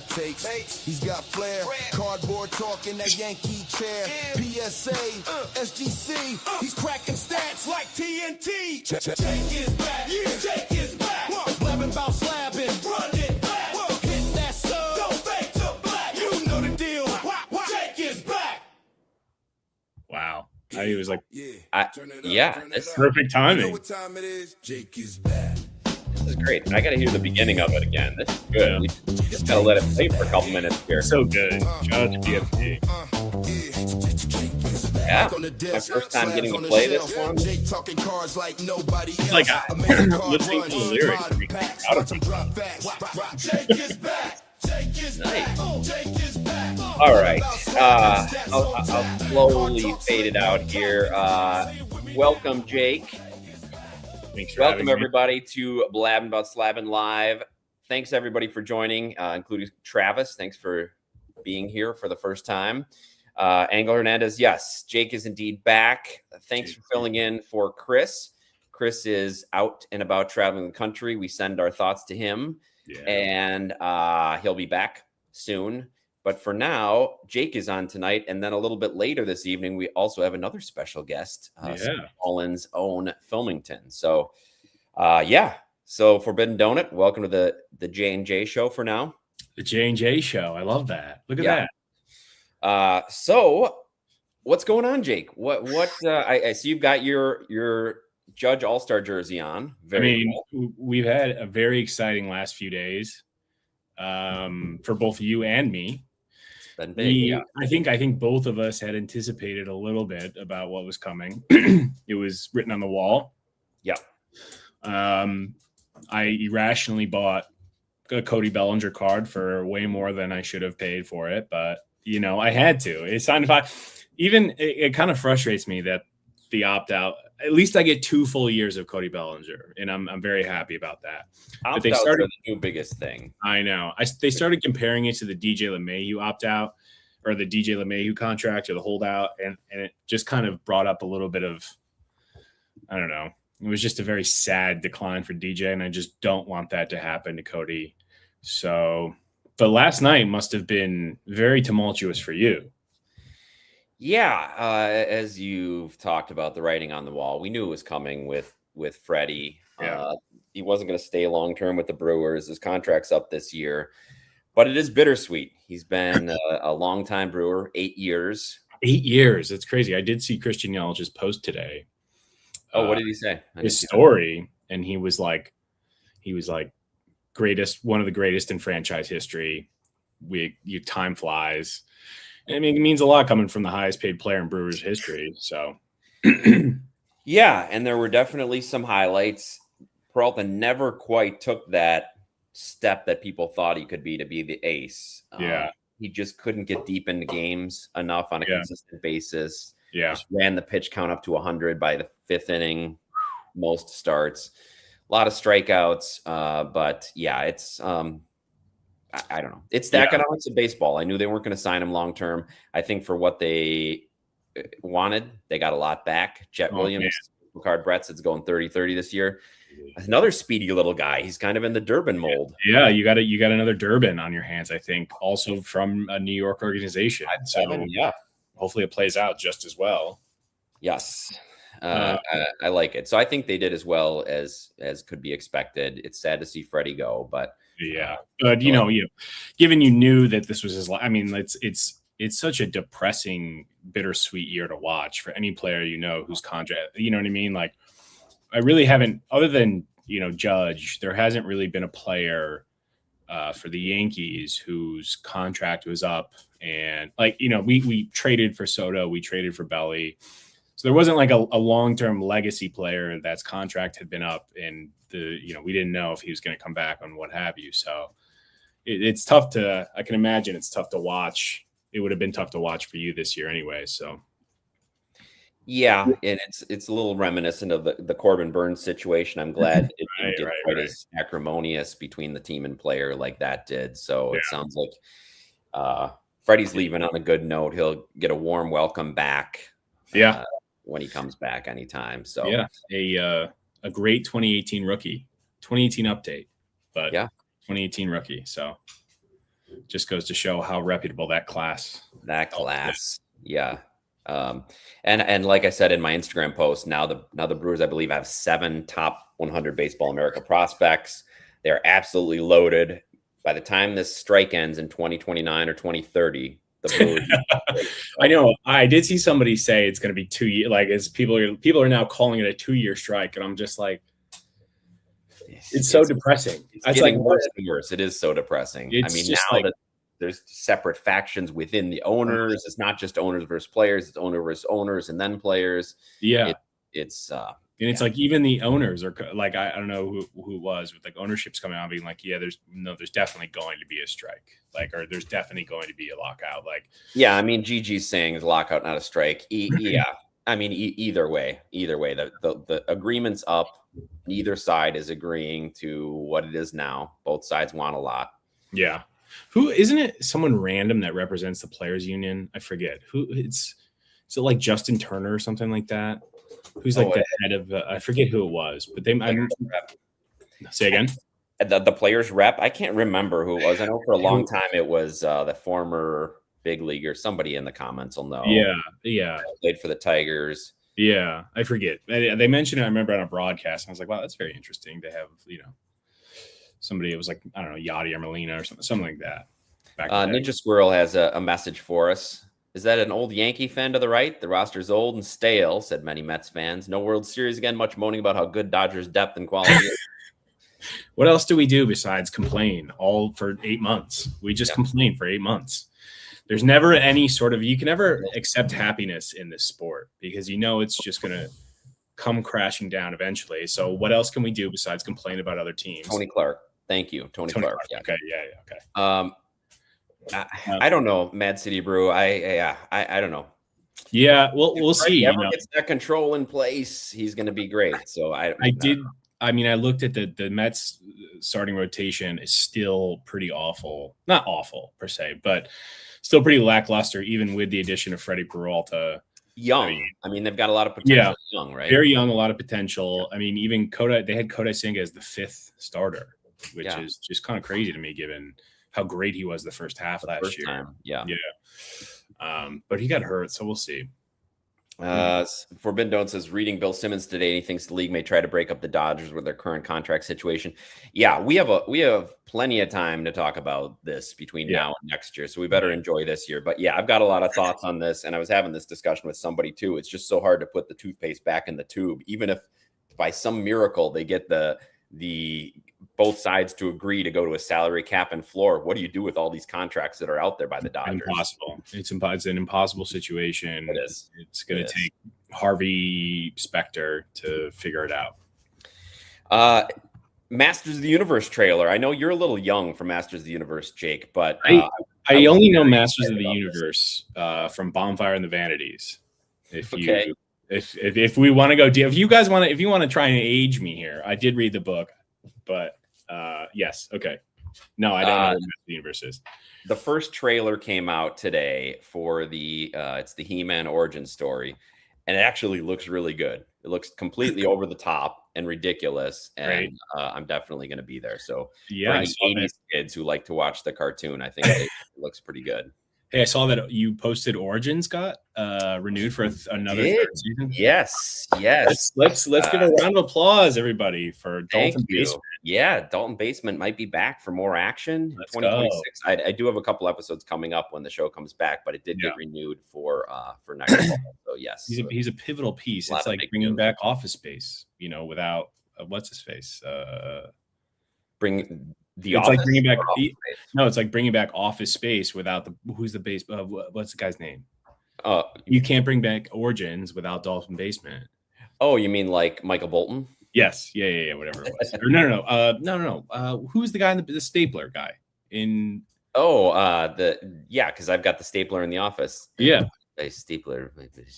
hot takes. He's got flair, cardboard talking that Yankee chair. PSA, SGC, he's cracking stats like TNT. Jake is back, Jake is back. Blabbing about slabbing, run it back. Hit that sub, don't fade to black. You know the deal, Jake is back. Wow. He was like, it's perfect timing. You know what time it is? Jake is back. This is great. I got to hear the beginning of it again. This is good. We just got to let it play for a couple minutes here. So good. Judge BFP. Yeah, my first time getting to play this one. Like, listening to the lyrics. Nice. All right. I'll slowly fade it out here. Welcome, Jake. Welcome, everybody, to Blabbing About Slabbing Live. Thanks, everybody, for joining, including Travis. Thanks for being here for the first time. Angel Hernandez, yes, Jake is indeed back. Thanks for filling in for Chris. Chris is out and about traveling the country. We send our thoughts to him, and he'll be back soon. But for now, Jake is on tonight, and then a little bit later this evening, we also have another special guest, Colin's own Filmington. So, So Forbidden Donut, welcome to the J&J show for now. The J&J show. I love that. Look at that. So what's going on, Jake? I see you've got your Judge All-Star jersey on. Cool. We've had a very exciting last few days for both you and me. It's been big, I think both of us had anticipated a little bit about what was coming. It was written on the wall. Yeah. I irrationally bought a Cody Bellinger card for way more than I should have paid for it, but I had to. It's signed it kind of frustrates me that the opt-out, at least I get 2 full years of Cody Bellinger, and I'm very happy about that. But they started the new biggest thing. I know. They started comparing it to the DJ LeMahieu opt-out or the DJ LeMahieu contract or the holdout, and it just kind of brought up a little bit of, I don't know. It was just a very sad decline for DJ, and I just don't want that to happen to Cody. So, but last night must have been very tumultuous for you. Yeah, as you've talked about the writing on the wall, we knew it was coming with Freddie. Yeah. He wasn't going to stay long-term with the Brewers. His contract's up this year, but it is bittersweet. He's been a long-time Brewer, 8 years. 8 years. That's crazy. I did see Christian Yelich's post today. Oh, what did he say? His story, and he was like greatest, one of the greatest in franchise history. Time flies. I mean, it means a lot coming from the highest paid player in Brewers history. So, yeah, and there were definitely some highlights. Peralta never quite took that step that people thought he could be to be the ace. He just couldn't get deep into games enough on a consistent basis. Yeah, just ran the pitch count up to 100 by the 5th inning. Most starts, a lot of strikeouts. But yeah, it's I don't know. It's the economics of baseball. I knew they weren't going to sign him long term. I think for what they wanted, they got a lot back. Jet Williams, Card Brett's going 30-30 this year. Another speedy little guy. He's kind of in the Durbin mold. Yeah, you got another Durbin on your hands, I think, also from a New York organization. So hopefully it plays out just as well. Yes. I like it. So I think they did as well as could be expected. It's sad to see Freddie go, but but given you knew that this was his, I mean, it's such a depressing, bittersweet year to watch for any player whose contract. You know what I mean? Like, I really haven't, other than Judge, there hasn't really been a player for the Yankees whose contract was up, and we traded for Soto, we traded for Belly. So there wasn't like a long-term legacy player that's contract had been up, and we didn't know if he was going to come back and what have you. So it's tough I can imagine it's tough to watch. It would have been tough to watch for you this year anyway. So. Yeah, and it's a little reminiscent of the Corbin Burns situation. I'm glad it didn't get quite as acrimonious between the team and player like that did. So it sounds like Freddie's leaving on a good note. He'll get a warm welcome back. When he comes back anytime. So a great 2018 rookie, 2018 update, but 2018 rookie. So just goes to show how reputable that class. Yeah. And like I said in my Instagram post, now the Brewers, I believe, have 7 top 100 Baseball America prospects. They're absolutely loaded. By the time this strike ends in 2029 or 2030, the Brewers. I know. I did see somebody say it's going to be 2 years. Like, as people are now calling it a 2-year strike, and I'm just like, it's so depressing. It's getting worse and worse. It is so depressing. I mean, now that there's separate factions within the owners, it's not just owners versus players. It's owner versus owners and then players. Yeah, it's like even the owners are like, I don't know who it was, with like ownership's coming out being like, yeah, there's definitely going to be a strike, like, or there's definitely going to be a lockout. Like, yeah, I mean, Gigi's saying it's a lockout, not a strike. Yeah, I mean, either way, the agreement's up. Neither side is agreeing to what it is now. Both sides want a lot. Yeah. Who isn't it? Someone random that represents the players union. I forget who it's. Is it like Justin Turner or something like that? Who's like the head of? I forget who it was, but they. Say again. The players rep. I can't remember who it was. I know for a long time it was the former big leaguer. Somebody in the comments will know. Yeah. Played for the Tigers. Yeah, I forget. They mentioned it, I remember, on a broadcast. And I was like, wow, that's very interesting to have, somebody. It was like, I don't know, Yachty or Molina or something like that. Ninja Squirrel has a message for us. Is that an old Yankee fan to the right? The roster's old and stale, said many Mets fans. No World Series again. Much moaning about how good Dodgers' depth and quality is. What else do we do besides complain all for 8 months? We just complain for 8 months. There's never any sort of, you can never accept happiness in this sport because it's just going to come crashing down eventually. So what else can we do besides complain about other teams? Tony Clark. Thank you. Tony Clark. Yeah. Okay. Yeah. Okay. I don't know. Mad City Brew. I don't know. Yeah. Well, we'll see. If he ever gets that control in place, he's going to be great. So I looked at the Mets starting rotation is still pretty awful. Not awful per se, but still pretty lackluster, even with the addition of Freddie Peralta. Young. I mean, they've got a lot of potential. Yeah, young, right? Very young, a lot of potential. I mean, even they had Kodai Senga as the 5th starter, which is just kind of crazy to me, given how great he was the first half last year. Time. Yeah. But he got hurt, so we'll see. Forbidden Don't says, reading Bill Simmons today, he thinks the league may try to break up the Dodgers with their current contract situation. Yeah, we have plenty of time to talk about this between now and next year, so we better enjoy this year. But yeah, I've got a lot of thoughts on this, and I was having this discussion with somebody too. It's just so hard to put the toothpaste back in the tube, even if by some miracle they get the both sides to agree to go to a salary cap and floor. What do you do with all these contracts that are out there by the Dodgers? Impossible. It's an impossible situation. It is. It's going to take Harvey Specter to figure it out. Masters of the Universe trailer. I know you're a little young for Masters of the Universe, Jake, but I only know Masters of the Universe from Bonfire and the Vanities. If we want to go deep, if you want to try and age me here, I did read the book, but yes, okay. No, I don't know what Masters of the Universe is. The first trailer came out today for it's the He-Man origin story, and it actually looks really good. It looks completely over the top and ridiculous, and I'm definitely going to be there. So for any 80s kids who like to watch the cartoon, I think it looks pretty good. Hey, I saw that you posted Origins got renewed for another third season. Yes. Let's give a round of applause, everybody, for Dalton Basement. Yeah, Dalton Basement might be back for more action in 2026. I do have a couple episodes coming up when the show comes back, but it did get renewed for next fall. So yes, he's a pivotal piece. It's like bringing back Office Space, without what's his face. It's like bringing back Office Space without who's the base. What's the guy's name? You can't bring back Origins without Dalton Basement. Oh, you mean like Michael Bolton? Yes. Yeah. Whatever it was. No. Who's the guy in the stapler guy in? Because I've got the stapler in the office. Yeah. A stapler.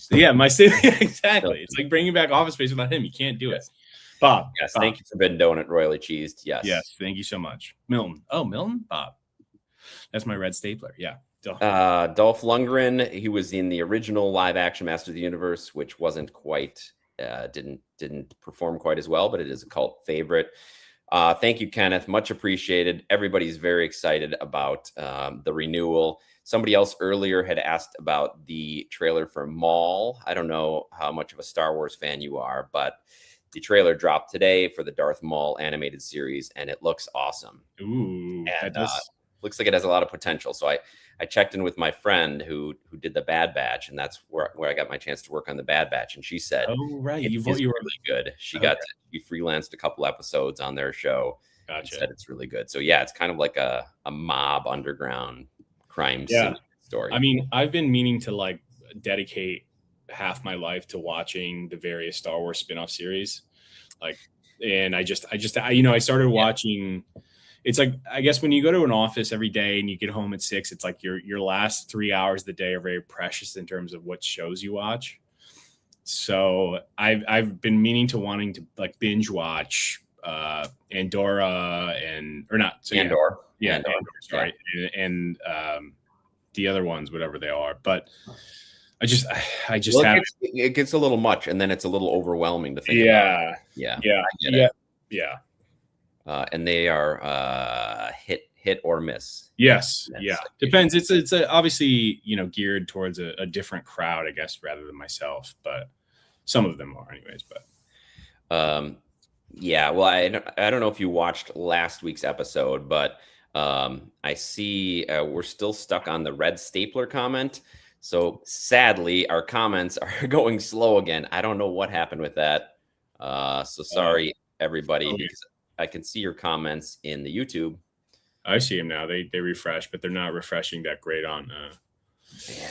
Yeah, my stapler. Exactly. It's like bringing back Office Space without him. You can't do it. Bob. Yes, thank you for Forbidden Donut, royally cheesed. Yes, thank you so much. Milton. Oh, Milton? Bob. That's my red stapler. Yeah. Dolph Lundgren, he was in the original live action Master of the Universe, which wasn't quite, didn't perform quite as well, but it is a cult favorite. Thank you, Kenneth. Much appreciated. Everybody's very excited about the renewal. Somebody else earlier had asked about the trailer for Maul. I don't know how much of a Star Wars fan you are, but the trailer dropped today for the Darth Maul animated series, and it looks awesome. Ooh, and looks like it has a lot of potential. So I checked in with my friend who did the Bad Batch, and that's where I got my chance to work on the Bad Batch. And she said, "Oh, right, you were really good." She freelanced a couple episodes on their show. Gotcha. Said it's really good. So yeah, it's kind of like a mob underground crime story. I mean, I've been meaning to like dedicate half my life to watching the various Star Wars spin-off series. And I started watching. It's like, I guess when you go to an office every day and you get home at 6, it's like your last 3 hours of the day are very precious in terms of what shows you watch. So I've been wanting to like binge watch Andorra Andor. Sorry. Yeah. And the other ones, whatever they are. But I just it gets a little much, and then it's a little overwhelming to think about. Yeah. And they are hit or miss. Yes. Yeah. Depends. It's obviously, geared towards a different crowd, I guess, rather than myself, but some of them are anyways, but yeah, well, I don't know if you watched last week's episode, but I see we're still stuck on the red stapler comment. So sadly, our comments are going slow again. I don't know what happened with that. So sorry, everybody, because I can see your comments in the YouTube. I see them now. They refresh, but they're not refreshing that great on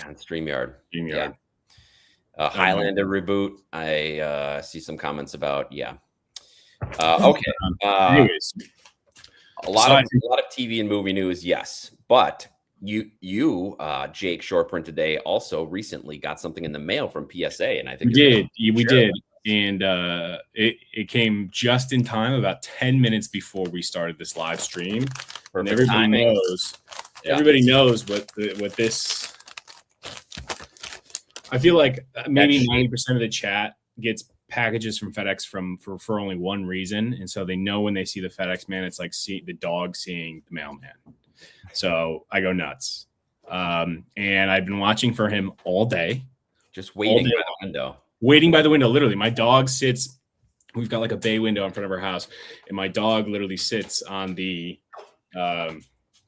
on StreamYard. Yeah. Highlander reboot. I see some comments about okay. Anyways, a lot of TV and movie news, yes, but you Jake Shortprint today also recently got something in the mail from PSA, and I think we did. And it came just in time, about 10 minutes before we started this live stream. And everybody knows what this. I feel like maybe 90% of the chat gets packages from FedEx for only one reason, and so they know when they see the FedEx man, it's like the dog seeing the mailman. So I go nuts, and I've been watching for him all day, just waiting by the window. Waiting by the window, literally. My dog sits. We've got like a bay window in front of our house, and my dog literally sits on the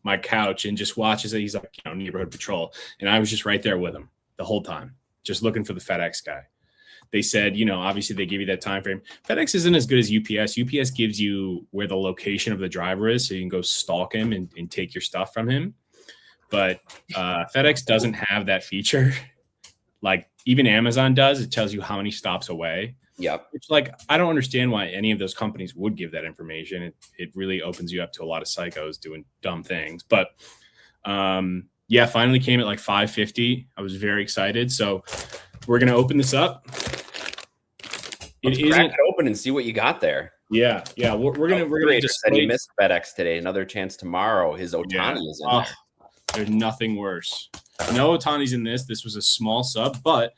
my couch and just watches it. He's like, neighborhood patrol, and I was just right there with him the whole time, just looking for the FedEx guy. They said, obviously they give you that time frame. FedEx isn't as good as UPS. UPS gives you where the location of the driver is, so you can go stalk him and take your stuff from him. But FedEx doesn't have that feature. Like even Amazon does. It tells you how many stops away. Yep. It's like, I don't understand why any of those companies would give that information. It really opens you up to a lot of psychos doing dumb things. But finally came at like 5:50. I was very excited. So we're going to open this up. Crack it open and see what you got there. Yeah. We're gonna display. He missed FedEx today. Another chance tomorrow. His Otani is in there. There's nothing worse. No Otani's in this. This was a small sub, but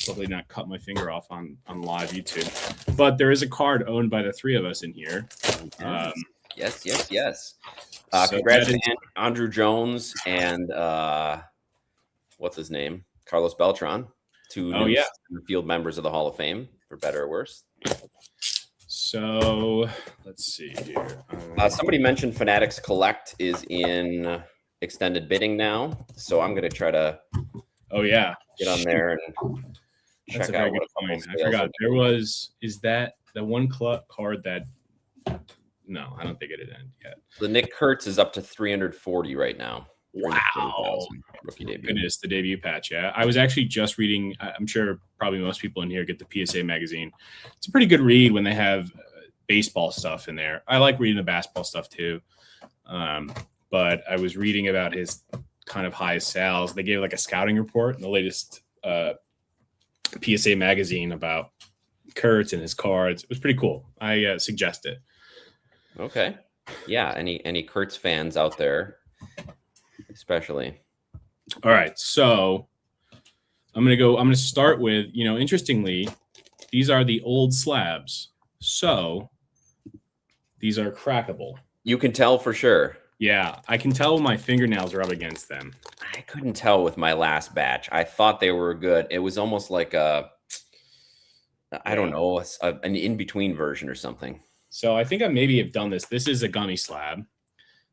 probably not cut my finger off on live YouTube. But there is a card owned by the three of us in here. Yes. Congrats to Andrew Jones and what's his name? Carlos Beltran. Two field members of the Hall of Fame, for better or worse. So let's see here. Somebody mentioned Fanatics Collect is in extended bidding now, so I'm going to try to get on there and check out what I forgot. Is that the one card that no, I don't think it had ended yet. The Nick Kurtz is up to 340 right now. Wow. Rookie debut. Goodness, the debut patch. Yeah. I was actually just reading, I'm sure probably most people in here get the PSA magazine. It's a pretty good read when they have baseball stuff in there. I like reading the basketball stuff too. But I was reading about his kind of highest sales. They gave like a scouting report in the latest PSA magazine about Kurtz and his cards. It was pretty cool. I suggest it. Okay. Yeah. Any Kurtz fans out there? Especially. All right. So I'm going to start with, interestingly, these are the old slabs. So These are crackable. You can tell for sure. Yeah, I can tell when my fingernails rub against them. I couldn't tell with my last batch. I thought they were good. It was almost like I don't know, an in-between version or something. So I think I maybe have done this. This is a gummy slab.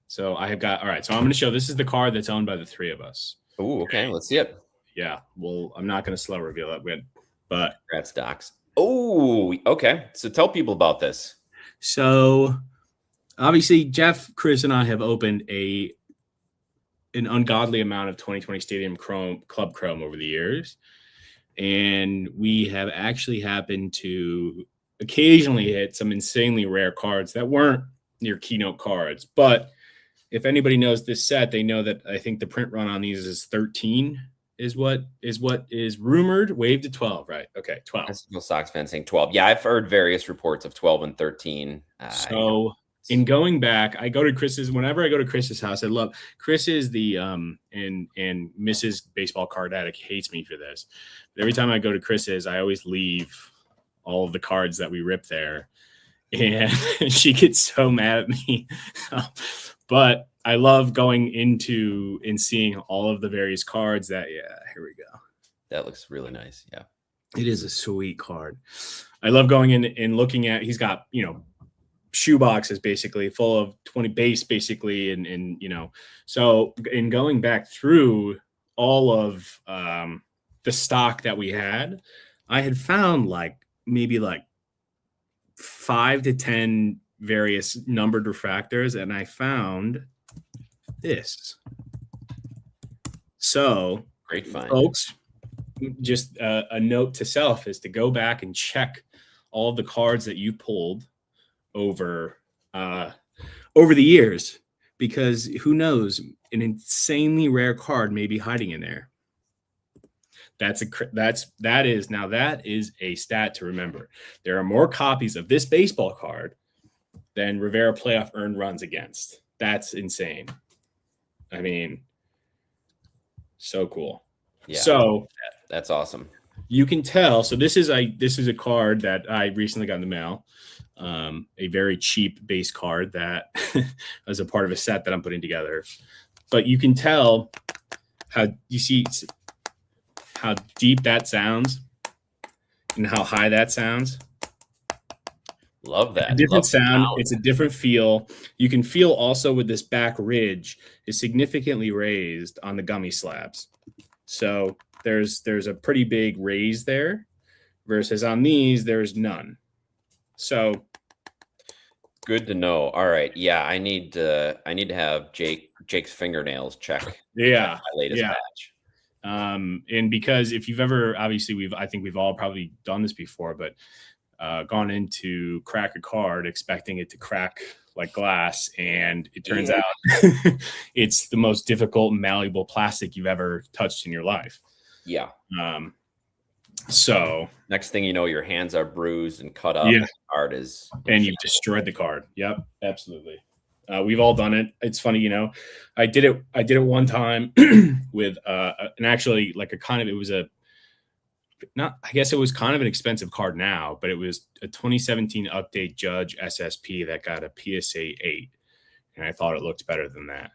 So I have got, all right. So I'm going to show, this is the card that's owned by the three of us. Oh, okay. Let's see it. Yeah. Well, I'm not going to slow reveal that, but. Congrats, Docs. Oh, okay. So tell people about this. So obviously Jeff, Chris, and I have opened an ungodly amount of 2020 Stadium Club Chrome over the years. And we have actually happened to occasionally hit some insanely rare cards that weren't your keynote cards. But if anybody knows this set, they know that I think the print run on these is 13 is what is rumored. Wave to 12, right? Okay, 12. That's no Sox fan saying 12. Yeah, I've heard various reports of 12 and 13. So in going back, I go to Chris's. Whenever I go to Chris's house, I love Chris is the and Mrs. Baseball Card Addict hates me for this. But every time I go to Chris's, I always leave all of the cards that we rip there, and she gets so mad at me. But I love going into and seeing all of the various cards that, here we go. That looks really nice. Yeah. It is a sweet card. I love going in and looking at, he's got, shoe boxes basically full of 20 base basically. And so in going back through all of the stock that we had, I had found maybe 5 to 10 various numbered refractors, and I found this. So great find, folks. Just a note to self is to go back and check all of the cards that you pulled over the years, because who knows, an insanely rare card may be hiding in there. That is a stat to remember. There are more copies of this baseball card than Rivera playoff earned runs against. That's insane. I mean, so cool. Yeah. So that's awesome. You can tell. So this is a card that I recently got in the mail. A very cheap base card that was a part of a set that I'm putting together. But you can tell how deep that sounds and how high that sounds. Love that. A different sound. It's a different feel. You can feel also with this back ridge is significantly raised on the gummy slabs. So there's a pretty big raise there versus on these, there's none. So good to know. All right. Yeah. I need to have Jake's fingernails check. Yeah. My latest batch. And because if you've ever, obviously I think we've all probably done this before, but gone in to crack a card expecting it to crack like glass, and it turns out it's the most difficult malleable plastic you've ever touched in your life. Yeah. So next thing you know, your hands are bruised and cut up. Yeah. The card is, and you've destroyed the card. Yep, absolutely. We've all done it. It's funny, I did it one time with and actually I guess it was kind of an expensive card now, but it was a 2017 update Judge SSP that got a PSA 8. And I thought it looked better than that.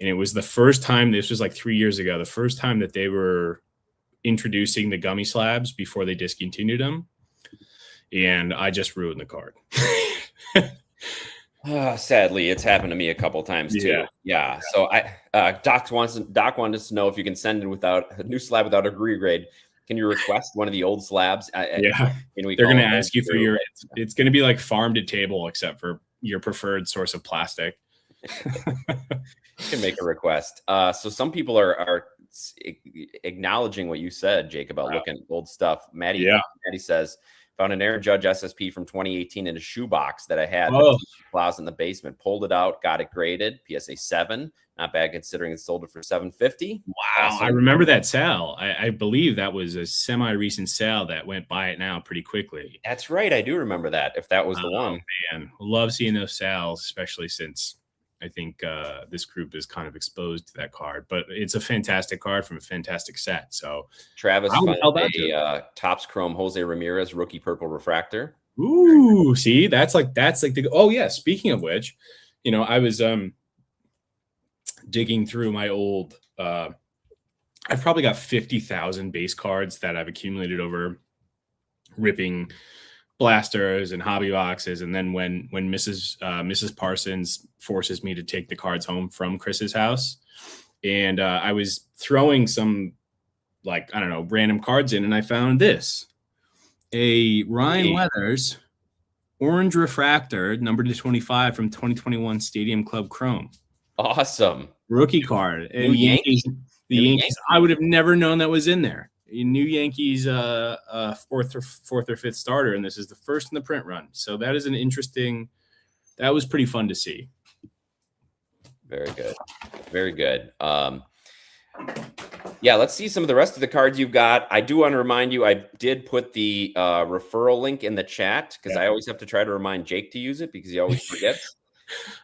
And it was the first time, this was like 3 years ago, the first time that they were introducing the gummy slabs before they discontinued them. And I just ruined the card. Sadly, it's happened to me a couple times too. Yeah. So Doc wanted us to know if you can send in without a new slab without a grade. Can you request one of the old slabs? Yeah. They're going to ask you for it's going to be like farm to table, except for your preferred source of plastic. You can make a request. So some people are acknowledging what you said, Jake, about looking at old stuff. Maddie says, found an Aaron Judge SSP from 2018 in a shoebox that I had in the basement. Pulled it out, got it graded. PSA 7. Not bad considering it sold it for $750. Wow. Awesome. I remember that sale. I believe that was a semi-recent sale that went by it now pretty quickly. That's right. I do remember that, if that was the one. Man, love seeing those sales, especially since I think this group is kind of exposed to that card. But it's a fantastic card from a fantastic set. So Travis found a Topps Chrome Jose Ramirez rookie purple refractor. Ooh, see, that's like the. Oh yeah. Speaking of which, I was digging through my old. I've probably got 50,000 base cards that I've accumulated over ripping blasters and hobby boxes, and then when Mrs. Parsons forces me to take the cards home from Chris's house, and I was throwing some random cards in, and I found a Ryan Weathers orange refractor number 25 from 2021 Stadium Club Chrome. Awesome rookie card. And the Yankees. I would have never known that was in there. New Yankees fourth or fifth starter, and this is the first in the print run. So that is that was pretty fun to see. Very good. Very good. Yeah, let's see some of the rest of the cards you've got. I do want to remind you, I did put the referral link in the chat because I always have to try to remind Jake to use it because he always forgets.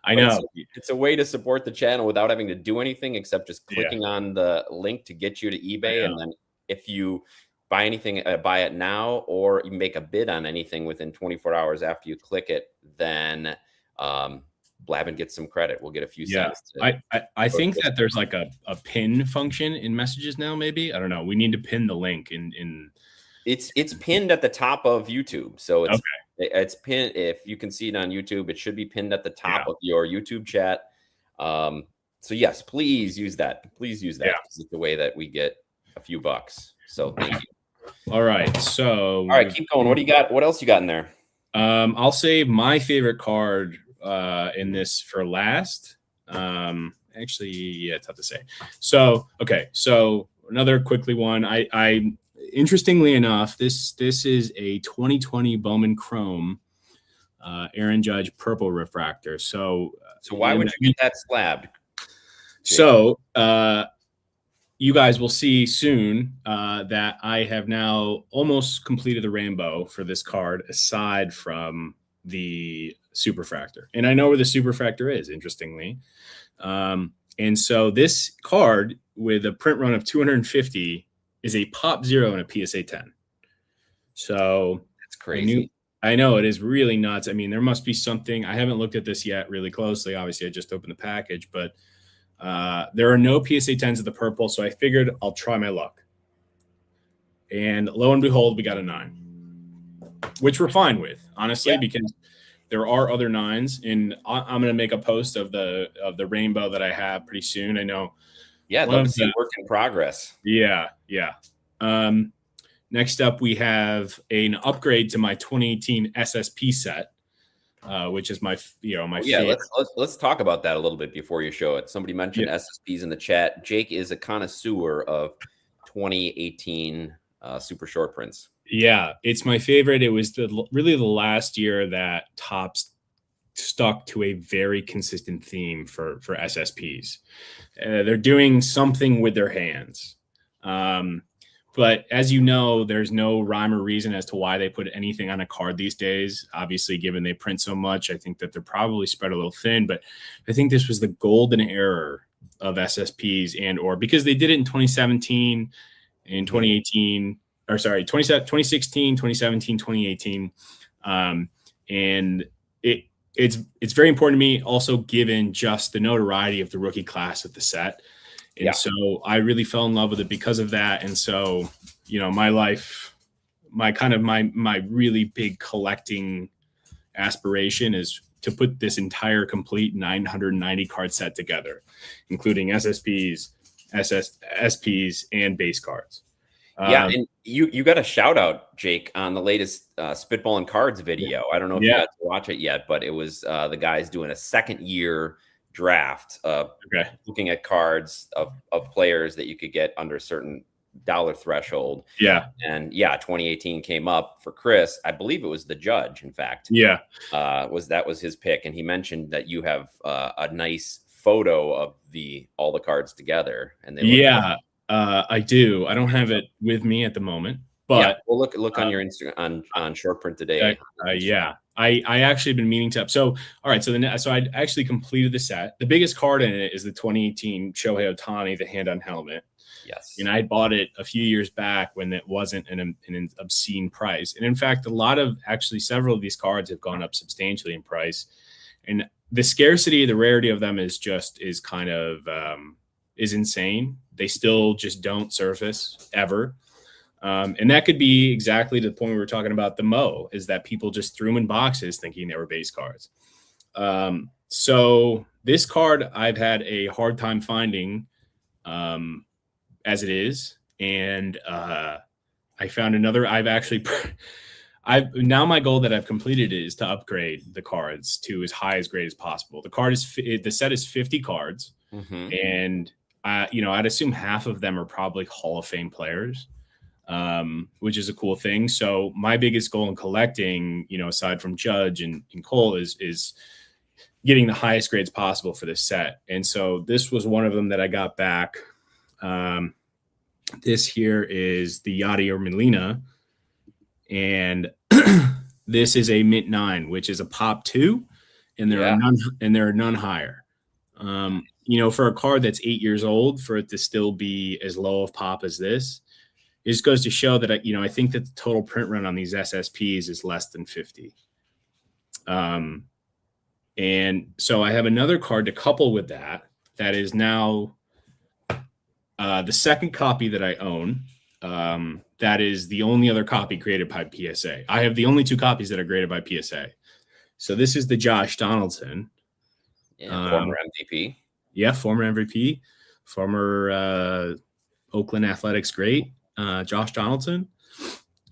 I know. It's a way to support the channel without having to do anything except just clicking on the link to get you to eBay. And then if you buy anything, buy it now, or you make a bid on anything within 24 hours after you click it, then Blabbin gets some credit. We'll get a few cents. I think that there's like a pin function in messages now, maybe. I don't know. We need to pin the link in It's pinned at the top of YouTube. So it's pinned. If you can see it on YouTube, it should be pinned at the top of your YouTube chat. So yes, please use that. Please use that. It's the way that we get a few bucks. So thank you. All right. So all right, keep going. What do you got? What else you got in there? I'll save my favorite card in this for last. Actually, yeah, it's tough to say. So another quickly one. I interestingly enough, this is a 2020 Bowman Chrome Aaron Judge purple refractor. So why would you get that slabbed? So you guys will see soon that I have now almost completed the rainbow for this card, aside from the superfractor. And I know where the superfractor is, interestingly. And so this card with a print run of 250 is a pop 0 and a PSA 10. So that's crazy. I know it is really nuts. I mean, there must be something. I haven't looked at this yet really closely. Obviously, I just opened the package, but there are no PSA 10s of the purple. So I figured I'll try my luck. And lo and behold, we got a 9, which we're fine with, honestly, because there are other 9s. And I'm going to make a post of the rainbow that I have pretty soon. I know. Yeah, love to see work in progress. Yeah. Next up, we have an upgrade to my 2018 SSP set, which is my favorite. Let's talk about that a little bit before you show it. Somebody mentioned SSPs in the chat. Jake is a connoisseur of 2018 super short prints. Yeah, it's my favorite. It was really the last year that Topps stuck to a very consistent theme for SSPs. They're doing something with their hands. But as you know, there's no rhyme or reason as to why they put anything on a card these days. Obviously, given they print so much, I think that they're probably spread a little thin. But I think this was the golden era of SSPs, or because they did it in 2017 and 2018, 2016, 2017, 2018. And it's very important to me also, given just the notoriety of the rookie class of the set. And so I really fell in love with it because of that. And so, my life, my really big collecting aspiration is to put this entire complete 990 card set together, including SSPs, SPs, and base cards. And you got a shout out, Jake, on the latest Spitballin' Cards video. I don't know if you got to watch it yet, but it was the guys doing a second year draft, looking at cards of players that you could get under a certain dollar threshold. And 2018 came up for Chris. I believe it was the Judge, in fact. That was his pick, and he mentioned that you have a nice photo of all the cards together. And they I do. I don't have it with me at the moment, but we'll look on your Instagram on Short Print Today. I actually been meaning to. So all right, so I actually completed the set. The biggest card in it is the 2018 Shohei Ohtani, the hand-on helmet. Yes. And I bought it a few years back when it wasn't an obscene price. And in fact, several of these cards have gone up substantially in price. And the scarcity, the rarity of them is insane. They still just don't surface ever. And that could be exactly the point we were talking about the Mo, is that people just threw them in boxes thinking they were base cards. So this card I've had a hard time finding as it is. And I found another. Now my goal that I've completed is to upgrade the cards to as high as grade as possible. The set is 50 cards. Mm-hmm. And I'd assume half of them are probably Hall of Fame players, which is a cool thing. So my biggest goal in collecting, aside from Judge and Cole, is getting the highest grades possible for this set. And so this was one of them that I got back. This here is the Yadier Molina, and this is a mint 9, which is a pop 2, and there are none higher. For a card that's 8 years old, for it to still be as low of pop as this, it just goes to show that I think that the total print run on these SSPs is less than 50. And so I have another card to couple with that is now the second copy that I own. That is the only other copy graded by PSA. I have the only 2 copies that are graded by PSA. So this is the Josh Donaldson. Former MVP. Yeah, former MVP, former Oakland Athletics great, Josh Donaldson.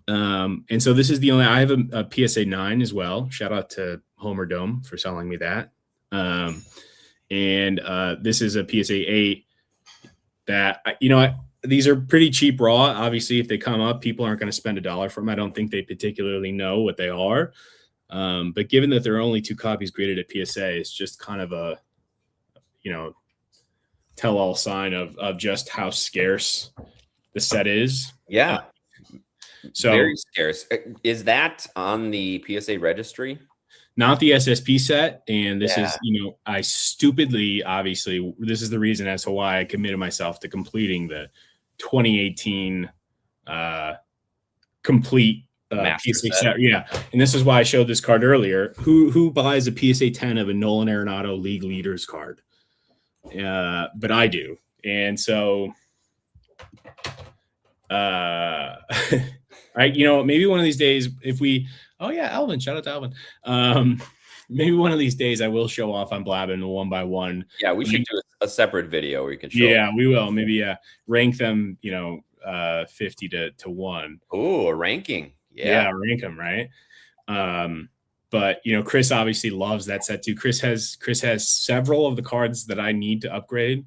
And so this is I have a PSA 9 as well. Shout out to Homer Dome for selling me that. And this is a PSA 8 that, these are pretty cheap raw. Obviously, if they come up, people aren't going to spend $1 for them. I don't think they particularly know what they are. But given that there are only 2 copies graded at PSA, it's just kind of a, tell-all sign of just how scarce the set is. Yeah. So very scarce. Is that on the PSA registry? Not the SSP set. And this is, I stupidly, obviously, this is the reason as to why I committed myself to completing the 2018 complete PSA set. Yeah. And this is why I showed this card earlier. Who buys a PSA 10 of a Nolan Arenado League Leaders card? But I do. And so maybe one of these days Alvin, shout out to Alvin. Maybe one of these days I will show off on Blabbin' one by one. Yeah, we should do a separate video where you can show. Yeah, we will. Maybe rank them, 50 to 1. Oh, a ranking. Yeah, rank them, right? But Chris obviously loves that set too. Chris has several of the cards that I need to upgrade.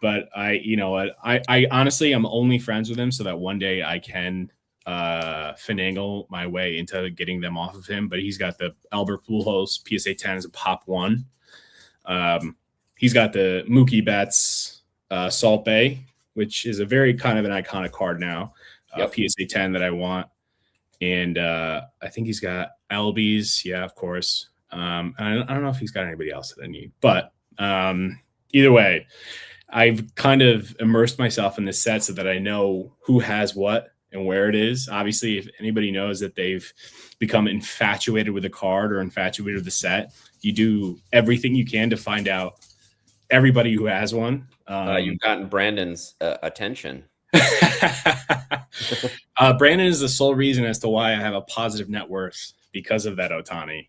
But I honestly I'm only friends with him so that one day I can finagle my way into getting them off of him. But he's got the Albert Pujols PSA 10 as a pop 1. He's got the Mookie Betts Salt Bay, which is a very kind of an iconic card now. PSA 10 that I want. And I think he's got Albies. Yeah, of course. I don't know if he's got anybody else that I need. But either way, I've kind of immersed myself in this set so that I know who has what and where it is. Obviously, if anybody knows that they've become infatuated with a card or infatuated with the set, you do everything you can to find out everybody who has one. You've gotten Brandon's attention. Brandon is the sole reason as to why I have a positive net worth because of that Ohtani.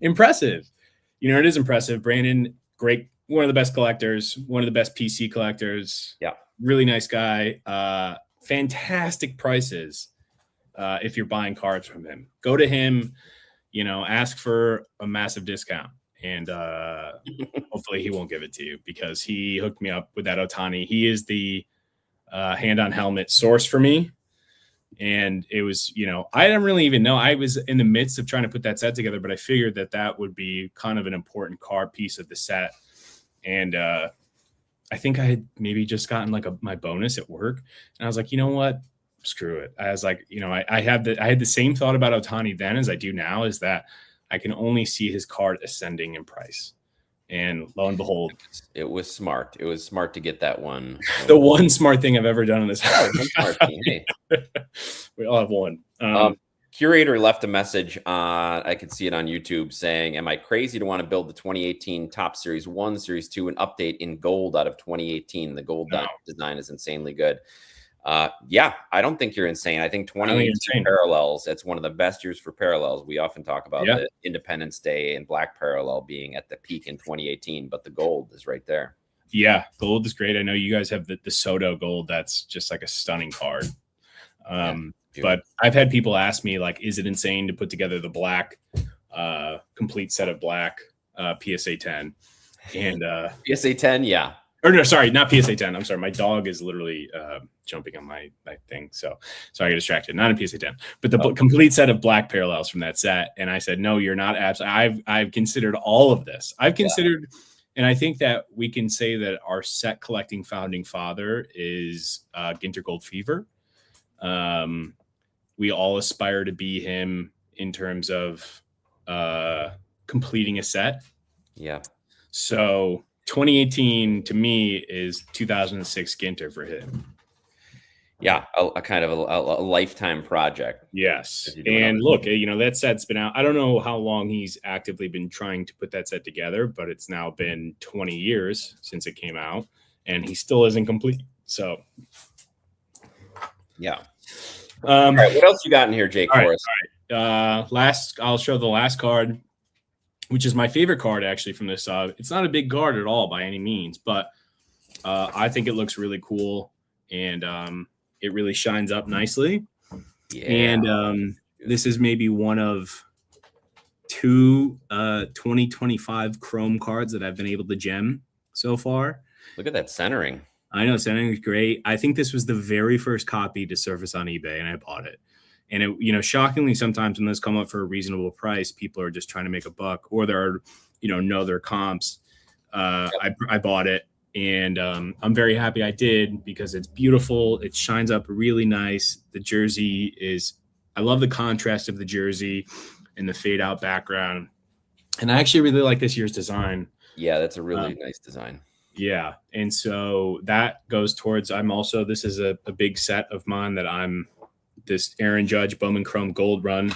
Impressive. It is impressive. Brandon, great. One of the best collectors, one of the best PC collectors. Yeah. Really nice guy. Fantastic prices if you're buying cards from him. Go to him, ask for a massive discount. And hopefully he won't give it to you because he hooked me up with that Ohtani. He is the hand-on helmet source for me. And it was, I didn't really even know. I was in the midst of trying to put that set together, but I figured that would be kind of an important card piece of the set. And I think I had maybe just gotten my bonus at work. And I was like, you know what? Screw it. I was like, I had the same thought about Ohtani then as I do now, is that I can only see his card ascending in price. And lo and behold, it was smart. It was smart to get that one. The one smart thing I've ever done in this house. Hey. We all have one. Curator left a message on, I could see it on YouTube, saying, am I crazy to want to build the 2018 Top Series 1, Series 2, and update in gold out of 2018? The gold design is insanely good. Yeah, I don't think you're insane. I think 2018 parallels, it's one of the best years for parallels. We often talk about the Independence Day and Black Parallel being at the peak in 2018, but the gold is right there. Yeah, gold is great. I know you guys have the Soto gold. That's just like a stunning card. But I've had people ask me, like, is it insane to put together the black, complete set of black PSA 10? And PSA 10, yeah. Or no, sorry, not PSA 10. I'm sorry. My dog is literally jumping on my thing. So I get distracted. Not a PSA 10, but the complete set of black parallels from that set. And I said, no, you're not. I've considered all of this. I've considered, and I think that we can say that our set collecting founding father is Ginter Gold Fever. We all aspire to be him in terms of completing a set. Yeah. So 2018 to me is 2006 Ginter for him. Yeah, a kind of a lifetime project. Yes. And look, that set's been out. I don't know how long he's actively been trying to put that set together, but it's now been 20 years since it came out, and he still isn't complete. So, yeah. All right, what else you got in here, Jake? For us? I'll show the last card, which is my favorite card actually from this. It's not a big card at all by any means, but I think it looks really cool, and it really shines up nicely. Yeah. And this is maybe one of two 2025 Chrome cards that I've been able to gem so far. Look at that centering. I know, centering is great. I think this was the very first copy to surface on eBay, and I bought it. And it, shockingly, sometimes when those come up for a reasonable price, people are just trying to make a buck, or they're, know their comps. I bought it, and I'm very happy I did, because it's beautiful. It shines up really nice. The jersey I love the contrast of the jersey and the fade out background. And I actually really like this year's design. Yeah, that's a really nice design. Yeah. And so that goes towards, this is a big set of mine that this Aaron Judge Bowman Chrome Gold run,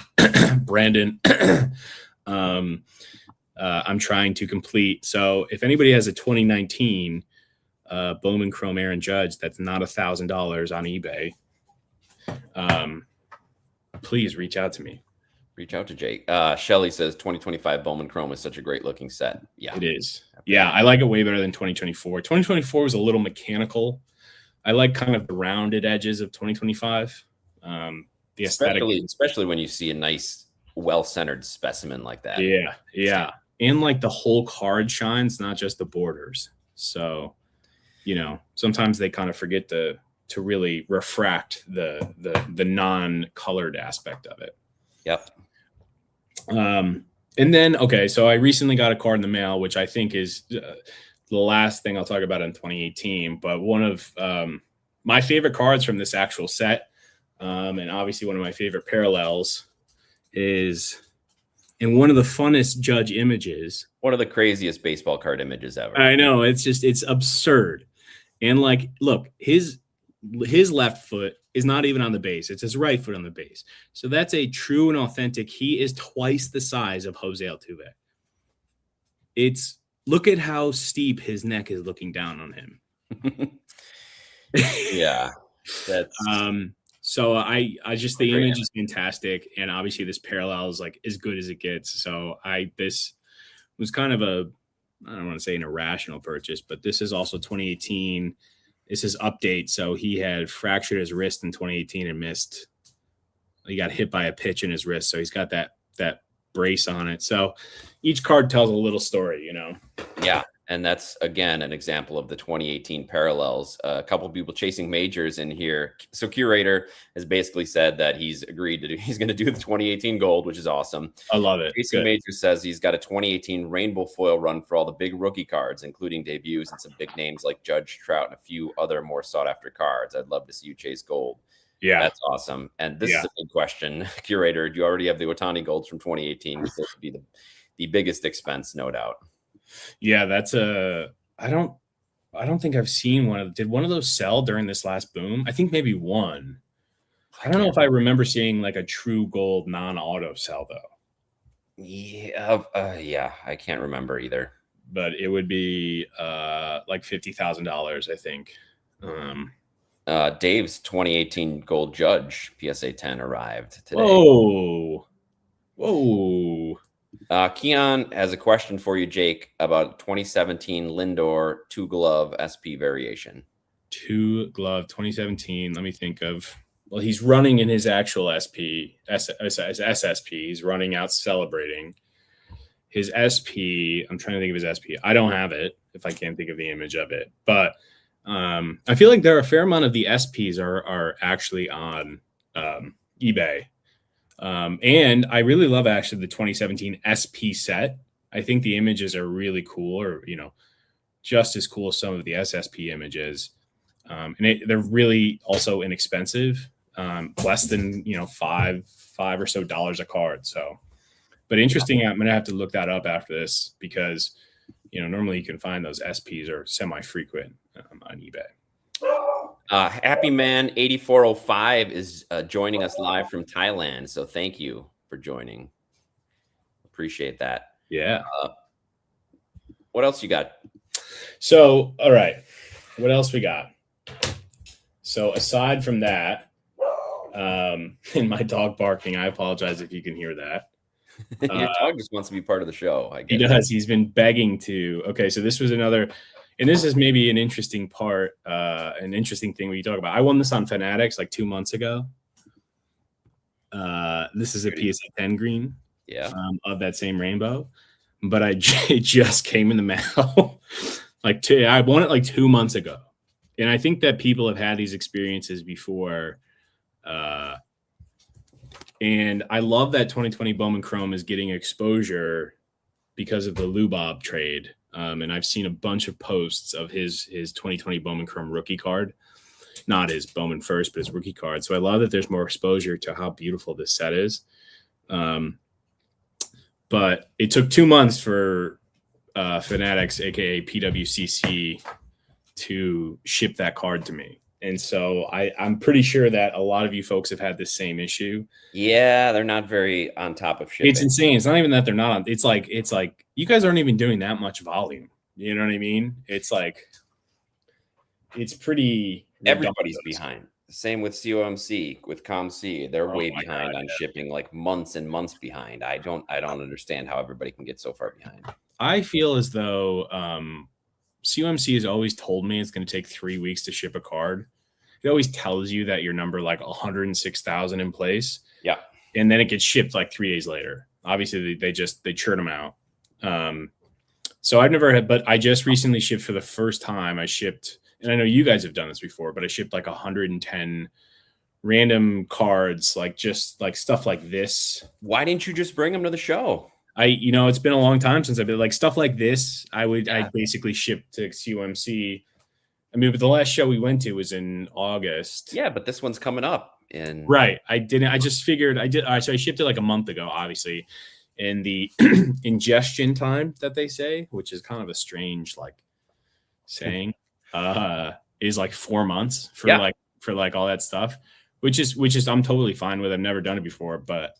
Brandon, I'm trying to complete. So if anybody has a 2019 Bowman Chrome Aaron Judge that's not $1,000 on eBay, please reach out to me. Reach out to Jake. Shelly says 2025 Bowman Chrome is such a great looking set. Yeah, it is. Yeah, I like it way better than 2024. 2024 was a little mechanical. I like kind of the rounded edges of 2025. The aesthetic, especially when you see a nice, well-centered specimen like that. Yeah. And like the whole card shines, not just the borders. So, sometimes they kind of forget to really refract the non-colored aspect of it. Yep. And then, so I recently got a card in the mail, which I think is the last thing I'll talk about in 2018, but one of my favorite cards from this actual set, and obviously one of my favorite parallels, is in one of the funnest Judge images. One of the craziest baseball card images ever. I know, it's absurd. And like, look, his left foot is not even on the base. It's his right foot on the base. So that's a true and authentic. He is twice the size of Jose Altuve. Look at how steep his neck is looking down on him. Yeah. That's so I just, the image is fantastic. And obviously this parallel is like as good as it gets. So this was kind of I don't want to say an irrational purchase, but this is also 2018. This is update. So he had fractured his wrist in 2018 and missed. He got hit by a pitch in his wrist. So he's got that brace on it. So each card tells a little story, Yeah. And that's, again, an example of the 2018 parallels. A couple of people chasing majors in here. So Curator has basically said that he's agreed he's going to do the 2018 gold, which is awesome. I love it. Chasing Majors says he's got a 2018 rainbow foil run for all the big rookie cards, including debuts and some big names like Judge, Trout, and a few other more sought after cards. I'd love to see you chase gold. Yeah, that's awesome. And this is a big question, Curator. Do you already have the Ohtani golds from 2018? This would be the biggest expense, no doubt. Yeah, that's I don't think I've seen did one of those sell during this last boom? I think maybe one. I don't know if I remember seeing like a true gold non-auto sell though. Yeah, I can't remember either. But it would be like $50,000, I think. Dave's 2018 Gold Judge PSA 10 arrived today. Whoa. Keon has a question for you, Jake, about 2017 Lindor 2-glove SP variation. 2-glove 2017. Let me think of. Well, he's running in his actual SSP. He's running out celebrating. His SP, I'm trying to think of his SP. I don't have it if I can't think of the image of it. But I feel like there are a fair amount of the SPs are actually on eBay. And I really love actually the 2017 SP set. I think the images are really cool, or, just as cool as some of the SSP images. And they're really also inexpensive, less than, $5 or so a card. So, but interesting. I'm going to have to look that up after this because, normally you can find those SPs are semi-frequent on eBay. Happy Man 8405 is joining us live from Thailand. So thank you for joining. Appreciate that. Yeah. What else you got? So, all right. What else we got? So aside from that, and my dog barking, I apologize if you can hear that. Your dog just wants to be part of the show, I guess. He does. He's been begging to. Okay, so this was another, and this is maybe an interesting part, an interesting thing we talk about. I won this on Fanatics like 2 months ago. This is a PSA 10 green, of that same rainbow, but it just came in the mail. I won it like 2 months ago, and I think that people have had these experiences before. And I love that 2020 Bowman Chrome is getting exposure because of the Lubob trade. And I've seen a bunch of posts of his 2020 Bowman Chrome rookie card, not his Bowman first, but his rookie card. So I love that there's more exposure to how beautiful this set is. But it took 2 months for Fanatics, aka PWCC, to ship that card to me. And so I'm pretty sure that a lot of you folks have had this same issue. Yeah, they're not very on top of shipping. It's insane. It's not even that they're not on. It's like you guys aren't even doing that much volume. You know what I mean? It's like it's pretty. Everybody's behind. Same with COMC, with ComC. They're way behind on shipping, like months and months behind. I don't understand how everybody can get so far behind. I feel as though COMC has always told me it's going to take 3 weeks to ship a card. It always tells you that your number like 106,000 in place. Yeah. And then it gets shipped like 3 days later. Obviously they churn them out. So I've never had, but I just recently shipped for the first time. I shipped, and I know you guys have done this before, but I shipped like 110 random cards, like just like stuff like this. Why didn't you just bring them to the show? It's been a long time since I've been like stuff like this. I basically ship to COMC. I mean, but the last show we went to was in August. Yeah, but this one's coming up right. I just figured I did. So I shipped it like a month ago, obviously, and the ingestion time that they say, which is kind of a strange saying, is like 4 months for all that stuff, which is I'm totally fine with. I've never done it before, but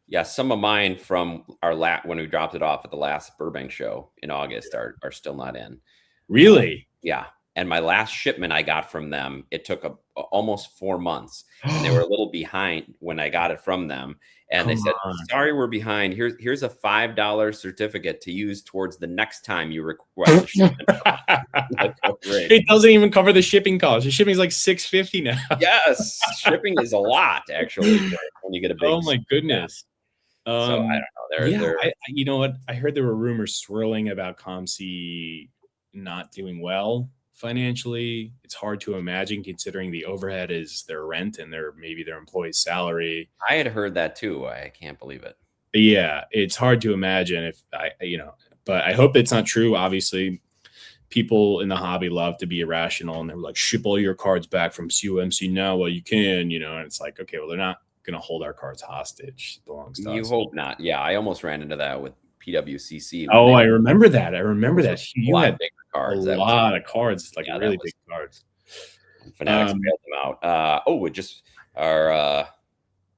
Yeah, some of mine from our when we dropped it off at the last Burbank show in August are still not in. Really? Yeah. And my last shipment I got from them, it took almost 4 months. And they were a little behind when I got it from them. And they said, sorry, we're behind. Here's a $5 certificate to use towards the next time you request a shipment. It doesn't even cover the shipping cost. The shipping is like $6.50 now. Yes. Shipping is a lot, actually, when you get a big. Oh, my goodness. So I don't know. You know what? I heard there were rumors swirling about ComC not doing well financially. It's hard to imagine considering the overhead is their rent and maybe their employee's salary. I had heard that too. I can't believe it. Yeah, it's hard to imagine but I hope it's not true. Obviously, people in the hobby love to be irrational and they're like, ship all your cards back from COMC now while you can, and it's like, okay, well, they're not going to hold our cards hostage. It belongs to us. You hope not. Yeah, I almost ran into that with PWCC. Oh, I remember that. I remember that. You had bigger cards. A lot of cards, like really big cards. Fanatics mailed them out. It just our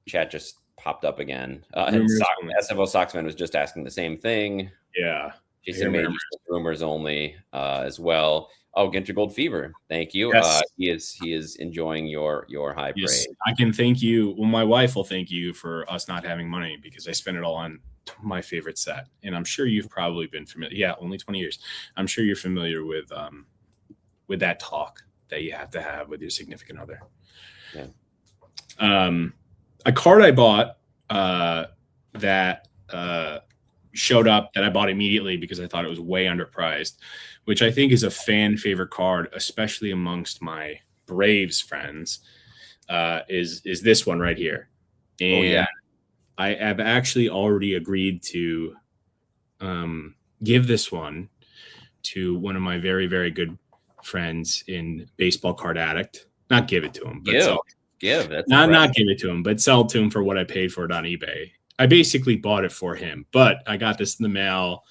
chat just popped up again. And SFO Soxman was just asking the same thing. Yeah. Jason Majors, rumors only as well. Oh, Ginter Gold Fever. Thank you. Yes. He is enjoying your high praise. I can thank you. Well, my wife will thank you for us not having money because I spent it all on my favorite set. And I'm sure you've probably been familiar. Yeah, only 20 years. I'm sure you're familiar with that talk that you have to have with your significant other. Yeah. A card I bought that showed up that I bought immediately because I thought it was way underpriced, which I think is a fan favorite card, especially amongst my Braves friends, is this one right here. And I have actually already agreed to give this one to one of my very, very good friends in Baseball Card Addict. Not give it to him, but not give it to him, but sell it to him for what I paid for it on eBay. I basically bought it for him, but I got this in the mail,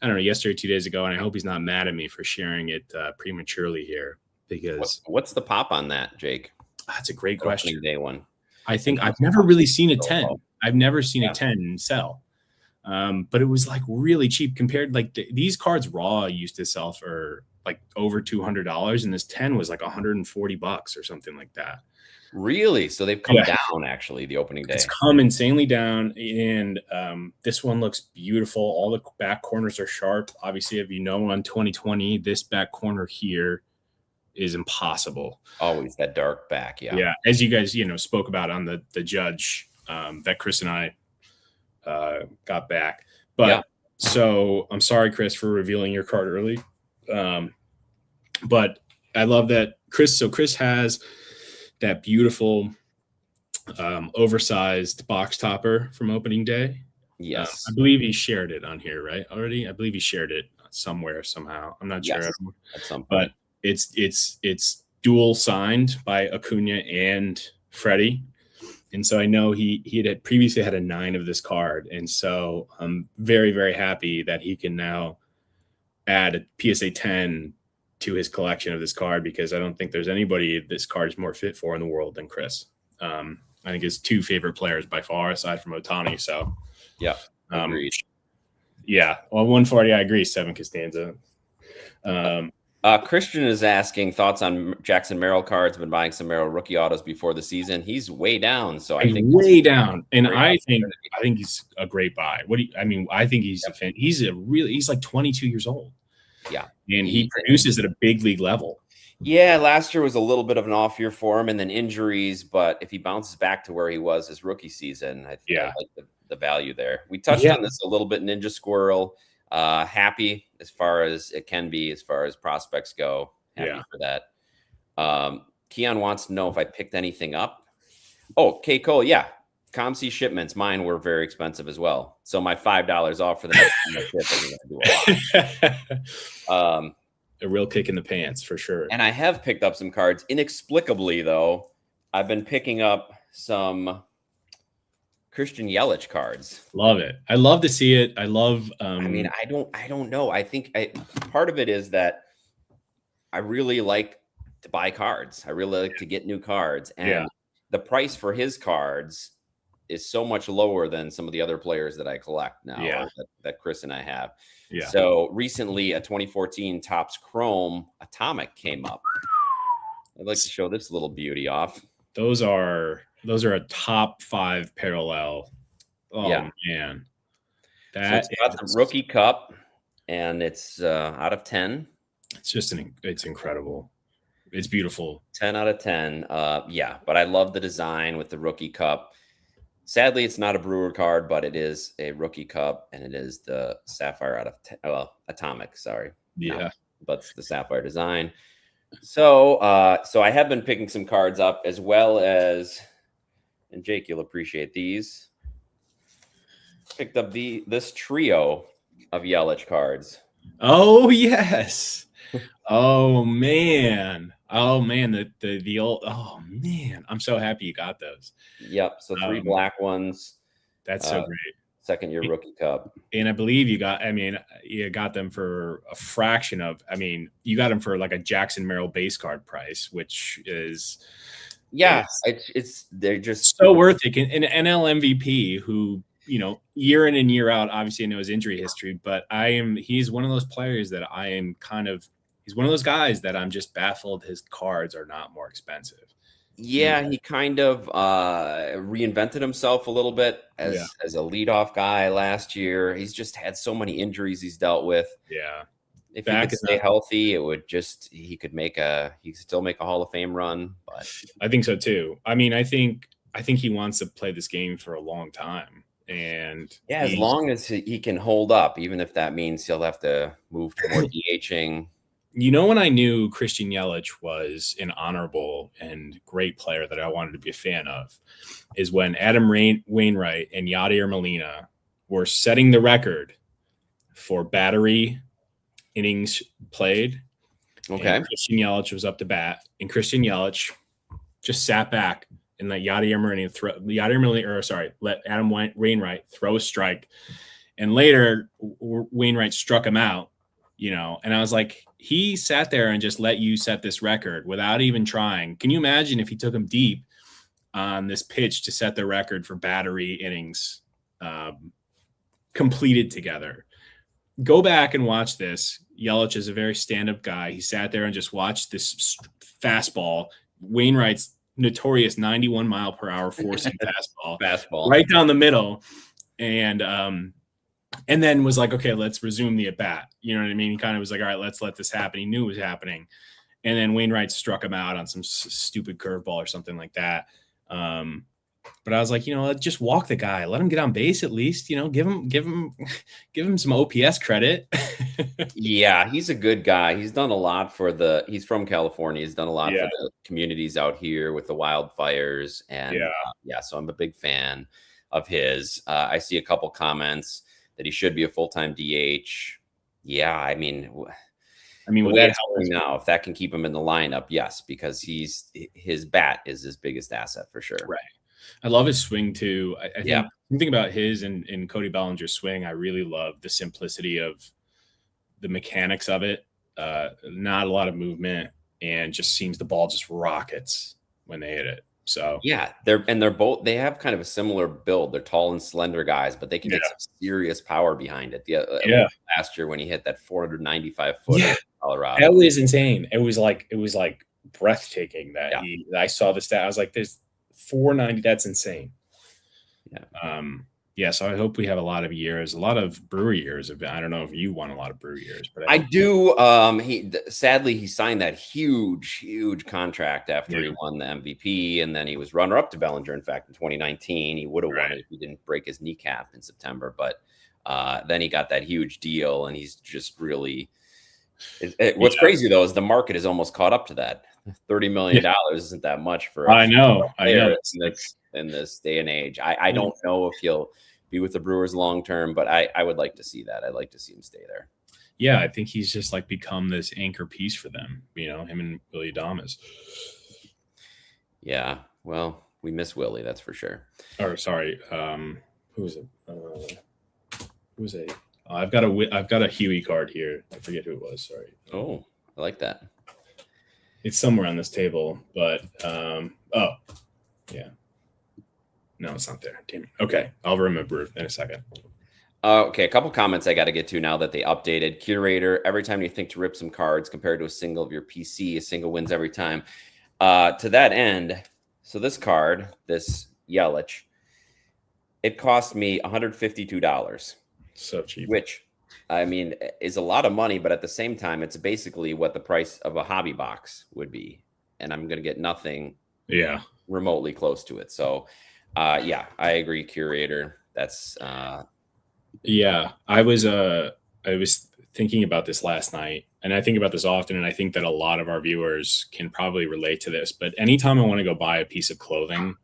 I don't know, yesterday, 2 days ago, and I hope he's not mad at me for sharing it prematurely here. Because what's the pop on that, Jake? That's a great question. Day one. I think I've never really seen a 10. I've never seen a 10 sell. But it was like really cheap compared. Like these cards raw used to sell for like over $200, and this 10 was like $140 or something like that. Really? So they've come down actually the opening day. It's come insanely down, and this one looks beautiful. All the back corners are sharp. Obviously, if you know, on 2020, this back corner here is impossible. Always that dark back, yeah. As you guys spoke about on the judge that Chris and I got back, but so I'm sorry, Chris, for revealing your card early. But I love that Chris. So Chris has that beautiful oversized box topper from opening day. Yes. I believe he shared it on here, right? Already? I believe he shared it somewhere, somehow. I'm not sure. At some point. But it's dual signed by Acuna and Freddie. And so I know he had previously had a 9 of this card. And so I'm very, very happy that he can now add a PSA 10 to his collection of this card, because I don't think there's anybody this card is more fit for in the world than Chris. I think his 2 favorite players by far, aside from Ohtani. So agreed. Well, 140, I agree. 7 Costanza. Christian is asking thoughts on Jackson Merrill cards. Been buying some Merrill rookie autos before the season. He's way down, so I think way down. And I think he's a great buy. I think he's a fan. He's like 22 years old. Yeah. And he produces at a big league level. Yeah, last year was a little bit of an off year for him, and then injuries. But if he bounces back to where he was his rookie season, I like the value there. We touched on this a little bit, Ninja Squirrel. Happy as far as it can be, as far as prospects go. Happy for that. Keon wants to know if I picked anything up. Oh, K. Cole, ComC shipments, mine were very expensive as well. So my $5 off for the next ship is going to do a lot. A real kick in the pants for sure. And I have picked up some cards. Inexplicably, though, I've been picking up some Christian Yelich cards. Love it. I love to see it. I love. I don't know. I think part of it is that I really like to buy cards. I really like to get new cards, and the price for his cards is so much lower than some of the other players that I collect now, that Chris and I have. Yeah. So recently, a 2014 Topps Chrome Atomic came up. I'd like to show this little beauty off. Those are a top 5 parallel. Oh man, it's got the rookie cup, and it's out of 10. It's incredible. It's beautiful. 10 out of 10. But I love the design with the rookie cup. Sadly, it's not a Brewer card, but it is a rookie cup, and it is the Sapphire out of 10. Well, Atomic, sorry. Yeah. But it's the Sapphire design. So I have been picking some cards up, as well as, and Jake, you'll appreciate these. Picked up this trio of Yelich cards. Oh, yes. Oh man, the old. Oh man, I'm so happy you got those. Yep. So 3 black ones. That's so great. second-year rookie cup. And I believe you got them for a fraction of, you got them for like a Jackson Merrill base card price, which is, they're just so worth it. An NL MVP who, year in and year out, obviously I know his injury history, but he's one of those players that he's one of those guys that I'm just baffled his cards are not more expensive. Yeah, he kind of reinvented himself a little bit as a leadoff guy last year. He's just had so many injuries he's dealt with. Yeah. If he could stay healthy, he could still make a Hall of Fame run. But I think so too. I think he wants to play this game for a long time. And as long as he can hold up, even if that means he'll have to move to more DHing. When I knew Christian Yelich was an honorable and great player that I wanted to be a fan of is when Adam Wainwright and Yadier Molina were setting the record for battery innings played. Okay. Christian Yelich was up to bat, and Christian Yelich just sat back and let let Adam Wainwright throw a strike. And later, Wainwright struck him out. And I was like, he sat there and just let you set this record without even trying. Can you imagine if he took him deep on this pitch to set the record for battery innings completed together? Go back and watch this. Yelich is a very stand-up guy. He sat there and just watched this fastball. Wainwright's notorious 91 mile per hour four-seam fastball right down the middle. And then was like, okay, let's resume the at-bat. You know what I mean? He kind of was like, all right, let's let this happen. He knew it was happening. And then Wainwright struck him out on some stupid curveball or something like that. But I was like, just walk the guy. Let him get on base at least. Give him some OPS credit. Yeah, he's a good guy. He's done a lot he's from California. He's done a lot for the communities out here with the wildfires. And so I'm a big fan of his. I see a couple comments that he should be a full-time DH. Yeah, I mean, with that helping now, if that can keep him in the lineup, yes, because his bat is his biggest asset for sure. Right. I love his swing too. I think about his and Cody Bellinger's swing. I really love the simplicity of the mechanics of it. Not a lot of movement, and just seems the ball just rockets when they hit it. So they have kind of a similar build. They're tall and slender guys, but they can get some serious power behind it. Last year when he hit that 495 foot in Colorado, that was insane. It was like breathtaking that I saw the stat. I was like, "There's 490. That's insane." Yeah. So I hope we have a lot of Brewer years. I don't know if you won a lot of Brewer years, but I do. Sadly, he signed that huge contract after he won the MVP, and then he was runner-up to Bellinger. In fact, in 2019, he would have won it if he didn't break his kneecap in September. But then he got that huge deal, and he's just really. What's crazy though is the market is almost caught up to that. $30 million isn't that much for. I know. In this day and age, I don't know if he'll be with the Brewers long term, but I would like to see that. I'd like to see him stay there. Yeah, I think he's just like become this anchor piece for them. Him and Willie Adames. Yeah, well, we miss Willie, that's for sure. Or sorry, who was it? Who was it? I've got a Huey card here. I forget who it was. Sorry. Oh, I like that. It's somewhere on this table, but yeah. No, it's not there. Damn it. Okay, I'll remember in a second. Okay, a couple comments I got to get to now that they updated. Curator, every time you think to rip some cards compared to a single of your PC, a single wins every time. To that end, so this card, this Yelich, it cost me $152. So cheap. Which, I mean, is a lot of money, but at the same time, it's basically what the price of a hobby box would be. And I'm going to get nothing remotely close to it. So, I agree, Curator. That's I was thinking about this last night, and I think about this often, and I think that a lot of our viewers can probably relate to this. But anytime I want to go buy a piece of clothing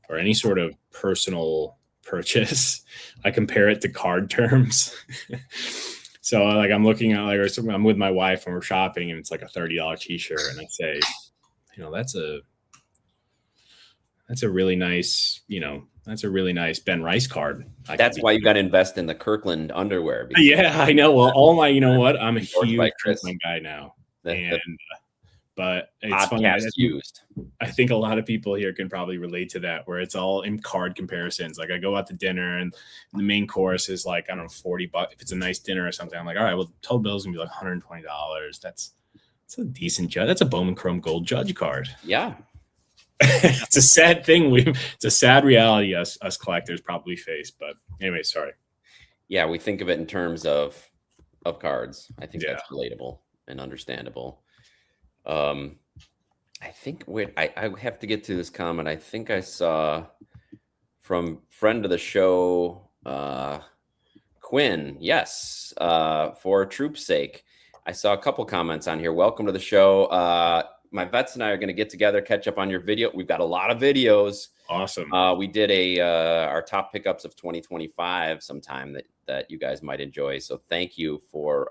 or any sort of personal purchase, I compare it to card terms. So like I'm looking at I'm with my wife and we're shopping and it's like a $30 t-shirt, and I say, that's a really nice, That's a really nice Ben Rice card. That's why you got to invest in the Kirkland underwear. Yeah, I know. Well, you know what? I'm a huge Chris Kirkland guy now. The But it's funny. I think a lot of people here can probably relate to that, where it's all in card comparisons. Like I go out to dinner and the main course is like, I don't know, $40. If it's a nice dinner or something, I'm like, all right, well, total bill's gonna be like $120. That's a decent judge. That's a Bowman Chrome Gold judge card. Yeah. It's a sad thing. It's a sad reality us collectors probably face. But anyway, sorry. Yeah, we think of it in terms of cards. I think that's relatable and understandable. I think I have to get to this comment. I think I saw from friend of the show, Quinn. Yes, for troop's sake. I saw a couple comments on here. Welcome to the show. My vets and I are going to get together, catch up on your video. We've got a lot of videos. Awesome. We did our top pickups of 2025 sometime that you guys might enjoy. So thank you for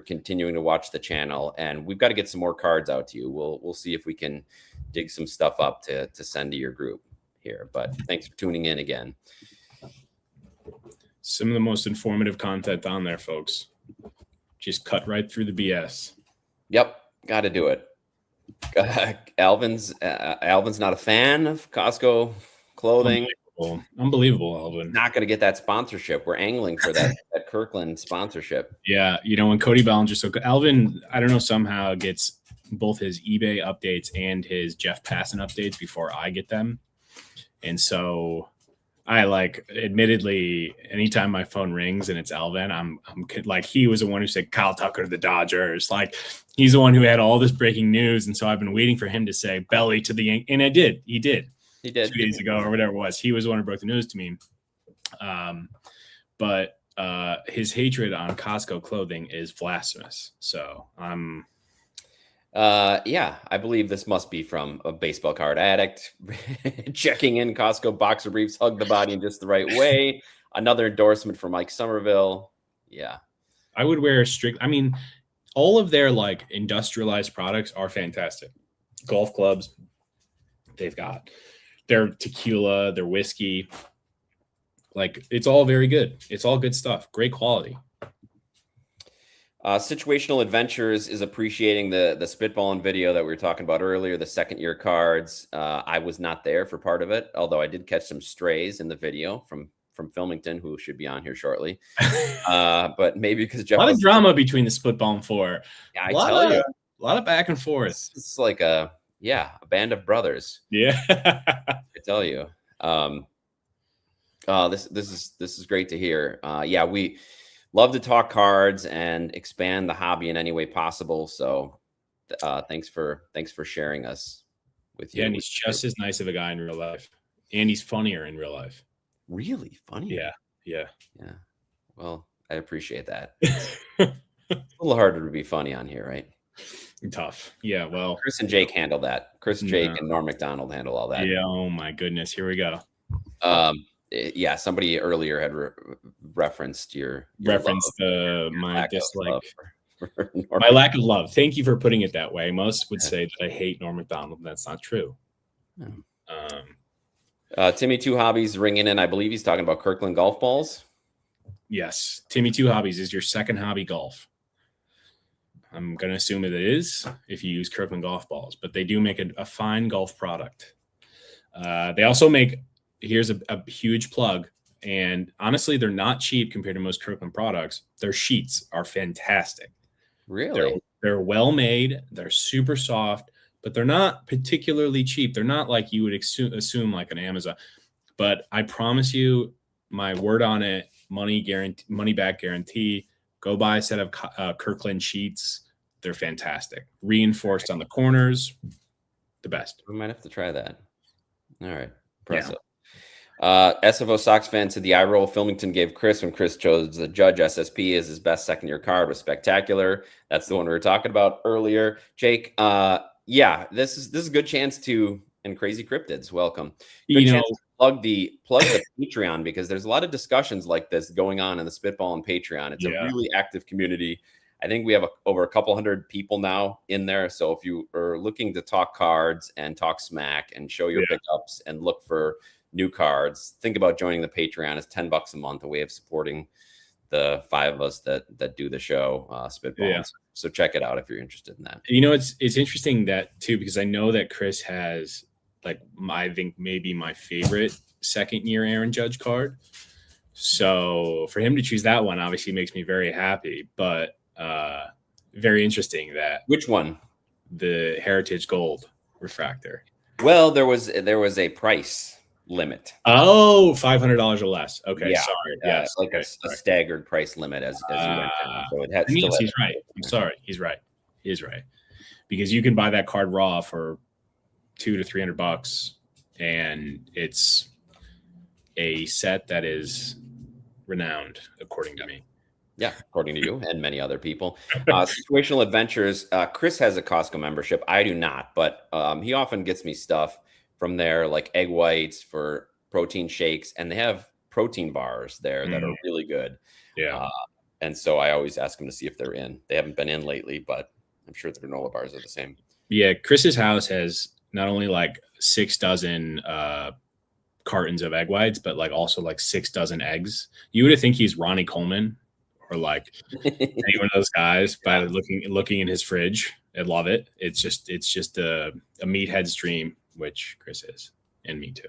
continuing to watch the channel, and we've got to get some more cards out to you. We'll see if we can dig some stuff up to send to your group here. But thanks for tuning in again. Some of the most informative content on there, folks. Just cut right through the BS. Yep, got to do it. Alvin's not a fan of Costco clothing. Unbelievable, Alvin. Not going to get that sponsorship. We're angling for that Kirkland sponsorship. Yeah, when Cody Bellinger, so Alvin, I don't know, somehow gets both his eBay updates and his Jeff Passan updates before I get them. And so I admittedly, anytime my phone rings and it's Alvin, I'm like, he was the one who said Kyle Tucker to the Dodgers. Like, he's the one who had all this breaking news. And so I've been waiting for him to say Belly to the Yankees. And he did. He did 2 days ago or whatever it was. He was the one who broke the news to me. But his hatred on Costco clothing is blasphemous. So yeah, I believe this must be from a baseball card addict checking in Costco boxer briefs, hug the body in just the right way. Another endorsement for Mike Somerville. Yeah. I would wear all of their industrialized products are fantastic. Golf clubs, they've got their tequila, their whiskey. It's all very good. It's all good stuff. Great quality. Situational Adventures is appreciating the spitballing video that we were talking about earlier, the second-year cards. I was not there for part of it, although I did catch some strays in the video from Filmington, who should be on here shortly. But maybe because Jeff, a lot of drama between the spitball and four. Yeah, a lot of back and forth. It's like a band of brothers. Yeah, I tell you. This is great to hear. Yeah, we love to talk cards and expand the hobby in any way possible. So, thanks for sharing us with you. Yeah, and he's just as nice of a guy in real life, and he's funnier in real life. Really funny? Yeah. Well, I appreciate that. It's a little harder to be funny on here, right? Tough. Yeah. Well, Chris and Jake handle that. Chris, Jake, and Norm McDonald handle all that. Yeah. Oh my goodness. Here we go. Yeah. Somebody earlier had referenced my dislike, my lack of love. Thank you for putting it that way. Most would say that I hate Norm McDonald. That's not true. Timmy Two Hobbies ringing in. I believe he's talking about Kirkland golf balls. Yes. Timmy Two Hobbies is your second hobby golf. I'm going to assume it is if you use Kirkland golf balls, but they do make a fine golf product. They also make, here's a huge plug, and honestly, they're not cheap compared to most Kirkland products. Their sheets are fantastic. Really? They're well made. They're super soft, but they're not particularly cheap. They're not like you would assume like an Amazon. But I promise you, my word on it, money back guarantee. Go buy a set of Kirkland sheets. They're fantastic. Reinforced on the corners. The best. We might have to try that. All right. Impressive. Yeah. SFO Sox fan said the eye roll Filmington gave Chris when Chris chose the Judge SSP as his best second-year card was spectacular. That's the one we were talking about earlier. Jake, yeah, this is a good chance to, and Crazy Cryptids, welcome. Plug the Patreon, because there's a lot of discussions like this going on in the Spitball and Patreon. It's a really active community. I think we have over a couple hundred people now in there. So if you are looking to talk cards and talk smack and show your pickups and look for new cards, think about joining the Patreon. It's $10 a month, a way of supporting the 5 of us that do the show, Spitballs. Yeah. So check it out if you're interested in that. It's interesting that too, because I know that Chris has I think maybe my favorite second year Aaron Judge card. So for him to choose that one obviously makes me very happy, but very interesting that. Which one? The Heritage Gold refractor. Well, there was a price limit. Oh, $500 or less. Okay, yeah. Sorry. Yes, like a staggered price limit as you went down. So it had he's right. I'm sorry. He's right. He's right. Because you can buy that card raw for $200 to $300, and it's a set that is renowned, according to me. Yeah, according to you and many other people. Situational Adventures. Chris has a Costco membership. I do not, but he often gets me stuff from there, like egg whites for protein shakes, and they have protein bars there that are really good. Yeah. And so I always ask him to see if they're in. They haven't been in lately, but I'm sure the granola bars are the same. Yeah, Chris's house has not only 6 dozen cartons of egg whites, but also 6 dozen eggs. You would think he's Ronnie Coleman or any one of those guys by looking in his fridge. I love it. It's just a meathead's dream, which Chris is, and me too.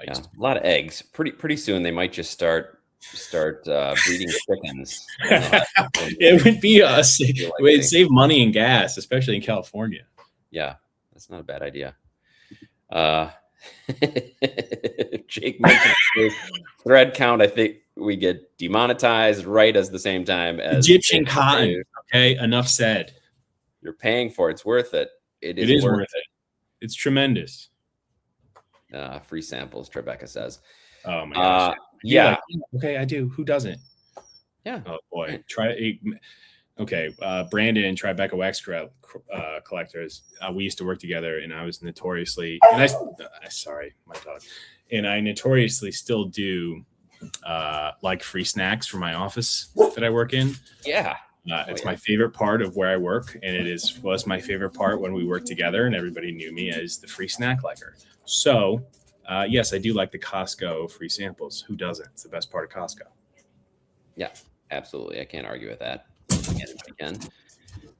A lot of eggs. Pretty soon they might just start breeding chickens. It would be it would save money and gas, especially in California. Yeah, that's not a bad idea. Jake mentioned thread count. I think we get demonetized right as the same time as Egyptian cotton. Okay, enough said. You're paying for it. It's worth it. It is worth it. It's tremendous. Free samples, Tribeca says. Oh my gosh. Yeah. Okay, I do. Who doesn't? Yeah. Oh boy. Okay, Brandon and Tribeca wax collectors. We used to work together, and I was notoriously, sorry, my dog, and I notoriously still do free snacks for my office that I work in. Yeah, it's my favorite part of where I work, and was my favorite part when we worked together, and everybody knew me as the free snack liker. So, yes, I do like the Costco free samples. Who doesn't? It's the best part of Costco. Yeah, absolutely. I can't argue with that. Again.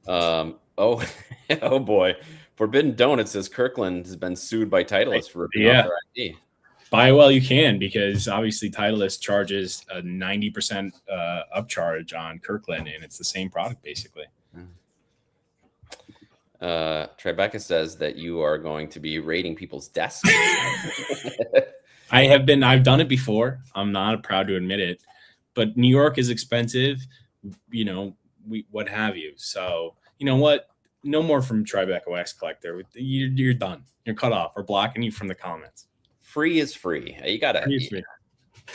Oh boy. Forbidden Donut says Kirkland has been sued by Titleist for ripping off their ID. Buy while you can, because obviously Titleist charges a 90% upcharge on Kirkland, and it's the same product basically. Tribeca says that you are going to be raiding people's desks. I've done it before. I'm not proud to admit it, but New York is expensive, what have you. So you know what? No more from Tribeca Wax Collector. You're done. You're cut off. We're blocking you from the comments. Free is free. You gotta. Free is free.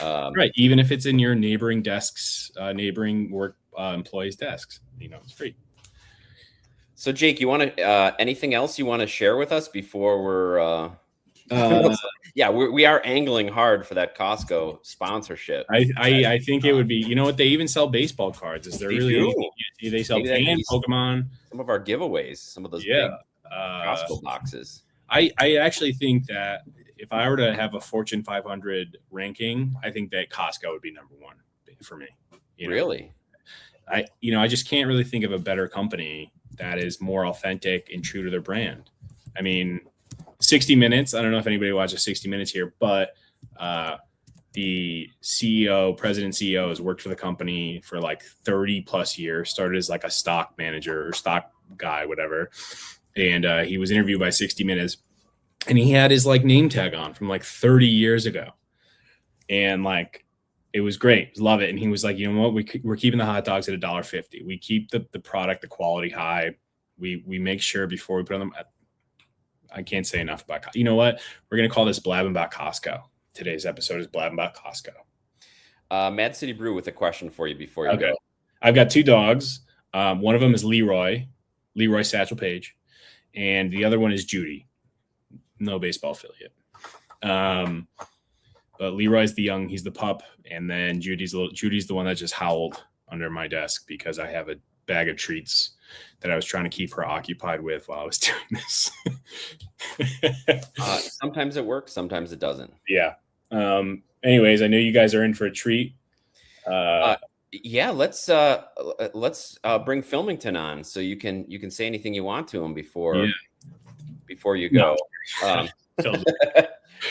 Right. Even if it's in your neighboring desks, neighboring work employees' desks, it's free. So Jake, you want to anything else you want to share with us before we're? Yeah, we are angling hard for that Costco sponsorship. I think it would be. They even sell baseball cards. Is there they sell Pokemon? Some of our giveaways, some of those big Costco boxes. I actually think that if I were to have a Fortune 500 ranking, I think that Costco would be number one for me. Really? I just can't really think of a better company that is more authentic and true to their brand. I mean, 60 Minutes. I don't know if anybody watches 60 Minutes here, but the president CEO has worked for the company for 30 plus years, started as a stock manager or stock guy, whatever. And he was interviewed by 60 Minutes, and he had his name tag on from 30 years ago. And it was great. Love it. And he was like, you know what? We're keeping the hot dogs at $1.50. We keep the product, the quality high. We make sure before we put on them. I can't say enough about. You know what? We're going to call this Blabbing About Costco. Today's episode is Blabbing About Costco. Mad City Brew with a question for you before you go. I've got 2 dogs. One of them is Leroy Satchel Paige, and the other one is Judy. No baseball affiliate. But Leroy's the young, he's the pup, and then Judy's the one that just howled under my desk because I have a bag of treats that I was trying to keep her occupied with while I was doing this. Sometimes it works, sometimes it doesn't. Yeah. Anyways, I know you guys are in for a treat. Yeah, let's bring Filmington on so you can say anything you want to him before you go.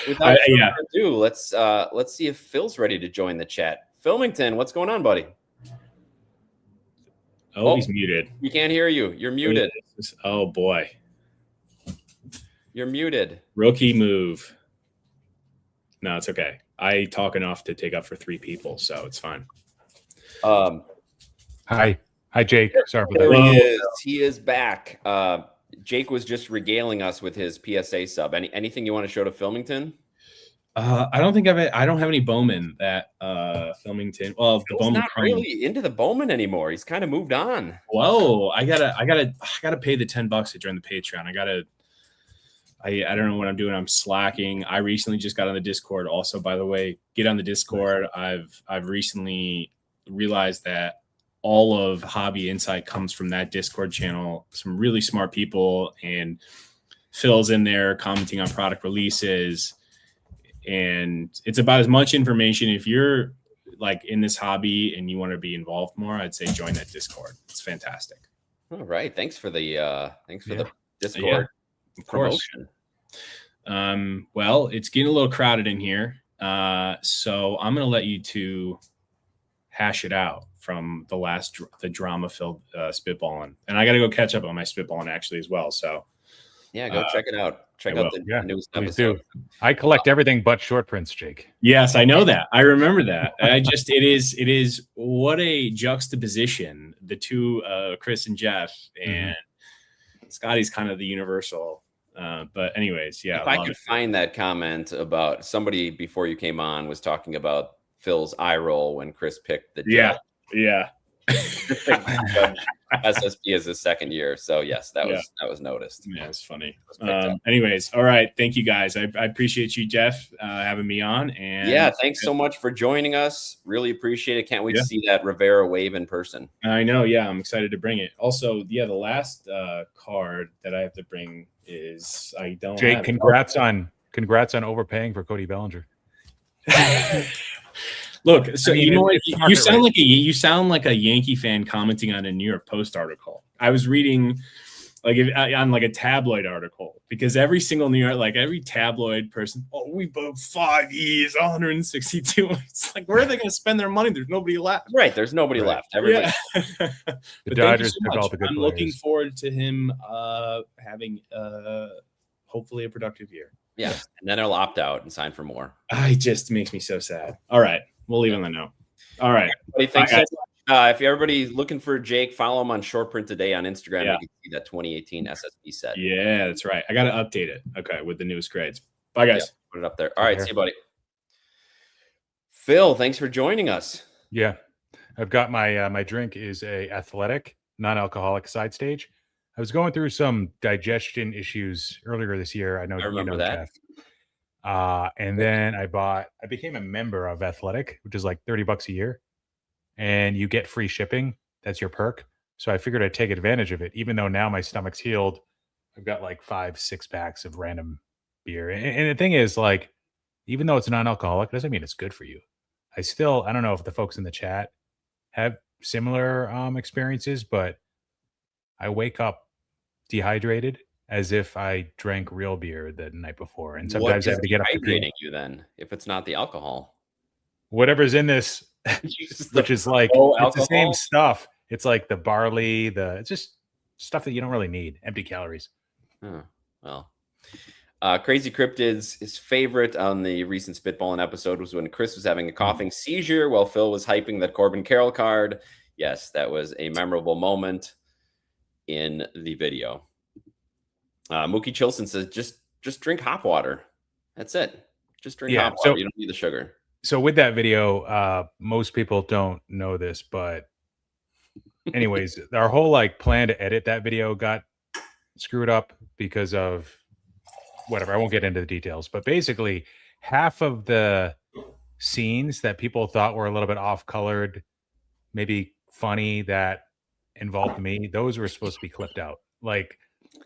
Without further ado, let's see if Phil's ready to join the chat. Filmington, what's going on, buddy? Oh, he's muted. We can't hear you. You're muted. Oh boy. You're muted. Rookie move. No, it's okay. I talk enough to take up for 3 people, so it's fine. Hi, Jake. Sorry for that. There he is back. Jake was just regaling us with his PSA sub. Anything you want to show to Filmington? I don't have any Bowman that Filmington. Well, the Bowman not really into the Bowman anymore. He's kind of moved on. Whoa, I gotta pay the $10 to join the Patreon. I don't know what I'm doing. I'm slacking. I recently just got on the Discord. Also, by the way, get on the Discord. I've recently realized that all of Hobby Insight comes from that Discord channel. Some really smart people, and Phil's in there commenting on product releases. And it's about as much information. If you're like in this hobby and you want to be involved more, I'd say join that Discord. It's fantastic. All right. Thanks for the Discord promotion. Well, it's getting a little crowded in here. So I'm going to let you two hash it out from the drama-filled spitballing. And I got to go catch up on my spitballing actually as well. So yeah, go check it out. Check out the newest episode. I collect everything but short prints, Jake. Yes, I know that. I remember that. It is what a juxtaposition, the two, Chris and Jeff, and Scotty's kind of the universal. But anyways, yeah. If I could find that comment about somebody before you came on was talking about Phil's eye roll when Chris picked the judge. Yeah. SSP is his second year, so yes, that was noticed. Yeah, it's funny. Anyways, all right, thank you guys. I appreciate you, Jeff, having me on. And yeah, thanks so much for joining us. Really appreciate it. Can't wait to see that Rivera wave in person. I know. Yeah, I'm excited to bring it. Also, the last card that I have to bring is Jake. Congrats on overpaying for Cody Bellinger. Look, so you know what? You sound like a Yankee fan commenting on a New York Post article. I was reading on a tabloid article, because every single New York, every tabloid person, we bought 5 years, 162. It's like, where are they going to spend their money? There's nobody left. Right, there's nobody left. Everybody. Yeah. The Dodgers took all the good I'm players. looking forward to him having hopefully a productive year. Yeah, and then he'll opt out and sign for more. It just makes me so sad. All right. We'll leave on the note. All right. Thanks so much. If everybody's looking for Jake, follow him on Short Print Today on Instagram. You can see that 2018 SSP set. Yeah, that's right. I got to update it. Okay, with the newest grades. Bye, guys. Put it up there. All right. See you, buddy. Phil, thanks for joining us. Yeah. I've got my drink is a athletic, non-alcoholic side stage. I was going through some digestion issues earlier this year. I remember that. Jeff. And then I became a member of Athletic, which is like $30 a year, and you get free shipping. That's your perk. So I figured I'd take advantage of it. Even though now my stomach's healed, I've got like 5-6 packs of random beer. And the thing is, even though it's non-alcoholic, doesn't mean it's good for you. I don't know if the folks in the chat have similar experiences, but I wake up dehydrated as if I drank real beer the night before. And sometimes I have to get up to hydrating you then, if it's not the alcohol. Whatever's in this, which is it's the same stuff. It's like the barley, it's just stuff that you don't really need, empty calories. Well, Crazy Cryptids, his favorite on the recent Spitballing episode was when Chris was having a coughing seizure while Phil was hyping that Corbin Carroll card. Yes, that was a memorable moment in the video. Mookie Chilson says, just drink hop water. That's it. Just drink hop water. You don't need the sugar. So with that video, most people don't know this, but anyways, our whole plan to edit that video got screwed up because of whatever. I won't get into the details, but basically half of the scenes that people thought were a little bit off-colored, maybe funny, that involved me, those were supposed to be clipped out.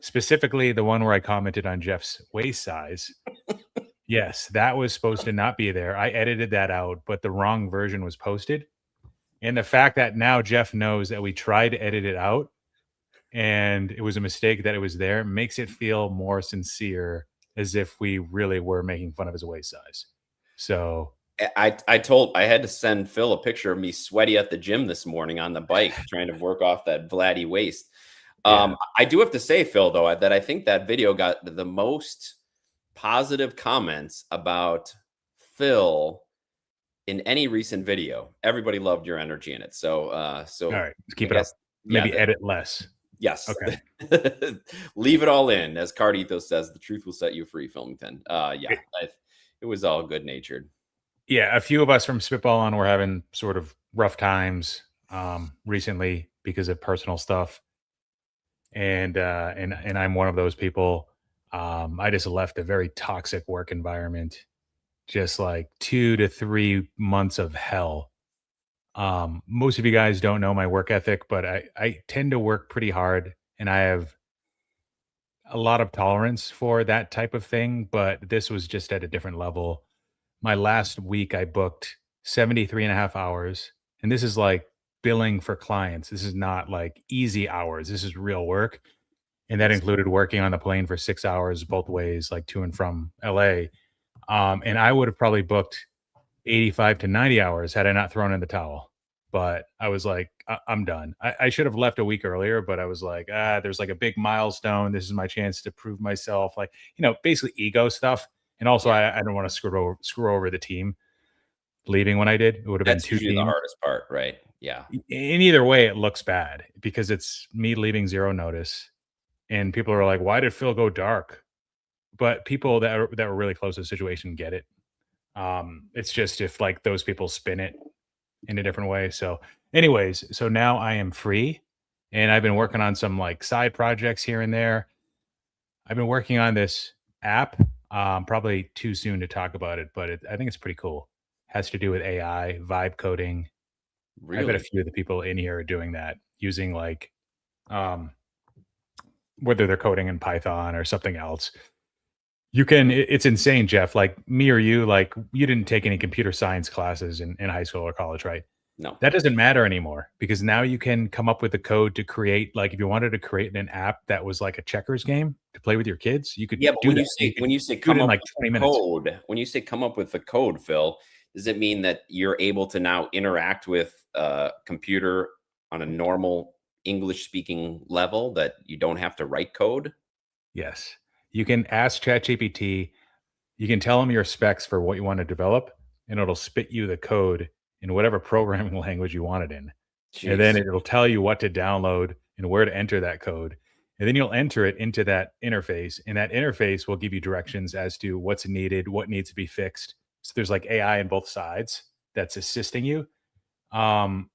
Specifically the one where I commented on Jeff's waist size. Yes, that was supposed to not be there. I edited that out, but the wrong version was posted. And the fact that now Jeff knows that we tried to edit it out and it was a mistake that it was there makes it feel more sincere, as if we really were making fun of his waist size. So I had to send Phil a picture of me sweaty at the gym this morning on the bike trying to work off that Vladdy waist. I do have to say, Phil, though, that I think that video got the most positive comments about Phil in any recent video. Everybody loved your energy in it. So all right, let's keep it up. Maybe edit less. Yes. Okay. Leave it all in. As Cardito says, the truth will set you free, Filmington. It was all good natured. Yeah. A few of us from Spitball on were having sort of rough times recently because of personal stuff. And I'm one of those people. I just left a very toxic work environment, just like 2 to 3 months of hell. Most of you guys don't know my work ethic, but I tend to work pretty hard and I have a lot of tolerance for that type of thing, but this was just at a different level. My last week, I booked 73 and a half hours, and this is like billing for clients. This is not like easy hours. This is real work. And that included working on the plane for 6 hours both ways, like to and from LA. And I would have probably booked 85 to 90 hours had I not thrown in the towel. But I was like, I'm done. I should have left a week earlier, but I was like, there's like a big milestone. This is my chance to prove myself. Like, basically ego stuff. And also, I don't want to screw over the team leaving when I did. It would have been usually the hardest part, right? Yeah. In either way, it looks bad because it's me leaving zero notice. And people are like, why did Phil go dark? But people that were really close to the situation get it. It's just if like those people spin it in a different way. So anyways, so now I am free and I've been working on some like side projects here and there. I've been working on this app. Probably too soon to talk about it, but I think it's pretty cool. Has to do with AI, vibe coding. Really? I bet a few of the people in here are doing that using like, whether they're coding in Python or something else. It's insane, Jeff. Like me or you, like you didn't take any computer science classes in high school or college, right? No. That doesn't matter anymore because now you can come up with the code to create, like if you wanted to create an app that was like a checkers game to play with your kids, you could do that. When you say come up like 20 minutes. Code, when you say come up with the code, Phil, does it mean that you're able to now interact with a computer on a normal English speaking level that you don't have to write code? Yes. You can ask ChatGPT, you can tell them your specs for what you want to develop, and it'll spit you the code in whatever programming language you want it in. Jeez. And then it'll tell you what to download and where to enter that code. And then you'll enter it into that interface, and that interface will give you directions as to what's needed, what needs to be fixed. So there's like AI on both sides that's assisting you. And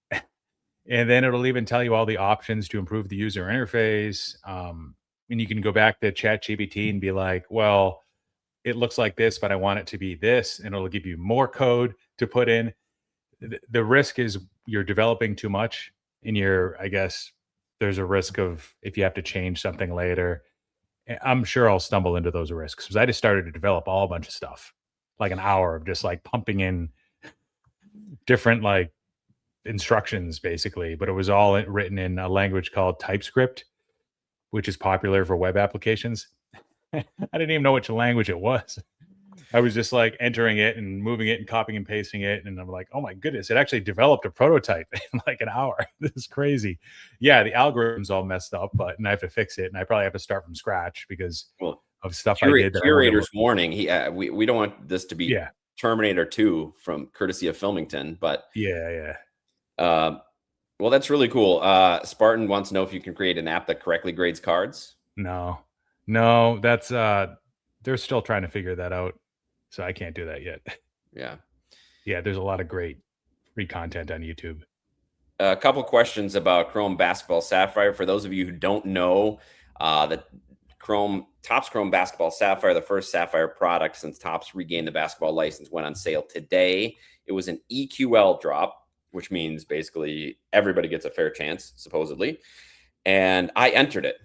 then it'll even tell you all the options to improve the user interface. And you can go back to ChatGPT and be like, well, it looks like this, but I want it to be this. And it'll give you more code to put in. The risk is you're developing too much and I guess there's a risk of if you have to change something later. I'm sure I'll stumble into those risks because I just started to develop all a bunch of stuff, like an hour of just like pumping in different like instructions basically, but it was all written in a language called TypeScript, which is popular for web applications. I didn't even know which language it was. I was just like entering it and moving it and copying and pasting it. And I'm like, oh my goodness, it actually developed a prototype in like an hour. This is crazy. Yeah, the algorithm's all messed up, and I have to fix it. And I probably have to start from scratch because of stuff I did. Curator's warning. We don't want this to be Terminator 2 from courtesy of Filmington, but yeah. Well, that's really cool. Spartan wants to know if you can create an app that correctly grades cards. No, that's they're still trying to figure that out. So I can't do that yet. Yeah. There's a lot of great free content on YouTube. A couple questions about Chrome Basketball Sapphire. For those of you who don't know, that Topps Chrome Basketball Sapphire, the first Sapphire product since Topps regained the basketball license, went on sale today. It was an EQL drop, which means basically everybody gets a fair chance, supposedly. And I entered it.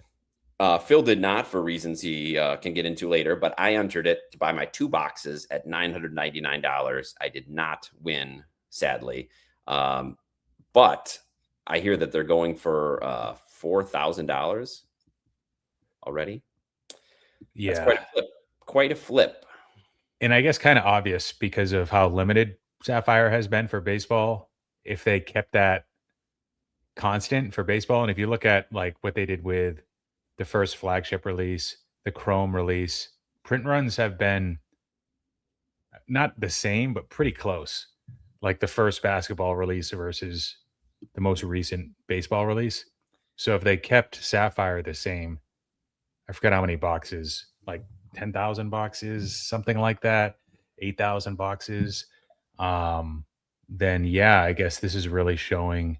Phil did not, for reasons he can get into later, but I entered it to buy my 2 boxes at $999. I did not win, sadly. But I hear that they're going for $4,000 already. Yeah. That's quite a flip. And I guess kind of obvious because of how limited Sapphire has been for baseball. If they kept that constant for baseball, and if you look at like what they did with the first flagship release, the Chrome release, print runs have been not the same, but pretty close. Like the first basketball release versus the most recent baseball release. So if they kept Sapphire the same, I forgot how many boxes, like 10,000 boxes, something like that, 8,000 boxes. Then yeah, I guess this is really showing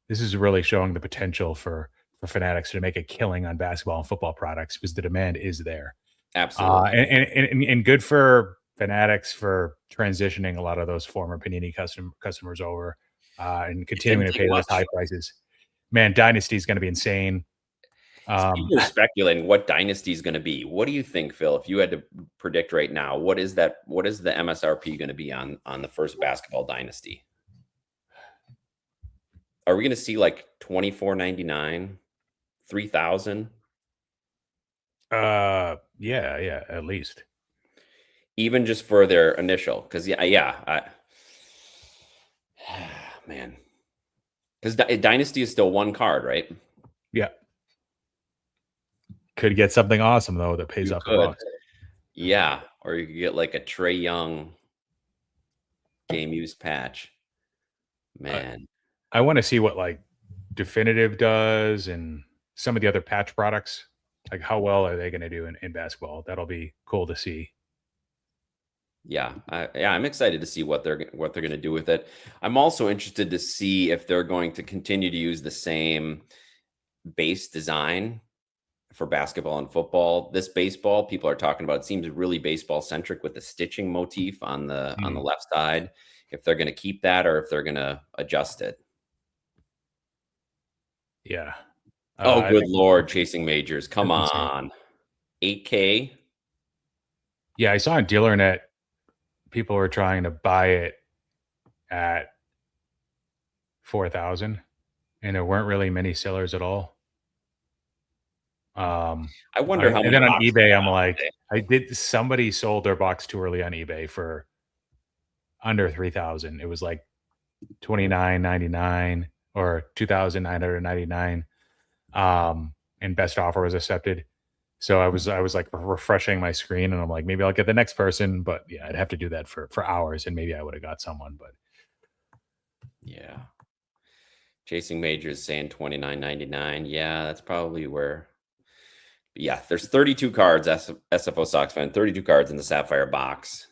the potential for Fanatics to make a killing on basketball and football products because the demand is there. Absolutely. And good for Fanatics for transitioning a lot of those former Panini customers over and continuing to pay those high prices. Man, Dynasty is going to be insane. People are speculating what Dynasty is going to be. What do you think, Phil? If you had to predict right now, what is the MSRP going to be on the first basketball Dynasty? Are we going to see like $24.99, $3,000? Yeah, at least. Even just for their initial, because man, because Dynasty is still 1 card, right? Yeah. Could get something awesome though that pays off the box. Yeah, or you could get like a Trae Young game use patch. Man, I want to see what like Definitive does and some of the other patch products. Like how well are they going to do in basketball? That'll be cool to see. Yeah, I'm excited to see what they're going to do with it. I'm also interested to see if they're going to continue to use the same base design for basketball and football. This baseball, people are talking about, it seems really baseball centric with the stitching motif on the left side. If they're going to keep that or if they're going to adjust it. Yeah. Oh, good Lord, Chasing Majors. Come on. 8K. Yeah, I saw on DealerNet people were trying to buy it at 4,000 and there weren't really many sellers at all. I wonder how many. And then on eBay, I'm like, somebody sold their box too early on eBay for under 3,000. It was like $29.99 or $2,999. And best offer was accepted. So I was like refreshing my screen and I'm like, maybe I'll get the next person, but yeah, I'd have to do that for hours and maybe I would have got someone, but yeah. Chasing Majors saying $29.99. Yeah, that's probably where. Yeah, there's 32 cards, SFO Sox fan, 32 cards in the Sapphire box.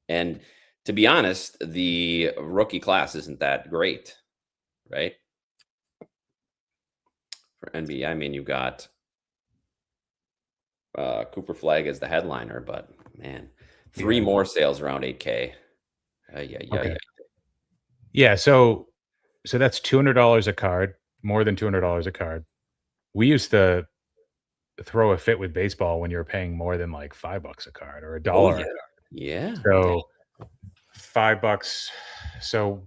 And to be honest, the rookie class isn't that great, right? For NBA, I mean, you got Cooper Flag as the headliner, but man, 3 more sales around 8K. Yeah, so that's $200 a card, more than $200 a card. We used to throw a fit with baseball when you were paying more than like $5 a card or $1 a card. Yeah. So $5. So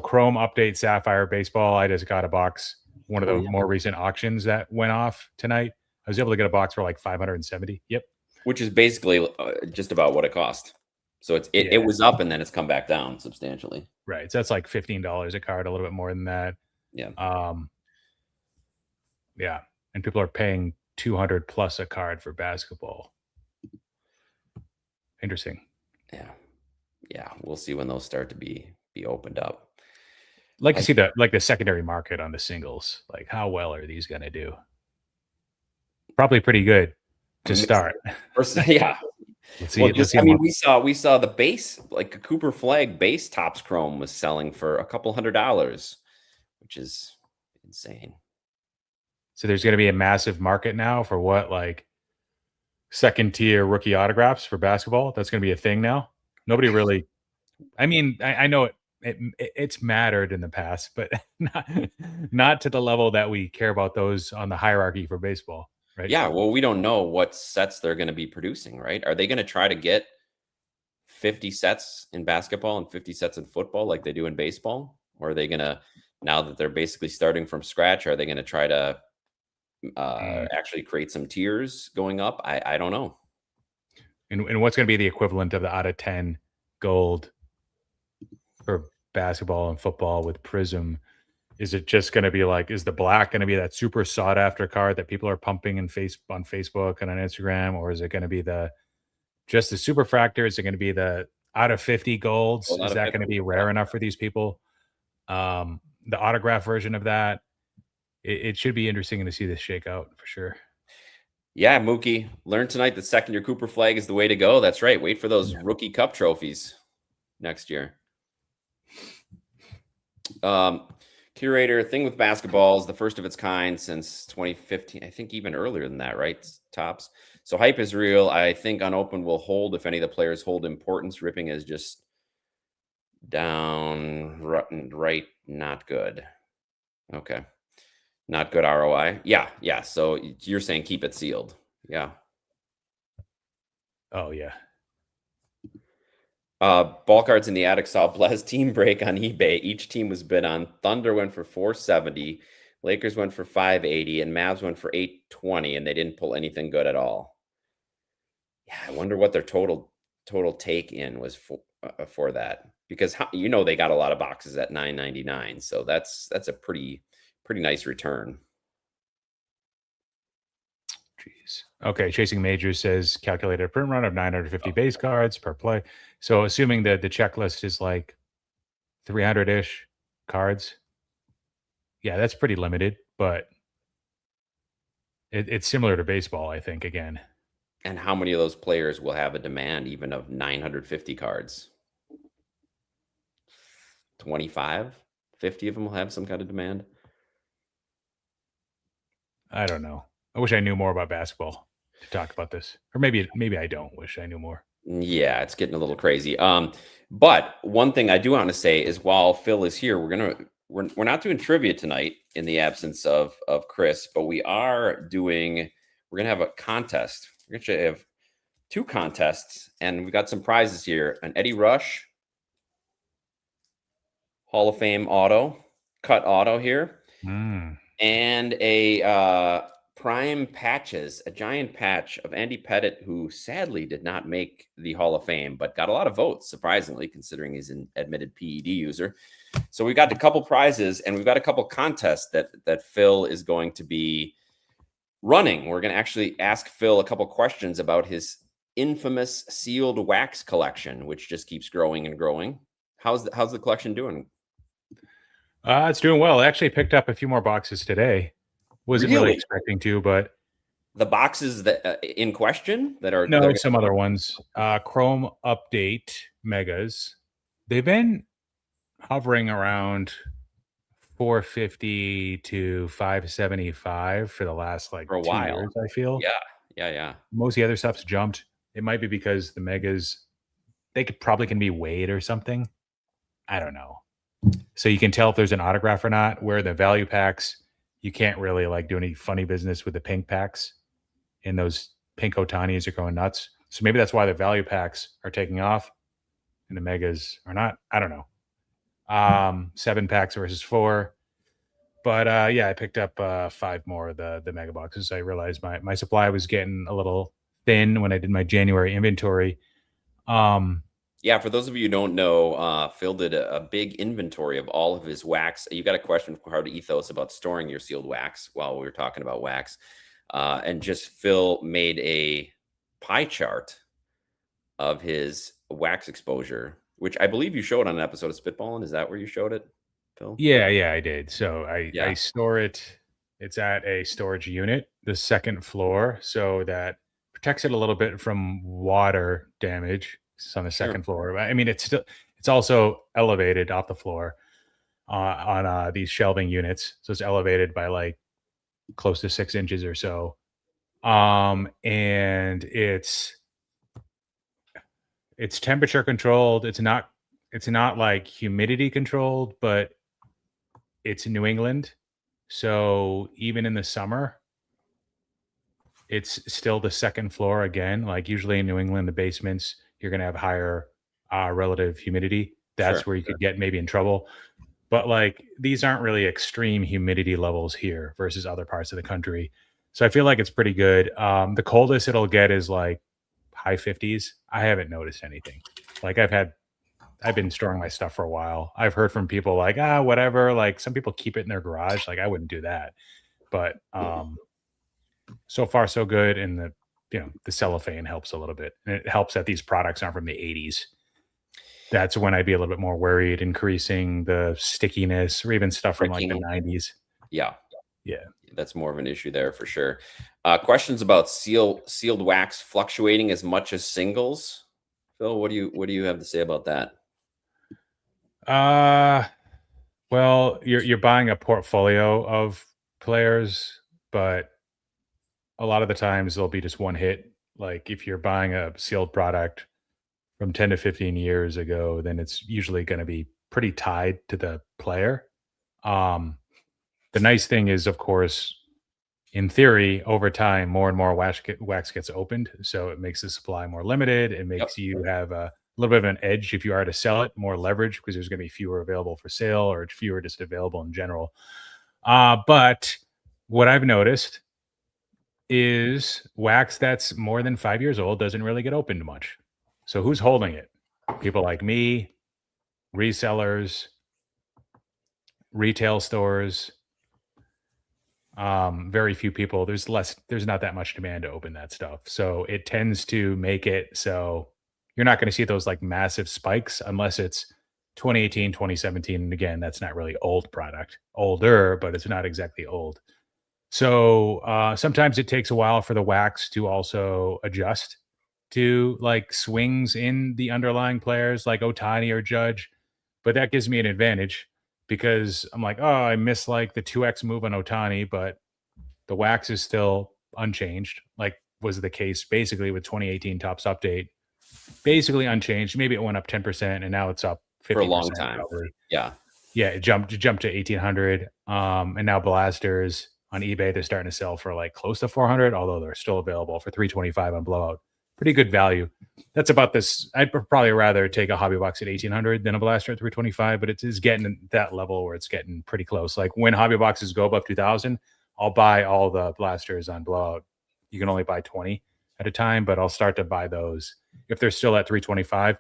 Chrome update Sapphire baseball. I just got a box. One of the more recent auctions that went off tonight. I was able to get a box for like 570. Yep. Which is basically just about what it cost. So it was up and then it's come back down substantially. Right. So that's like $15 a card, a little bit more than that. Yeah. Yeah. And people are paying $200 plus a card for basketball. Interesting. Yeah. Yeah. We'll see when those start to be opened up. Like to see the secondary market on the singles. Like how well are these going to do? Probably pretty good to start. Yeah. Let's see. We saw the base, like a Cooper Flag base Topps Chrome was selling for a couple $100, which is insane. So there's going to be a massive market now for what, like second tier rookie autographs for basketball. That's going to be a thing now. Nobody really. I mean, I know it's mattered in the past, but not to the level that we care about those on the hierarchy for baseball, right? Yeah, well, we don't know what sets they're going to be producing, right? Are they going to try to get 50 sets in basketball and 50 sets in football like they do in baseball? Or are they going to, now that they're basically starting from scratch, are they going to try to actually create some tiers going up? I don't know. And what's going to be the equivalent of the out of 10 gold for basketball and football with Prism? Is it just going to be like, is the black going to be that super sought after card that people are pumping on Facebook and on Instagram? Or is it going to be just the super fractor? Is it going to be the out of 50 golds? Is that going to be rare enough for these people? The autograph version of that, it should be interesting to see this shake out for sure. Yeah, Mookie, learn tonight that second year Cooper flag is the way to go. That's right. Wait for those rookie cup trophies next year. Curator, thing with basketball is the first of its kind since 2015. I think even earlier than that, right? Tops. So hype is real. I think unopened will hold if any of the players hold importance. Ripping is just down, right, not good. Okay. Not good ROI. Yeah. So you're saying keep it sealed. Yeah. Oh, yeah. Ball cards in the attic saw Blaz team break on eBay. Each team was bid on. Thunder went for $470, Lakers went for $580, and Mavs went for $820, and they didn't pull anything good at all. Yeah, I wonder what their total take in was for that, because they got a lot of boxes at $9.99, so that's a pretty nice return. Jeez. Okay, Chasing Majors says calculated a print run of 950 base cards per play. So assuming that the checklist is like 300-ish cards, yeah, that's pretty limited, but it's similar to baseball, I think, again. And how many of those players will have a demand even of 950 cards? 25, 50 of them will have some kind of demand. I don't know. I wish I knew more about basketball to talk about this. Or maybe I don't wish I knew more. Yeah, it's getting a little crazy. But one thing I do want to say is while Phil is here, we're not doing trivia tonight in the absence of Chris, but we're gonna have a contest. We're gonna have 2 contests, and we've got some prizes here: an Eddie Rush Hall of Fame cut auto here, and a Prime Patches, a giant patch of Andy Pettitte, who sadly did not make the Hall of Fame, but got a lot of votes, surprisingly, considering he's an admitted PED user. So we've got a couple prizes, and we've got a couple contests that Phil is going to be running. We're going to actually ask Phil a couple questions about his infamous sealed wax collection, which just keeps growing and growing. How's the collection doing? It's doing well. I actually picked up a few more boxes today. Wasn't really expecting to, but the boxes that in question that are some other ones. Chrome Update Megas. They've been hovering around 450 to 575 for the last for a 2 while. Years, I feel. Yeah. Most of the other stuff's jumped. It might be because the Megas, they probably can be weighed or something. I don't know. So you can tell if there's an autograph or not. Where the value packs, you can't really do any funny business with the pink packs. And those pink Otanis are going nuts. So maybe that's why the value packs are taking off and the Megas are not. I don't know. 7 packs versus 4. But I picked up 5 more of the mega boxes. I realized my supply was getting a little thin when I did my January inventory. Yeah, for those of you who don't know, Phil did a big inventory of all of his wax. You got a question from Hard Ethos about storing your sealed wax while we were talking about wax. And just Phil made a pie chart of his wax exposure, which I believe you showed on an episode of Spitballin'. Is that where you showed it, Phil? Yeah, I did. So I store it. It's at a storage unit, the second floor, so that protects it a little bit from water damage. It's on the second floor. I mean, it's also elevated off the floor on these shelving units. So it's elevated by close to 6 inches or so. And it's temperature controlled. It's not humidity controlled, but it's New England. So even in the summer, it's still the second floor again. Like usually in New England, the basements, you're going to have higher relative humidity. That's where you could get maybe in trouble. But like these aren't really extreme humidity levels here versus other parts of the country. So I feel like it's pretty good. The coldest it'll get is like high 50s. I haven't noticed anything. Like I've been storing my stuff for a while. I've heard from people like, whatever. Like some people keep it in their garage. Like I wouldn't do that. But so far so good. And the cellophane helps a little bit. And it helps that these products aren't from the 80s. That's when I'd be a little bit more worried, increasing the stickiness or even stuff from like the 90s. Yeah. Yeah. That's more of an issue there for sure. Questions about sealed wax fluctuating as much as singles. Phil, what do you have to say about that? Well, you're buying a portfolio of players, but a lot of the times there'll be just one hit. Like if you're buying a sealed product from 10 to 15 years ago, then it's usually going to be pretty tied to the player. The nice thing is, of course, in theory, over time, more and more wax gets opened. So it makes the supply more limited. It makes you have a little bit of an edge if you are to sell it, more leverage because there's going to be fewer available for sale or fewer just available in general. But what I've noticed is wax that's more than 5 years old doesn't really get opened much. So who's holding it? People like me, resellers, retail stores. Very few people. There's not that much demand to open that stuff. So it tends to make it so you're not going to see those like massive spikes unless it's 2018, 2017. And again, that's not really old product. Older, but it's not exactly old. So sometimes it takes a while for the wax to also adjust to like swings in the underlying players like Ohtani or Judge. But that gives me an advantage because I'm like, I miss like the 2X move on Ohtani, but the wax is still unchanged, like was the case basically with 2018 Topps update. Basically unchanged. Maybe it went up 10% and now it's up 50% for a long time. Probably. Yeah. Yeah, it jumped to 1800. And now blasters on eBay, they're starting to sell for like close to 400, although they're still available for 325 on blowout. Pretty good value. That's about this. I'd probably rather take a hobby box at 1800 than a blaster at 325, but it is getting that level where it's getting pretty close. Like when hobby boxes go above 2000, I'll buy all the blasters on blowout. You can only buy 20 at a time, but I'll start to buy those if they're still at 325.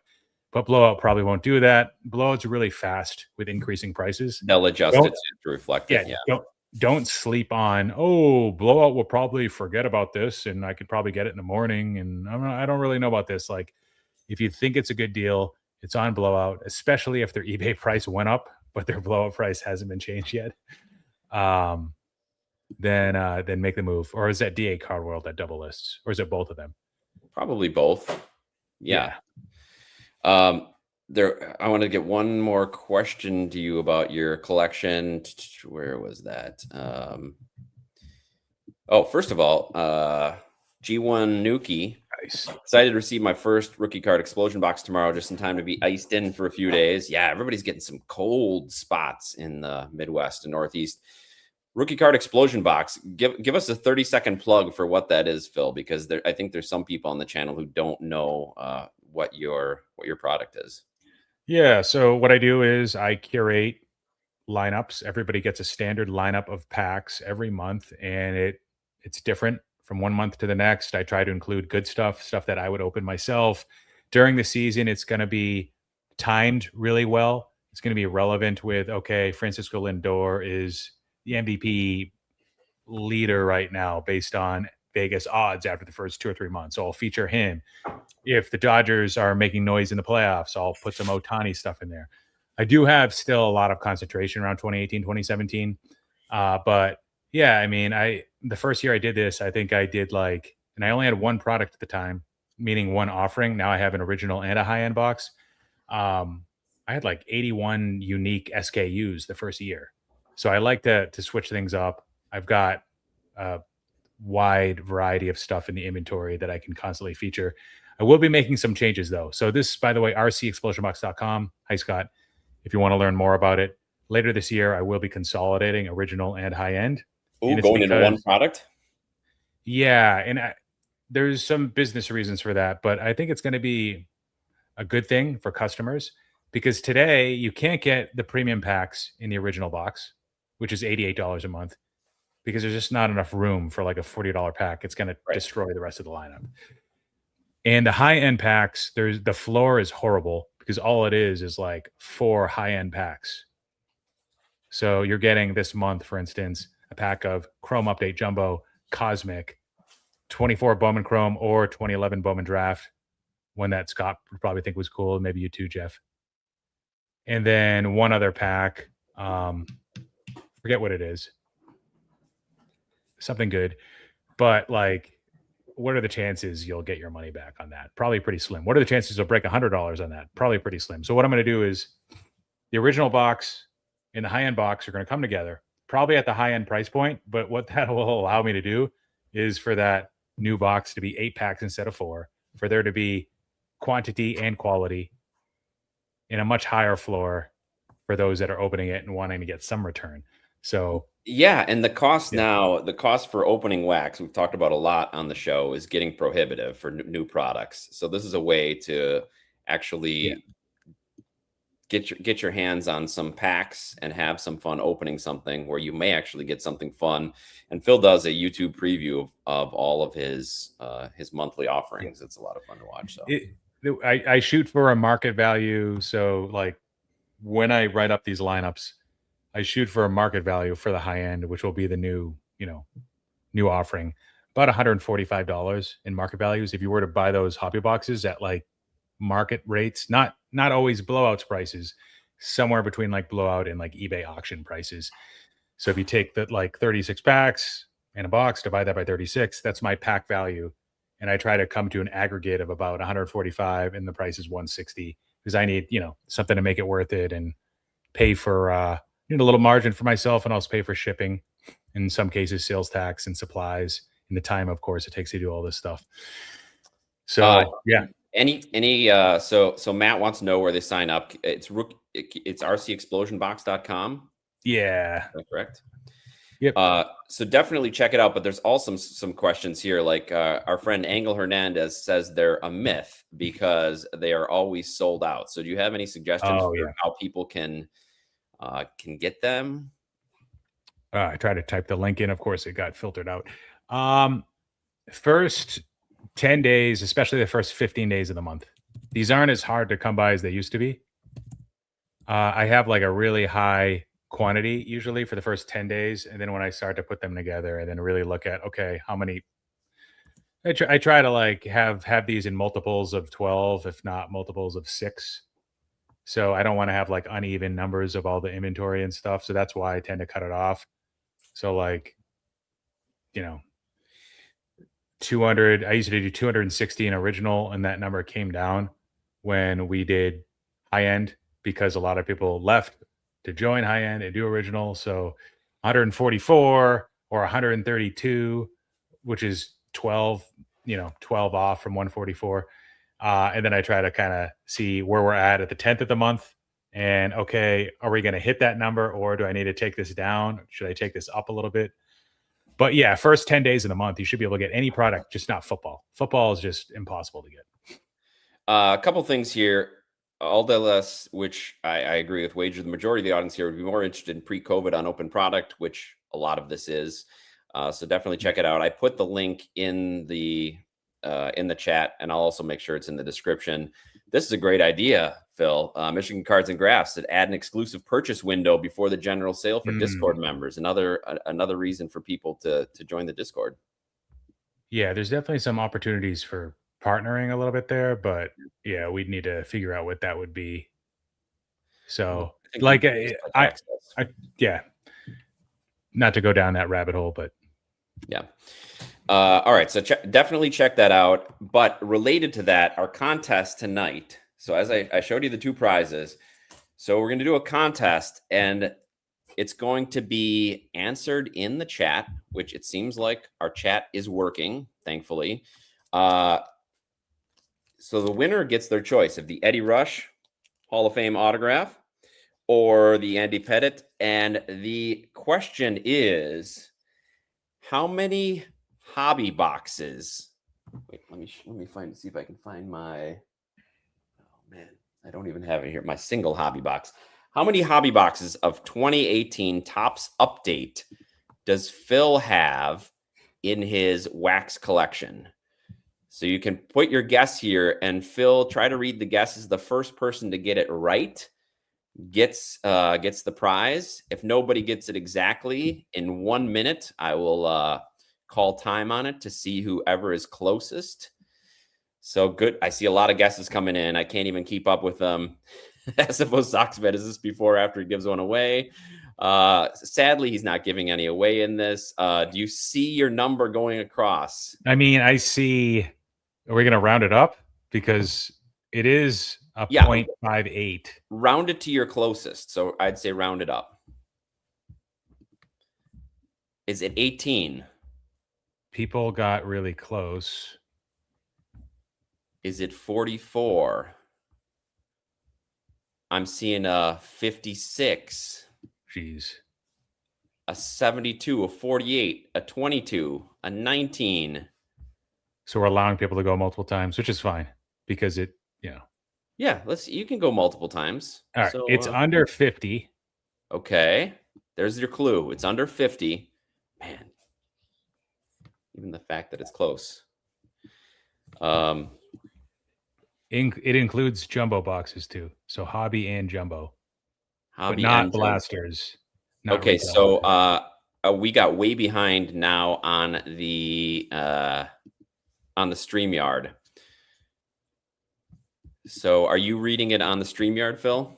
But blowout probably won't do that. Blowout's really fast with increasing prices. They'll adjust it to reflect it. Yeah. Don't sleep on, blowout will probably forget about this and I could probably get it in the morning. And I don't really know about this. Like if you think it's a good deal, it's on blowout, especially if their eBay price went up, but their blowout price hasn't been changed yet. Then make the move. Or is that DA Card World that double lists? Or is it both of them? Probably both. Yeah. I want to get one more question to you about your collection. Where was that? First of all, G1 Nuki. Nice. Excited to receive my first rookie card explosion box tomorrow, just in time to be iced in for a few days. Yeah, everybody's getting some cold spots in the Midwest and Northeast. Rookie card explosion box. Give us a 30-second plug for what that is, Phil, because I think there's some people on the channel who don't know what your product is. Yeah, so what I do is I curate lineups. Everybody gets a standard lineup of packs every month, and it's different from one month to the next. I try to include good stuff that I would open myself. During the season, it's going to be timed really well. It's going to be relevant with, Francisco Lindor is the MVP leader right now based on Vegas odds after the first 2 or 3 months. So I'll feature him. If the Dodgers are making noise in the playoffs, I'll put some Ohtani stuff in there. I do have still a lot of concentration around 2018, 2017. But yeah, I mean, the first year I did this, I think I did and I only had one product at the time, meaning one offering. Now I have an original and a high-end box. I had 81 unique SKUs the first year. So I like to switch things up. I've got a wide variety of stuff in the inventory that I can constantly feature. I will be making some changes though. So this, by the way, rcexplosionbox.com. Hi, Scott. If you want to learn more about it, later this year, I will be consolidating original and high end. Going into one product? Yeah, and there's some business reasons for that, but I think it's going to be a good thing for customers because today you can't get the premium packs in the original box, which is $88 a month, because there's just not enough room for like a $40 pack. It's going to destroy the rest of the lineup. And the high-end packs, the floor is horrible because all it is like 4 high-end packs. So you're getting this month, for instance, a pack of Chrome Update Jumbo Cosmic, 24 Bowman Chrome or 2011 Bowman Draft, one that Scott would probably think was cool. Maybe you too, Jeff. And then one other pack, forget what it is. Something good. But like, what are the chances you'll get your money back on that? Probably pretty slim. What are the chances you'll break $100 on that? Probably pretty slim. So what I'm going to do is the original box and the high-end box are going to come together, probably at the high-end price point. But what that will allow me to do is for that new box to be 8 packs instead of 4, for there to be quantity and quality in a much higher floor for those that are opening it and wanting to get some return. So yeah, and the cost now, the cost for opening wax, we've talked about a lot on the show, is getting prohibitive for new products. So this is a way to actually get your hands on some packs and have some fun opening something where you may actually get something fun. And Phil does a YouTube preview of all of his monthly offerings. It's a lot of fun to watch. So I shoot for a market value. So like when I write up these lineups, I shoot for a market value for the high end, which will be the new offering, about $145 in market values. If you were to buy those hobby boxes at like market rates, not always blowouts prices, somewhere between like blowout and like eBay auction prices. So if you take that like 36 packs in a box, divide that by 36, that's my pack value. And I try to come to an aggregate of about 145 and the price is 160 because I need, something to make it worth it and pay for, need a little margin for myself and also pay for shipping, in some cases, sales tax and supplies, and the time, of course, it takes to do all this stuff. So, yeah. So Matt wants to know where they sign up. It's rcexplosionbox.com. Yeah. Is that correct? Yep. So definitely check it out. But there's also some questions here. Like our friend Angel Hernandez says they're a myth because they are always sold out. So do you have any suggestions for how people can get them? I tried to type the link in. Of course, it got filtered out. First 10 days, especially the first 15 days of the month, these aren't as hard to come by as they used to be. I have like a really high quantity usually for the first 10 days. And then when I start to put them together and then really look at, okay, how many, I try to like have these in multiples of 12, if not multiples of 6. So I don't want to have like uneven numbers of all the inventory and stuff. So that's why I tend to cut it off. So like, 200, I used to do 260 in original, and that number came down when we did high end because a lot of people left to join high end and do original. So 144 or 132, which is 12 off from 144. And then I try to kind of see where we're at the 10th of the month. And okay, are we going to hit that number or do I need to take this down? Should I take this up a little bit? But yeah, first 10 days of the month, you should be able to get any product, just not football. Football is just impossible to get. A couple things here. Aldelas, which I agree with Wager, the majority of the audience here would be more interested in pre-COVID on open product, which a lot of this is. So definitely check it out. I put the link in the chat, and I'll also make sure it's in the description. This is a great idea, Phil. Michigan Cards and Graphs that add an exclusive purchase window before the general sale for Discord members. Another reason for people to join the Discord. Yeah, there's definitely some opportunities for partnering a little bit there, but yeah, we'd need to figure out what that would be. So like, yeah, not to go down that rabbit hole, but yeah. All right. So definitely check that out. But related to that, our contest tonight. So as I showed you the 2 prizes, so we're going to do a contest and it's going to be answered in the chat, which it seems like our chat is working, thankfully. So the winner gets their choice of the Eddie Rush Hall of Fame autograph or the Andy Pettitte. And the question is, how many hobby boxes. Wait, let me see if I can find my. Oh man, I don't even have it here. My single hobby box. How many hobby boxes of 2018 Topps Update does Phil have in his wax collection? So you can put your guess here, and Phil, try to read the guesses. The first person to get it right gets the prize. If nobody gets it exactly in 1 minute, I will call time on it to see whoever is closest. So good. I see a lot of guesses coming in. I can't even keep up with them. SFO Sox Bet, is this before or after he gives one away? Sadly, he's not giving any away in this. Do you see your number going across? I mean, I see. Are we going to round it up? Because it is a 0.58. Round it to your closest. So I'd say round it up. Is it 18? People got really close. Is it 44? I'm seeing a 56. Jeez. A 72, a 48, a 22, a 19. So we're allowing people to go multiple times, which is fine because it, Yeah, you can go multiple times. All right. So, it's under 50. Okay. There's your clue. It's under 50. Man. Even the fact that it's close. It includes jumbo boxes too. So hobby and jumbo. Hobby but not and blasters. Not okay, retail. So we got way behind now on the StreamYard. So are you reading it on the StreamYard, Phil?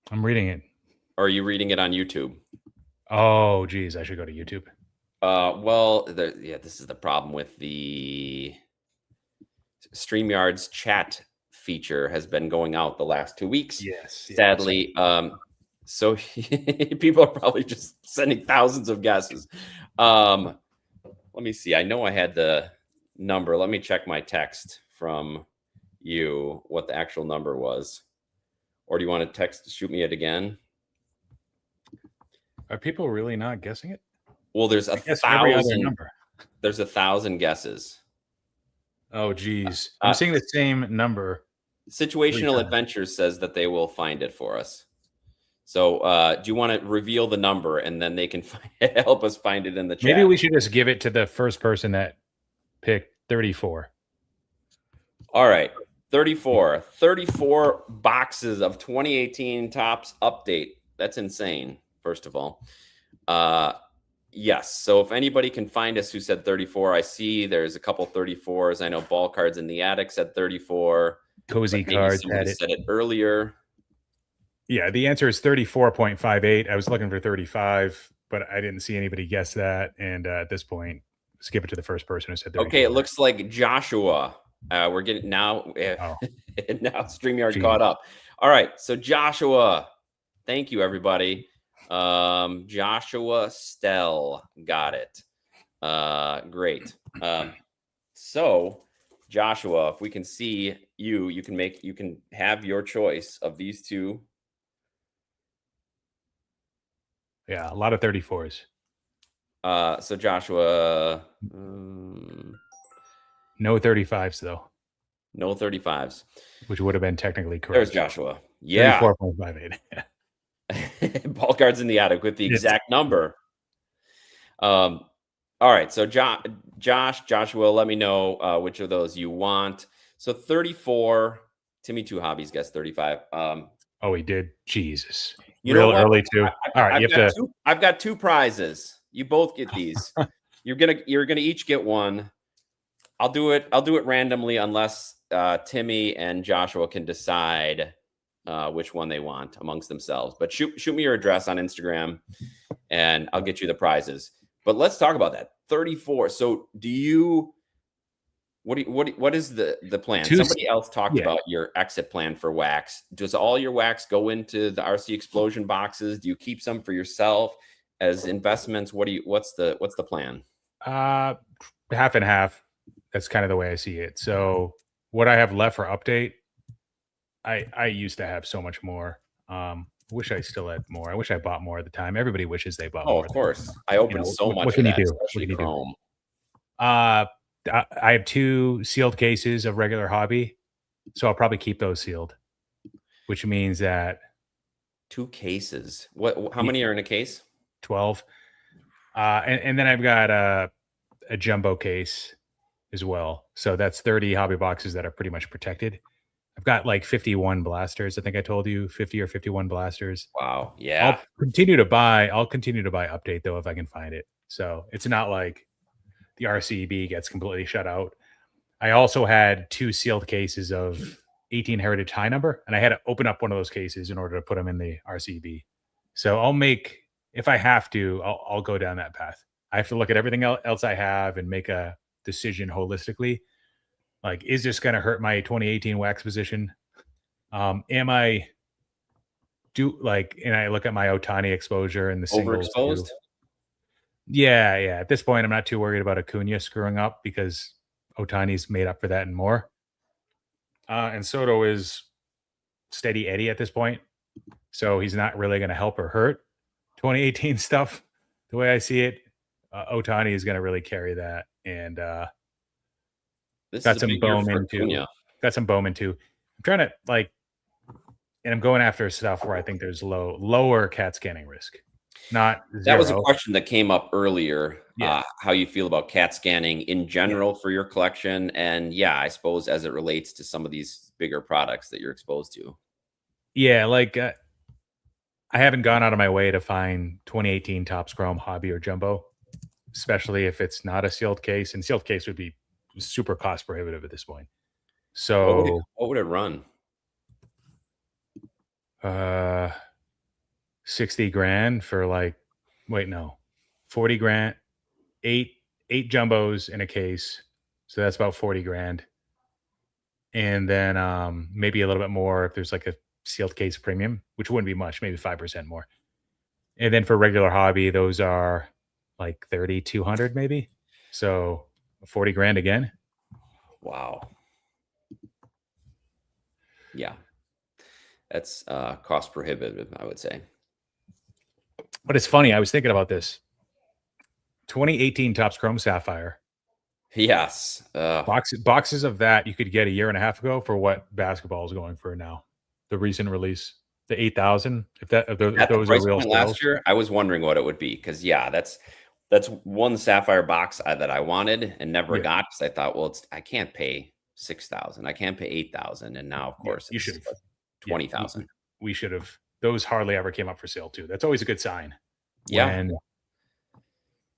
I'm reading it. Or are you reading it on YouTube? Oh, geez, I should go to YouTube. This is the problem with the StreamYard's chat feature has been going out the last 2 weeks. Yes. Sadly. So people are probably just sending thousands of guesses. Let me see. I know I had the number. Let me check my text from you, what the actual number was. Or do you want to shoot me it again? Are people really not guessing it? Well, there's 1,000. There's 1,000 guesses. Oh, geez. I'm seeing the same number. Situational Adventures says that they will find it for us. So do you want to reveal the number and then they can help us find it in the chat? Maybe we should just give it to the first person that picked 34. All right. 34 boxes of 2018 Topps Update. That's insane, first of all. Yes. So if anybody can find us who said 34, I see there's a couple 34s. I know Ball Cards in the Attic said 34. Cozy Cards had said it earlier. Yeah, the answer is 34.58. I was looking for 35, but I didn't see anybody guess that. And at this point, skip it to the first person who said 34. Okay, it looks like Joshua. We're getting now. Now StreamYard caught up. All right, so Joshua, thank you everybody. Joshua Stell got it. Great. So Joshua, if we can see you can have your choice of these two. Yeah, a lot of 34s. So Joshua, no 35s though. No 35s, which would have been technically correct. There's Joshua. Yeah, 34.58. Ball Cards in the Attic with the exact number. All right, so Joshua, let me know which of those you want. So 34. Timmy Two Hobbies guessed 35. Oh, he did. Jesus. Real early too. All right, I've got two prizes. You both get these. You're gonna each get one. I'll do it randomly unless Timmy and Joshua can decide which one they want amongst themselves. But shoot me your address on Instagram, and I'll get you the prizes. But let's talk about that 34. So what is the plan? Somebody else talked about your exit plan for wax. Does all your wax go into the RC Explosion boxes? Do you keep some for yourself as investments? What's the plan? Half and half. That's kind of the way I see it. So what I have left for update, I used to have so much more. Wish I still had more. I wish I bought more at the time. Everybody wishes they bought more. Oh, of course. I opened so much. What can you do? Especially Chrome. I have 2 sealed cases of regular hobby, so I'll probably keep those sealed, which means that 2 cases. How many are in a case? 12. And then I've got a jumbo case as well. So that's 30 hobby boxes that are pretty much protected. I've got like 51 blasters. I think I told you 50 or 51 blasters. Wow. Yeah. I'll continue to buy update though if I can find it. So it's not like the RCB gets completely shut out. I also had 2 sealed cases of 18 Heritage High Number, and I had to open up one of those cases in order to put them in the RCB. So if I have to, I'll go down that path. I have to look at everything else I have and make a decision holistically. Like, is this going to hurt my 2018 wax position? And I look at my Ohtani exposure and the singles. Overexposed? Yeah. At this point, I'm not too worried about Acuna screwing up because Ohtani's made up for that and more. And Soto is steady Eddie at this point. So he's not really going to help or hurt 2018 stuff. The way I see it, Ohtani is going to really carry that. And got some Bowman too. Got some Bowman too. I'm trying to and I'm going after stuff where I think there's lower CAT scanning risk. Not zero. That was a question that came up earlier. Yeah. How you feel about CAT scanning in general for your collection, and I suppose as it relates to some of these bigger products that you're exposed to. Yeah, I haven't gone out of my way to find 2018 Topps Chrome Hobby or Jumbo, especially if it's not a sealed case. And sealed case would be super cost prohibitive at this point. So what would it run? 60 grand for 40 grand, eight jumbos in a case. So that's about 40 grand. And then maybe a little bit more if there's like a sealed case premium, which wouldn't be much, maybe 5% more. And then for regular hobby, those are like 3,200 maybe. So 40 grand again. Wow. Yeah. That's cost prohibitive, I would say. But it's funny. I was thinking about this. 2018 Topps Chrome Sapphire. Yes. Boxes of that you could get a year and a half ago for what basketball is going for now. The recent release, the 8,000. If those are real last year, I was wondering what it would be because that's one Sapphire box that I wanted and never got because I thought, I can't pay 6,000, I can't pay 8,000, and now of course you should 20,000. We should have. Those hardly ever came up for sale too. That's always a good sign. Yeah. When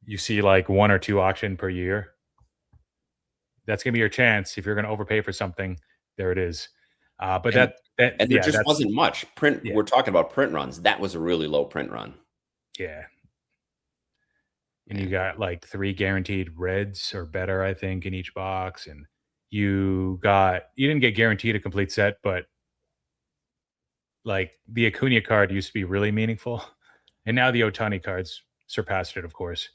you see like 1 or 2 auction per year, that's gonna be your chance. If you're gonna overpay for something, there it is. But there just wasn't much print. Yeah. We're talking about print runs. That was a really low print run. Yeah. And you got like 3 guaranteed reds or better, I think, in each box. And you didn't get guaranteed a complete set, but like the Acuna card used to be really meaningful. And now the Ohtani cards surpassed it, of course.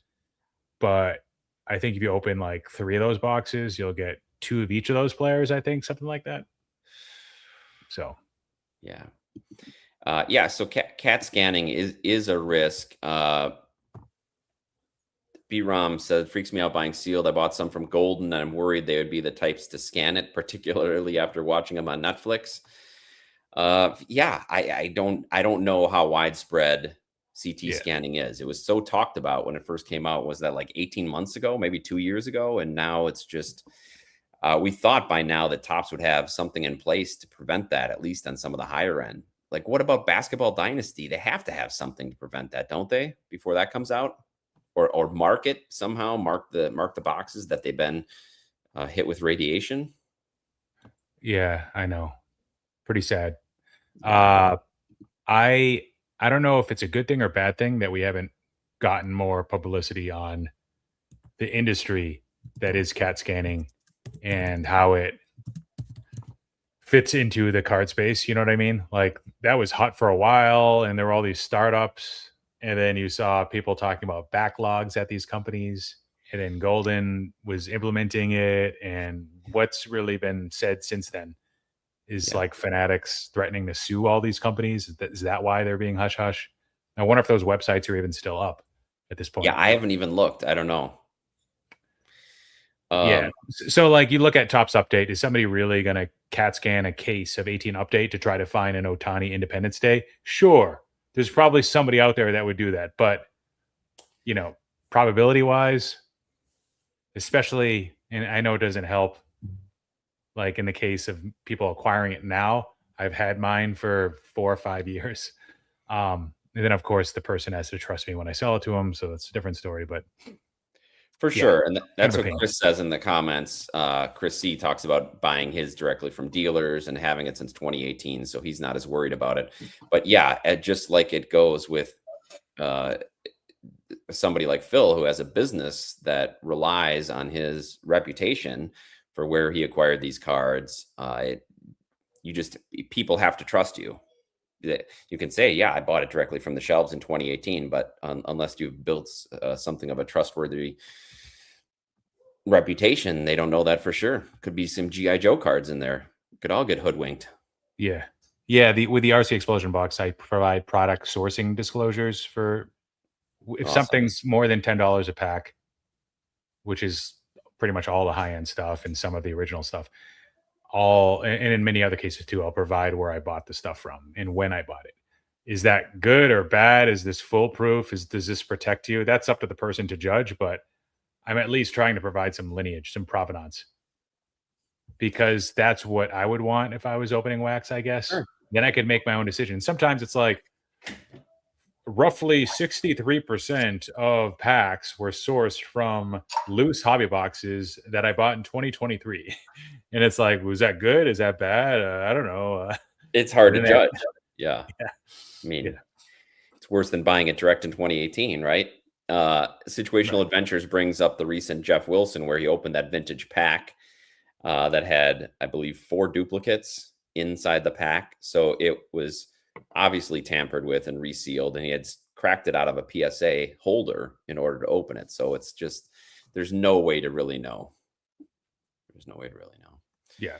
But I think if you open like 3 of those boxes, you'll get 2 of each of those players, I think, something like that. So, so CAT scanning is a risk. B-Rom said, freaks me out buying sealed. I bought some from Golden, and I'm worried they would be the types to scan it, particularly after watching them on Netflix. I don't know how widespread CT scanning is. It was so talked about when it first came out. Was that like 18 months ago, maybe 2 years ago? And now it's just, we thought by now that Topps would have something in place to prevent that, at least on some of the higher end. Like, what about Basketball Dynasty? They have to have something to prevent that, don't they? Before that comes out, or mark it somehow, mark the boxes that they've been hit with radiation. Yeah, I know. Pretty sad. I don't know if it's a good thing or bad thing that we haven't gotten more publicity on the industry that is CAT scanning and how it fits into the card space. You know what I mean? Like, that was hot for a while, and there were all these startups, and then you saw people talking about backlogs at these companies, and then Golden was implementing it. And what's really been said since then is like Fanatics threatening to sue all these companies. Is that why they're being hush hush? I wonder if those websites are even still up at this point. Yeah, I haven't even looked. I don't know. Yeah. So like you look at Topps Update, is somebody really going to CAT scan a case of 18 Update to try to find an Ohtani Independence Day? Sure. There's probably somebody out there that would do that. But, probability wise, especially, and I know it doesn't help, like in the case of people acquiring it now, I've had mine for 4 or 5 years. And then, of course, the person has to trust me when I sell it to them. So it's a different story. But for sure. And that's what Chris says in the comments. Chris C talks about buying his directly from dealers and having it since 2018. So he's not as worried about it. But yeah, just like it goes with somebody like Phil, who has a business that relies on his reputation for where he acquired these cards. People have to trust you. You can say, yeah, I bought it directly from the shelves in 2018, but unless you've built something of a trustworthy reputation, they don't know that for sure. Could be some G.I. Joe cards in there. Could all get hoodwinked. Yeah. With the RC Explosion box, I provide product sourcing disclosures for if something's more than $10 a pack, which is pretty much all the high-end stuff and some of the original stuff. And in many other cases too, I'll provide where I bought the stuff from and when I bought it. Is that good or bad? Is this foolproof? Does this protect you? That's up to the person to judge, but I'm at least trying to provide some lineage, some provenance, because that's what I would want if I was opening wax, I guess. Sure. Then I could make my own decision. Sometimes it's like roughly 63% of packs were sourced from loose hobby boxes that I bought in 2023. And it's like, was that good? Is that bad? I don't know. It's hard to judge. Yeah. I mean, it's worse than buying it direct in 2018, right? Situational Adventures brings up the recent Jeff Wilson, where he opened that vintage pack that had, I believe, 4 duplicates inside the pack. So it was obviously tampered with and resealed, and he had cracked it out of a PSA holder in order to open it. So it's just, there's no way to really know. Yeah.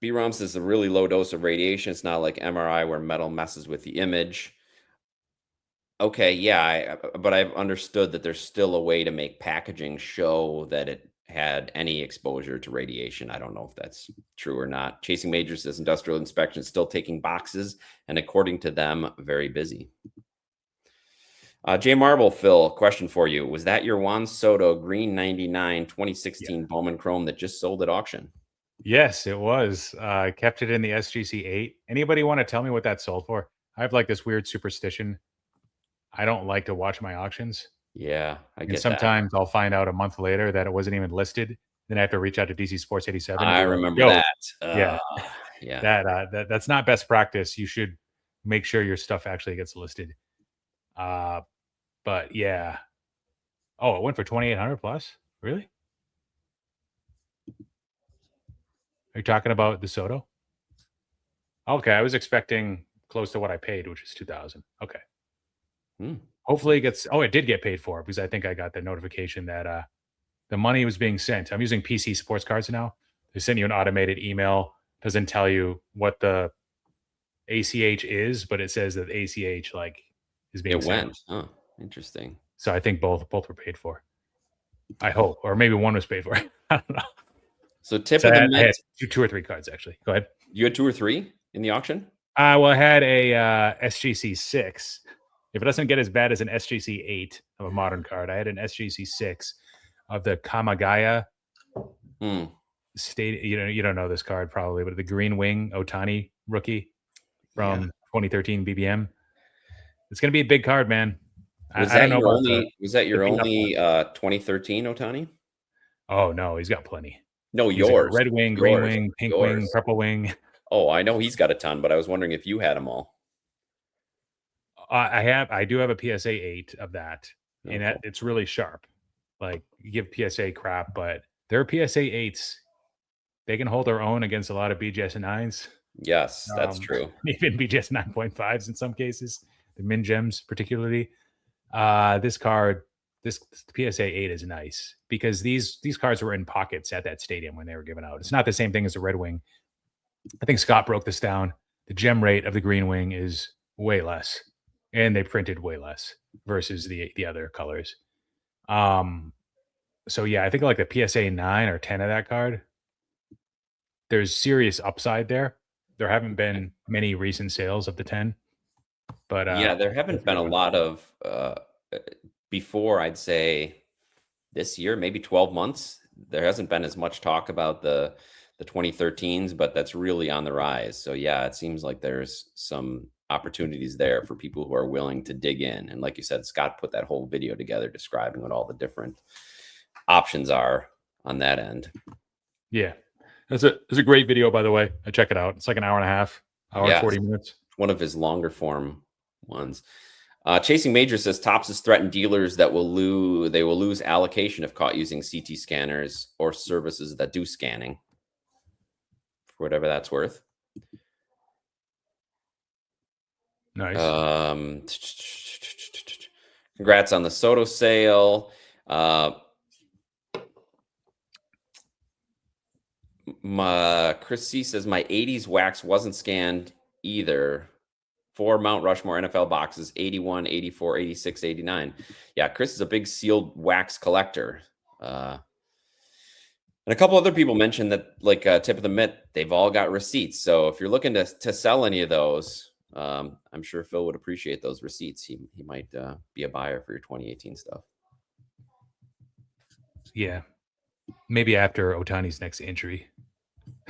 B-ROM says a really low dose of radiation. It's not like MRI where metal messes with the image. Okay, yeah, but I've understood that there's still a way to make packaging show that it had any exposure to radiation. I don't know if that's true or not. Chasing Major says industrial inspection is still taking boxes, and according to them, very busy. J Marble, Phil, question for you. Was that your Juan Soto Green 99 2016 Bowman Chrome that just sold at auction? Yes, it was. I kept it in the SGC 8. Anybody want to tell me what that sold for? I have like this weird superstition. I don't like to watch my auctions. Yeah, I get sometimes I'll find out a month later that it wasn't even listed. Then I have to reach out to DC Sports 87. I remember that. Yeah. That's not best practice. You should make sure your stuff actually gets listed. But yeah. Oh, it went for 2,800 plus? Really? Are you talking about the Soto? Okay, I was expecting close to what I paid, which is 2,000. Okay. Hopefully it gets. Oh, it did get paid for, because I think I got the notification that the money was being sent. I'm using PC sports cards now. They send you an automated email. Doesn't tell you what the ACH is, but it says that ACH is being sent. Went. Oh, interesting. So I think both were paid for. I hope, or maybe one was paid for. I don't know. So of the I had 2 or 3 cards actually. Go ahead. You had 2 or 3 in the auction? Well, I had a SGC 6. If it doesn't get as bad as an SGC 8 of a modern card, I had an SGC 6 of the Kamagaya state. You don't know this card probably, but the Green Wing Ohtani rookie from 2013 BBM. It's going to be a big card, man. Was that your only 2013 Ohtani? Oh no, he's got plenty. No, yours. Red wing, green wing, pink wing, purple wing. Oh, I know he's got a ton, but I was wondering if you had them all. I do have a PSA 8 of that, and it's really sharp. Like, you give PSA crap, but their PSA 8s, they can hold their own against a lot of BGS 9s. Yes, that's true. Even BGS 9.5s in some cases, the Min Gems particularly. This card, this PSA 8 is nice because these cards were in pockets at that stadium when they were given out. It's not the same thing as the Red Wing. I think Scott broke this down. The gem rate of the Green Wing is way less, and they printed way less versus the other colors. So yeah, I think like the PSA 9 or 10 of that card, there's serious upside there. There haven't been many recent sales of the 10, but yeah, there haven't been a lot of before, I'd say this year, maybe 12 months. There hasn't been as much talk about the 2013s, but that's really on the rise. So yeah, it seems like there's some opportunities there for people who are willing to dig in. And like you said, Scott put that whole video together describing what all the different options are on that end. Yeah. It's a great video, by the way. I check it out. It's like an hour and a half, hour and 40 minutes. One of his longer form ones. Chasing Major says Topps has threatened dealers that will lose allocation if caught using CT scanners or services that do scanning, for whatever that's worth. Nice. Congrats on the Soto sale. Chris C says my 80s wax wasn't scanned either. 4 Mount Rushmore NFL boxes, 81, 84, 86, 89. Yeah, Chris is a big sealed wax collector. And a couple other people mentioned that, like Tip of the Mitt, they've all got receipts. So if you're looking to sell any of those, I'm sure Phil would appreciate those receipts. He might be a buyer for your 2018 stuff. Yeah. Maybe after Ohtani's next injury.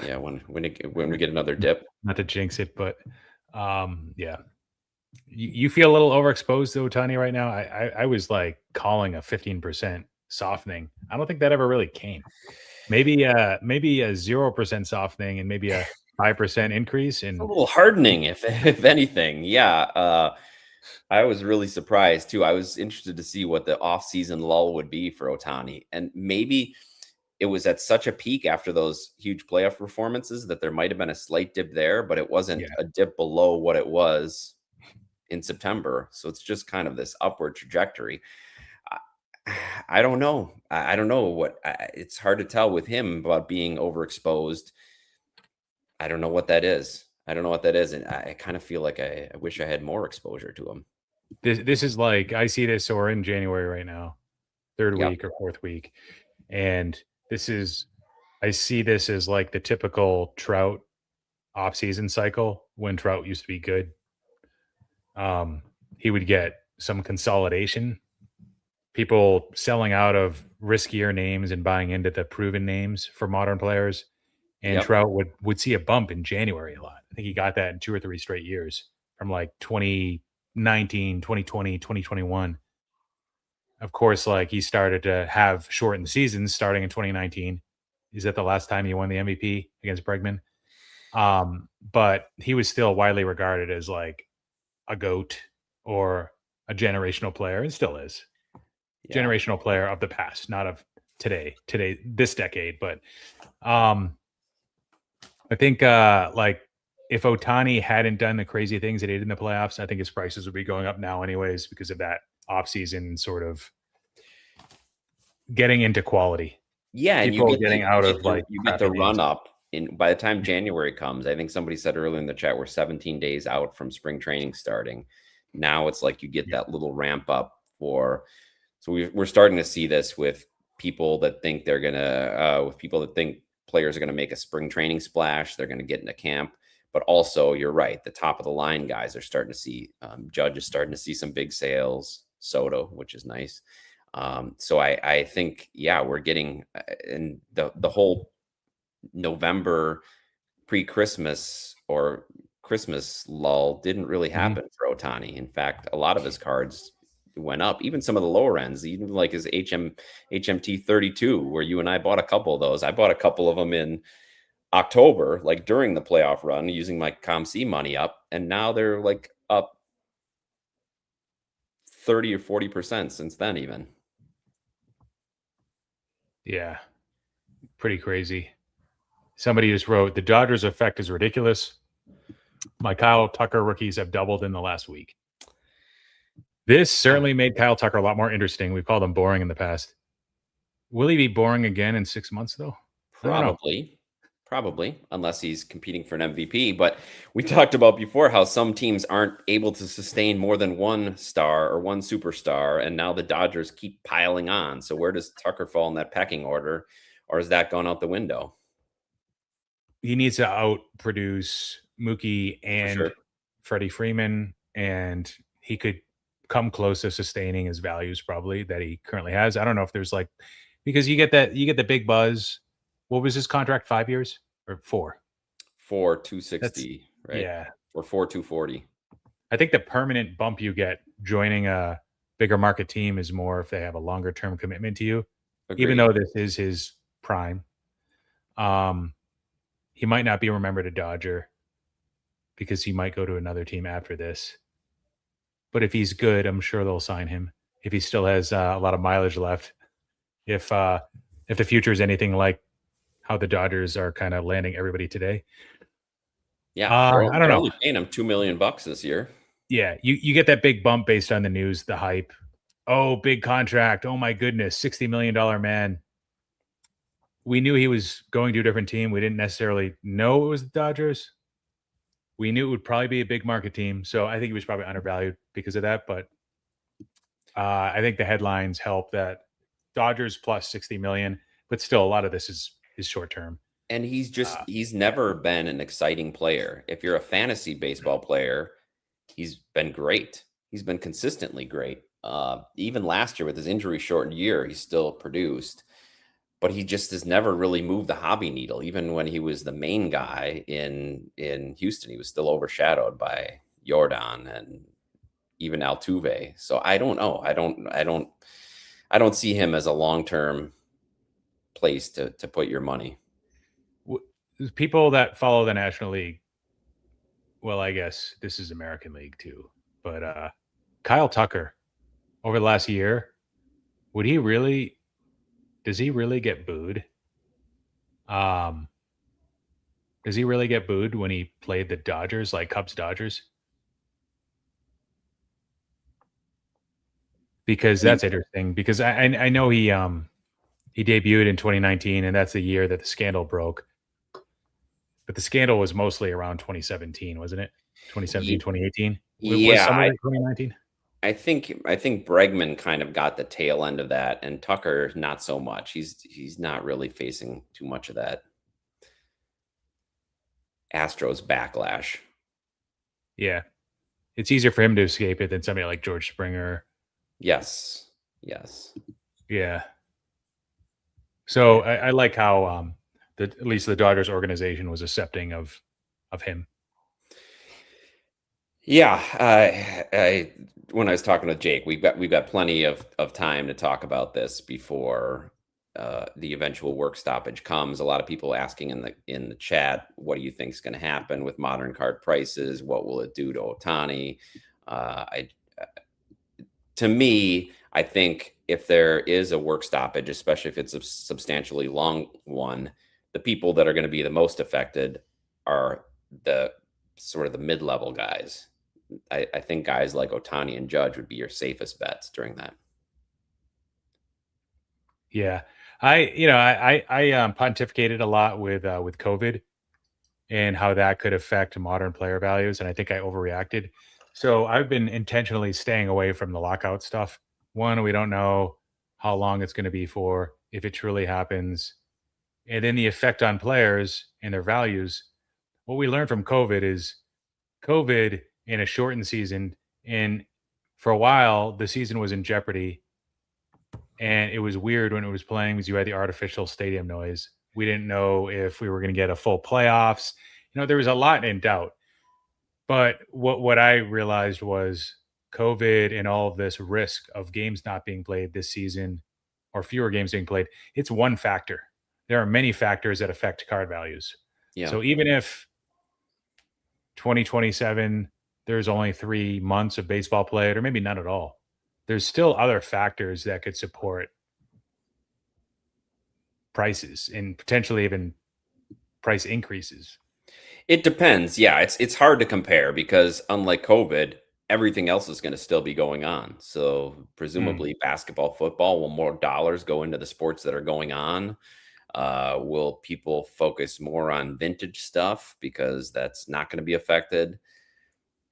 Yeah, when we get another dip. Not to jinx it, but yeah. You feel a little overexposed to Ohtani right now. I was like calling a 15% softening. I don't think that ever really came. Maybe a 0% softening and maybe a 5% increase. And a little hardening, if anything. Yeah. I was really surprised too. I was interested to see what the off-season lull would be for Ohtani. And maybe it was at such a peak after those huge playoff performances that there might have been a slight dip there, but it wasn't a dip below what it was in September. So it's just kind of this upward trajectory. I don't know. I don't know what it's hard to tell with him about being overexposed. I don't know what that is. And I kind of feel like I wish I had more exposure to him. This is like, I see this. So we're in January right now, third week or fourth week. And I see this as like the typical Trout off-season cycle when Trout used to be good. He would get some consolidation, people selling out of riskier names and buying into the proven names for modern players. And Trout would see a bump in January a lot. I think he got that in 2 or 3 straight years from like 2019, 2020, 2021. Of course, like he started to have shortened seasons starting in 2019. Is that the last time he won the MVP against Bregman? But he was still widely regarded as like a GOAT or a generational player, and still is. Generational player of the past, not of today, this decade. But I think like if Ohtani hadn't done the crazy things that he did in the playoffs, I think his prices would be going up now anyways because of that offseason sort of getting into quality. Yeah, and you get the run up. By the time January comes, I think somebody said earlier in the chat, we're 17 days out from spring training starting. Now it's like you get that little ramp up for. So we're starting to see this with people that think they're gonna, with people that think players are gonna make a spring training splash. They're gonna get into camp, but also you're right. The top of the line guys are starting to see. Judge is starting to see some big sales. Soto, which is nice. So I think we're getting in the whole November pre-Christmas or Christmas lull didn't really happen for Ohtani. In fact, a lot of his cards went up, even some of the lower ends, even like his HMT 32, where you and I bought a couple of those. I bought a couple of them in October, like during the playoff run, using my ComC money up, and now they're like up 30 or 40% since then even. Yeah, pretty crazy. Somebody just wrote, the Dodgers effect is ridiculous. My Kyle Tucker rookies have doubled in the last week. This certainly made Kyle Tucker a lot more interesting. We've called him boring in the past. Will he be boring again in 6 months, though? Probably. Probably, unless he's competing for an MVP. But we talked about before how some teams aren't able to sustain more than one star or one superstar, and now the Dodgers keep piling on. So where does Tucker fall in that pecking order, or has that gone out the window? He needs to outproduce Mookie and Freddie Freeman, and he could come close to sustaining his values probably that he currently has. I don't know if there's like, because you get the big buzz. What was his contract? 5 years or 4? 4, 260, right? Yeah. Or 4, 240. I think the permanent bump you get joining a bigger market team is more if they have a longer term commitment to you. Agreed. Even though this is his prime. He might not be remembered a Dodger because he might go to another team after this. But if he's good, I'm sure they'll sign him. If he still has a lot of mileage left, if the future is anything like how the Dodgers are kind of landing everybody today. Yeah, I don't know. Only paying him $2 million this year. Yeah, you get that big bump based on the news, the hype. Oh, big contract. Oh my goodness, $60 million man. We knew he was going to a different team. We didn't necessarily know it was the Dodgers. We knew it would probably be a big market team. So I think he was probably undervalued because of that. But I think the headlines help that Dodgers plus 60 million, but still a lot of this is short term. And he's never been an exciting player. If you're a fantasy baseball player, he's been great. He's been consistently great. Even last year with his injury shortened year, he still produced. But he just has never really moved the hobby needle. Even when he was the main guy in Houston, he was still overshadowed by Jordan and even Altuve. So I don't know. I don't see him as a long-term place to put your money. People that follow the National League, well, I guess this is American League too, but Kyle Tucker over the last year, does he really get booed? Does he really get booed when he played the Dodgers, like Cubs Dodgers? Because that's interesting. Because I know he debuted in 2019, and that's the year that the scandal broke. But the scandal was mostly around 2017, wasn't it? 2017, 2018? Yeah. Was some of it 2019? I think Bregman kind of got the tail end of that, and Tucker not so much. He's not really facing too much of that Astros backlash. Yeah. It's easier for him to escape it than somebody like George Springer. Yes. Yeah. So I like how at least the Dodgers organization was accepting of him. Yeah, when I was talking with Jake, we've got plenty of time to talk about this before the eventual work stoppage comes. A lot of people asking in the chat, what do you think is going to happen with modern card prices? What will it do to Ohtani? To me, I think if there is a work stoppage, especially if it's a substantially long one, the people that are going to be the most affected are the sort of the mid-level guys. I think guys like Ohtani and Judge would be your safest bets during that. Yeah. I pontificated a lot with COVID and how that could affect modern player values. And I think I overreacted. So I've been intentionally staying away from the lockout stuff. One, we don't know how long it's going to be for, if it truly happens. And then the effect on players and their values. What we learned from COVID is COVID in a shortened season. And for a while, the season was in jeopardy. And it was weird when it was playing because you had the artificial stadium noise. We didn't know if we were going to get a full playoffs. There was a lot in doubt. But what I realized was COVID and all of this risk of games not being played this season or fewer games being played, it's one factor. There are many factors that affect card values. Yeah. So even if 2027, there's only 3 months of baseball played, or maybe none at all, there's still other factors that could support prices and potentially even price increases. It depends. Yeah, it's hard to compare because unlike COVID, everything else is going to still be going on. So presumably basketball, football, will more dollars go into the sports that are going on. Will people focus more on vintage stuff because that's not going to be affected?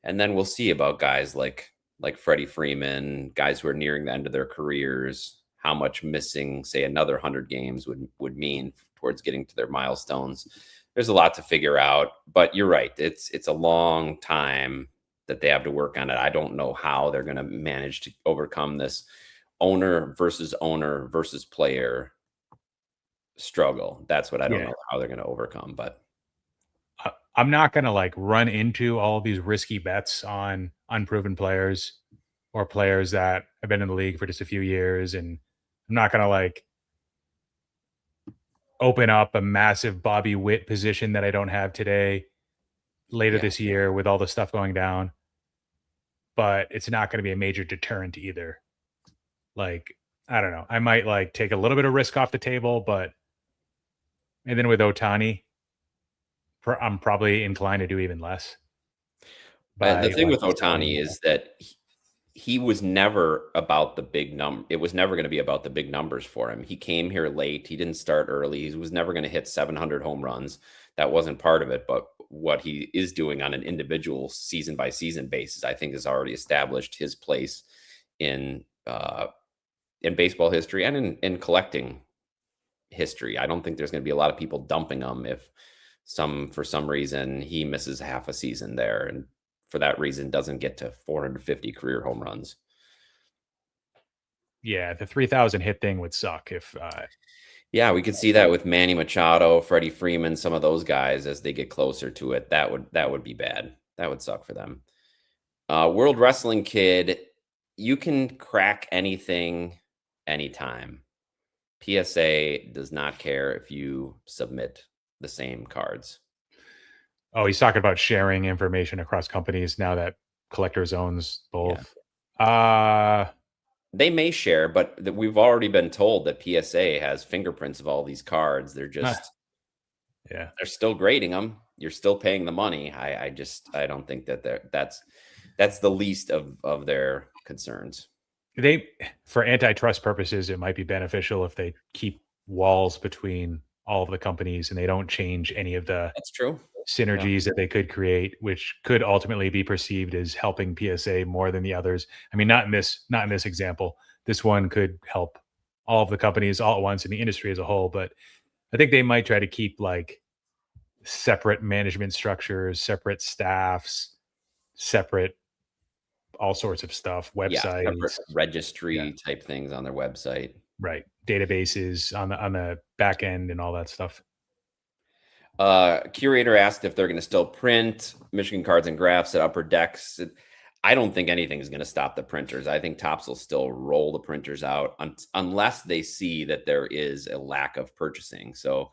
And then we'll see about guys like Freddie Freeman, guys who are nearing the end of their careers, how much missing, say, another 100 games would mean towards getting to their milestones. There's a lot to figure out, but you're right. It's a long time that they have to work on it. I don't know how they're going to manage to overcome this owner versus player struggle. That's what I don't know how they're going to overcome, but I'm not going to like run into all of these risky bets on unproven players or players that have been in the league for just a few years. And I'm not going to like open up a massive Bobby Witt position that I don't have today later this year with all the stuff going down. But it's not going to be a major deterrent either. Like, I don't know. I might like take a little bit of risk off the table, and then with Ohtani, I'm probably inclined to do even less. But the thing with Ohtani is that he was never about the big number. It was never going to be about the big numbers for him. He came here late. He didn't start early. He was never going to hit 700 home runs. That wasn't part of it. But what he is doing on an individual season by season basis, I think, has already established his place in baseball history and in collecting history. I don't think there's going to be a lot of people dumping him if for some reason he misses half a season there, and for that reason doesn't get to 450 career home runs. Yeah, the 3,000 hit thing would suck if we could see that with Manny Machado, Freddie Freeman, some of those guys as they get closer to it. That would be bad. That would suck for them. World Wrestling Kid, you can crack anything anytime. PSA does not care if you submit the same cards. Oh, he's talking about sharing information across companies now that Collectors owns both. Yeah. They may share, but we've already been told that PSA has fingerprints of all these cards. They're just, they're still grading them. You're still paying the money. I don't think that's the least of their concerns. For antitrust purposes, it might be beneficial if they keep walls between all of the companies and they don't change any of the synergies that they could create, which could ultimately be perceived as helping PSA more than the others. I mean, not in this example. This one could help all of the companies all at once in the industry as a whole, but I think they might try to keep like separate management structures, separate staffs, separate all sorts of stuff, websites, registry type things on their website, right? Databases on the back end and all that stuff. Curator asked if they're going to still print Michigan cards and graphs at upper decks. I don't think anything is going to stop the printers. I think Topps will still roll the printers out unless they see that there is a lack of purchasing. So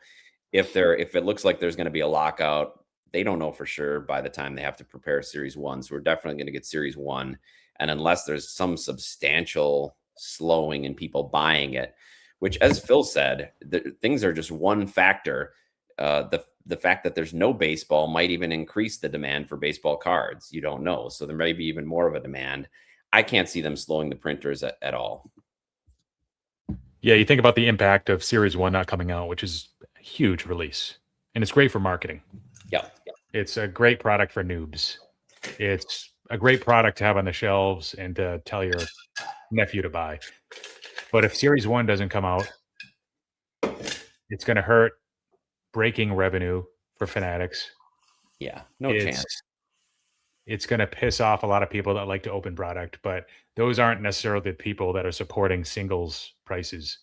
if it looks like there's going to be a lockout, they don't know for sure by the time they have to prepare Series 1. So we're definitely going to get Series 1. And unless there's some substantial slowing in people buying it, which, as Phil said, things are just one factor. The fact that there's no baseball might even increase the demand for baseball cards. You don't know. So there may be even more of a demand. I can't see them slowing the printers at all. Yeah, you think about the impact of Series 1 not coming out, which is a huge release. And it's great for marketing. Yeah. It's a great product for noobs. It's a great product to have on the shelves and to tell your nephew to buy. But if Series 1 doesn't come out, it's going to hurt breaking revenue for Fanatics. Yeah, no chance. It's going to piss off a lot of people that like to open product, but those aren't necessarily the people that are supporting singles prices.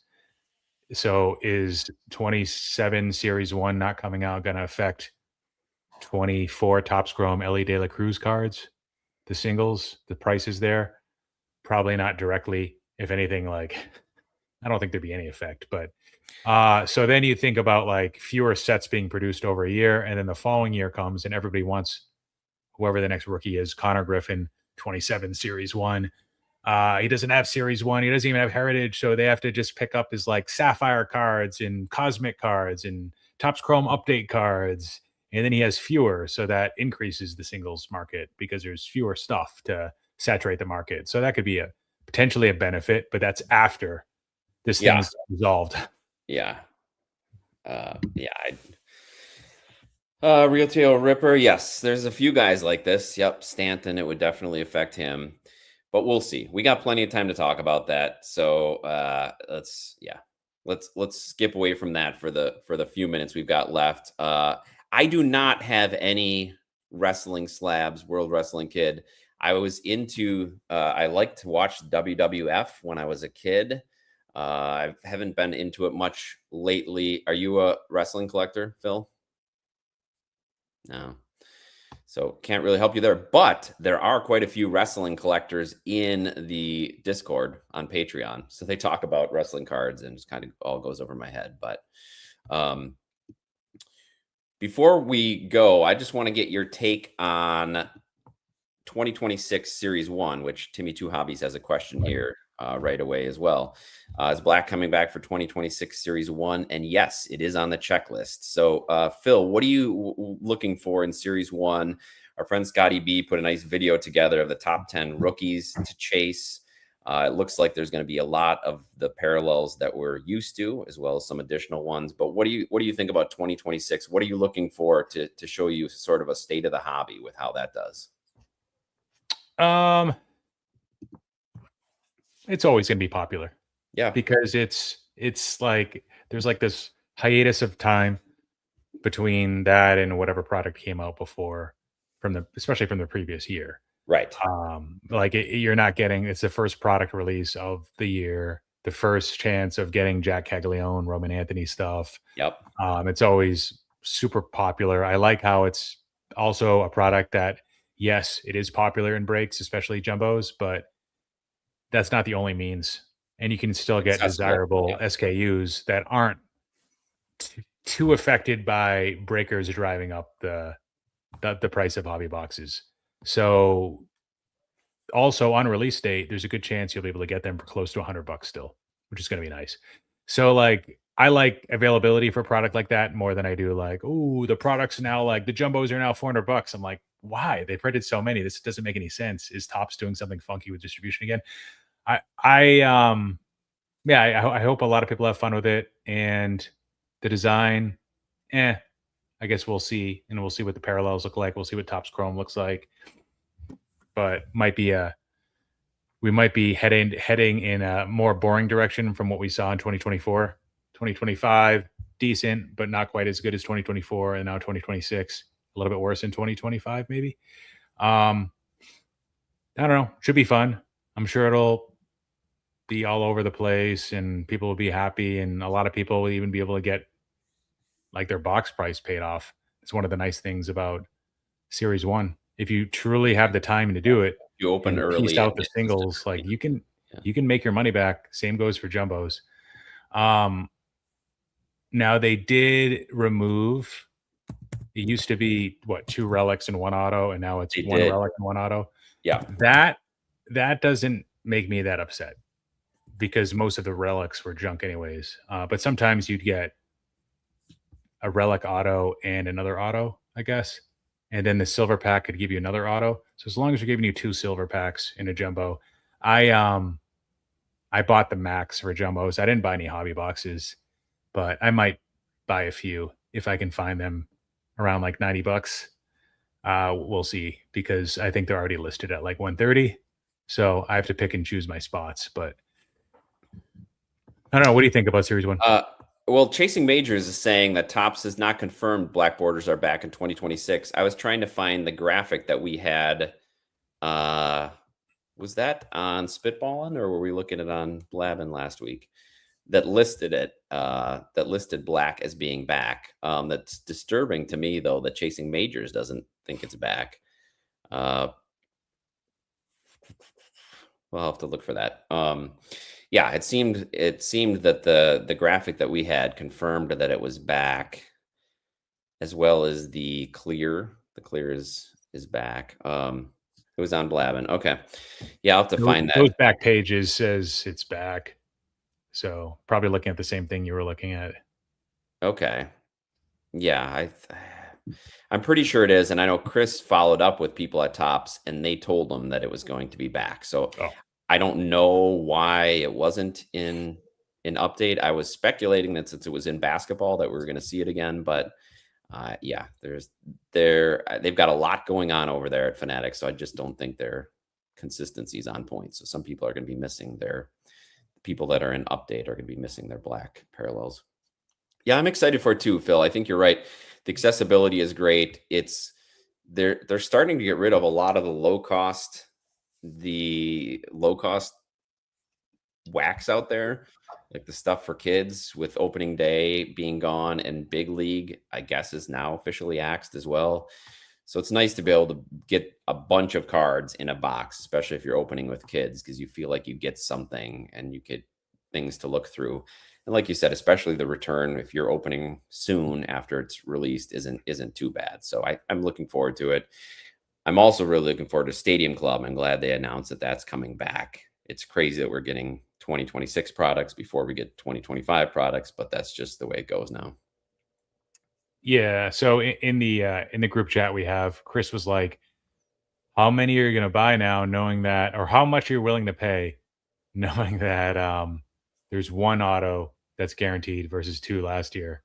So is 27 Series 1 not coming out going to affect 24 Topps Chrome Ellie De La Cruz cards, the singles, the prices there? Probably not directly. If anything, like, I don't think there'd be any effect. But so then you think about like fewer sets being produced over a year, and then the following year comes and everybody wants whoever the next rookie is, Connor Griffin, 27 Series 1. He doesn't have Series 1. He doesn't even have Heritage, so they have to just pick up his like Sapphire cards and Cosmic cards and Topps Chrome Update cards. And then he has fewer, so that increases the singles market because there's fewer stuff to saturate the market. So that could be potentially a benefit, but that's after this thing's resolved. Yeah. Real Tail Ripper. Yes, there's a few guys like this. Yep, Stanton. It would definitely affect him, but we'll see. We got plenty of time to talk about that. So let's skip away from that for the few minutes we've got left. I do not have any wrestling slabs. World Wrestling Kid. I was into. I liked to watch WWF when I was a kid. I haven't been into it much lately. Are you a wrestling collector, Phil? No. So can't really help you there, but there are quite a few wrestling collectors in the Discord on Patreon. So they talk about wrestling cards and just kind of all goes over my head. But before we go, I just want to get your take on 2026 Series 1, which Timmy Two Hobbies has a question here right away as well. Is Black coming back for 2026 Series 1? And yes, it is on the checklist. So, Phil, what are you looking for in Series 1? Our friend Scotty B put a nice video together of the top 10 rookies to chase. It looks like there's going to be a lot of the parallels that we're used to, as well as some additional ones. But what do you think about 2026? What are you looking for to show you sort of a state of the hobby with how that does? It's always going to be popular. Yeah. Because it's like there's like this hiatus of time between that and whatever product came out before especially from the previous year. Right. You're not getting, it's the first product release of the year, the first chance of getting Jack Caglione, Roman Anthony stuff. Yep. It's always super popular. I like how it's also a product that, yes, it is popular in breaks, especially jumbos, but that's not the only means. And you can still get desirable SKUs that aren't too affected by breakers driving up the price of hobby boxes. So also on release date, there's a good chance you'll be able to get them for close to $100 still, which is going to be nice. So like, I like availability for a product like that more than I do like, oh, the product's now like the jumbos are now $400. I'm like, why? They printed so many. This doesn't make any sense. Is Topps doing something funky with distribution again? I hope a lot of people have fun with it, and the design, I guess we'll see, and we'll see what the parallels look like. We'll see what Topps Chrome looks like, but we might be heading in a more boring direction from what we saw in 2024. 2025, decent, but not quite as good as 2024, and now 2026, a little bit worse in 2025, maybe. I don't know. Should be fun. I'm sure it'll be all over the place and people will be happy, and a lot of people will even be able to get like their box price paid off. It's one of the nice things about Series 1. If you truly have the time to do it, you open early, piece out the singles, like you can make your money back. Same goes for jumbos. Now they did remove, it used to be 2 relics and 1 auto, and now it's one relic and 1 auto. Yeah. That doesn't make me that upset, because most of the relics were junk anyways. But sometimes you'd get a relic auto and another auto, I guess. And then the silver pack could give you another auto. So as long as you're giving you 2 silver packs in a jumbo, I bought the max for jumbos. I didn't buy any hobby boxes, but I might buy a few if I can find them around like $90. We'll see, because I think they're already listed at like 130. So I have to pick and choose my spots, but I don't know. What do you think about Series 1? Well, Chasing Majors is saying that Topps has not confirmed black borders are back in 2026. I was trying to find the graphic that we had. Was that on Spitballin', or were we looking at it on Blabbin' last week? That listed it, that listed black as being back. That's disturbing to me, though, that Chasing Majors doesn't think it's back. We'll have to look for that. Yeah, it seemed that the graphic that we had confirmed that it was back, as well as the clear. The clear is back. It was on Blabbin'. Okay, yeah, I'll have to find that. Those back pages says it's back, so probably looking at the same thing you were looking at. Okay, yeah, I'm pretty sure it is, and I know Chris followed up with people at Topps, and they told him that it was going to be back. So I don't know why it wasn't in an update. I was speculating that since it was in basketball that we were going to see it again, but yeah, they've got a lot going on over there at Fanatics, so I just don't think their consistency is on point. So some people are going to be missing people that are in update are going to be missing their black parallels. Yeah, I'm excited for it too, Phil. I think you're right. The accessibility is great. They're starting to get rid of a lot of the low cost wax out there, like the stuff for kids, with opening day being gone, and big league, I guess, is now officially axed as well. So it's nice to be able to get a bunch of cards in a box, especially if you're opening with kids, because you feel like you get something and you get things to look through. And like you said, especially the return, if you're opening soon after it's released, isn't too bad. So I'm looking forward to it. I'm also really looking forward to Stadium Club. I'm glad they announced that that's coming back. It's crazy that we're getting 2026 products before we get 2025 products, but that's just the way it goes now. Yeah. So in the group chat we have, Chris was like, how many are you going to buy now, knowing that, or how much you're willing to pay, knowing that there's one auto that's guaranteed versus 2 last year?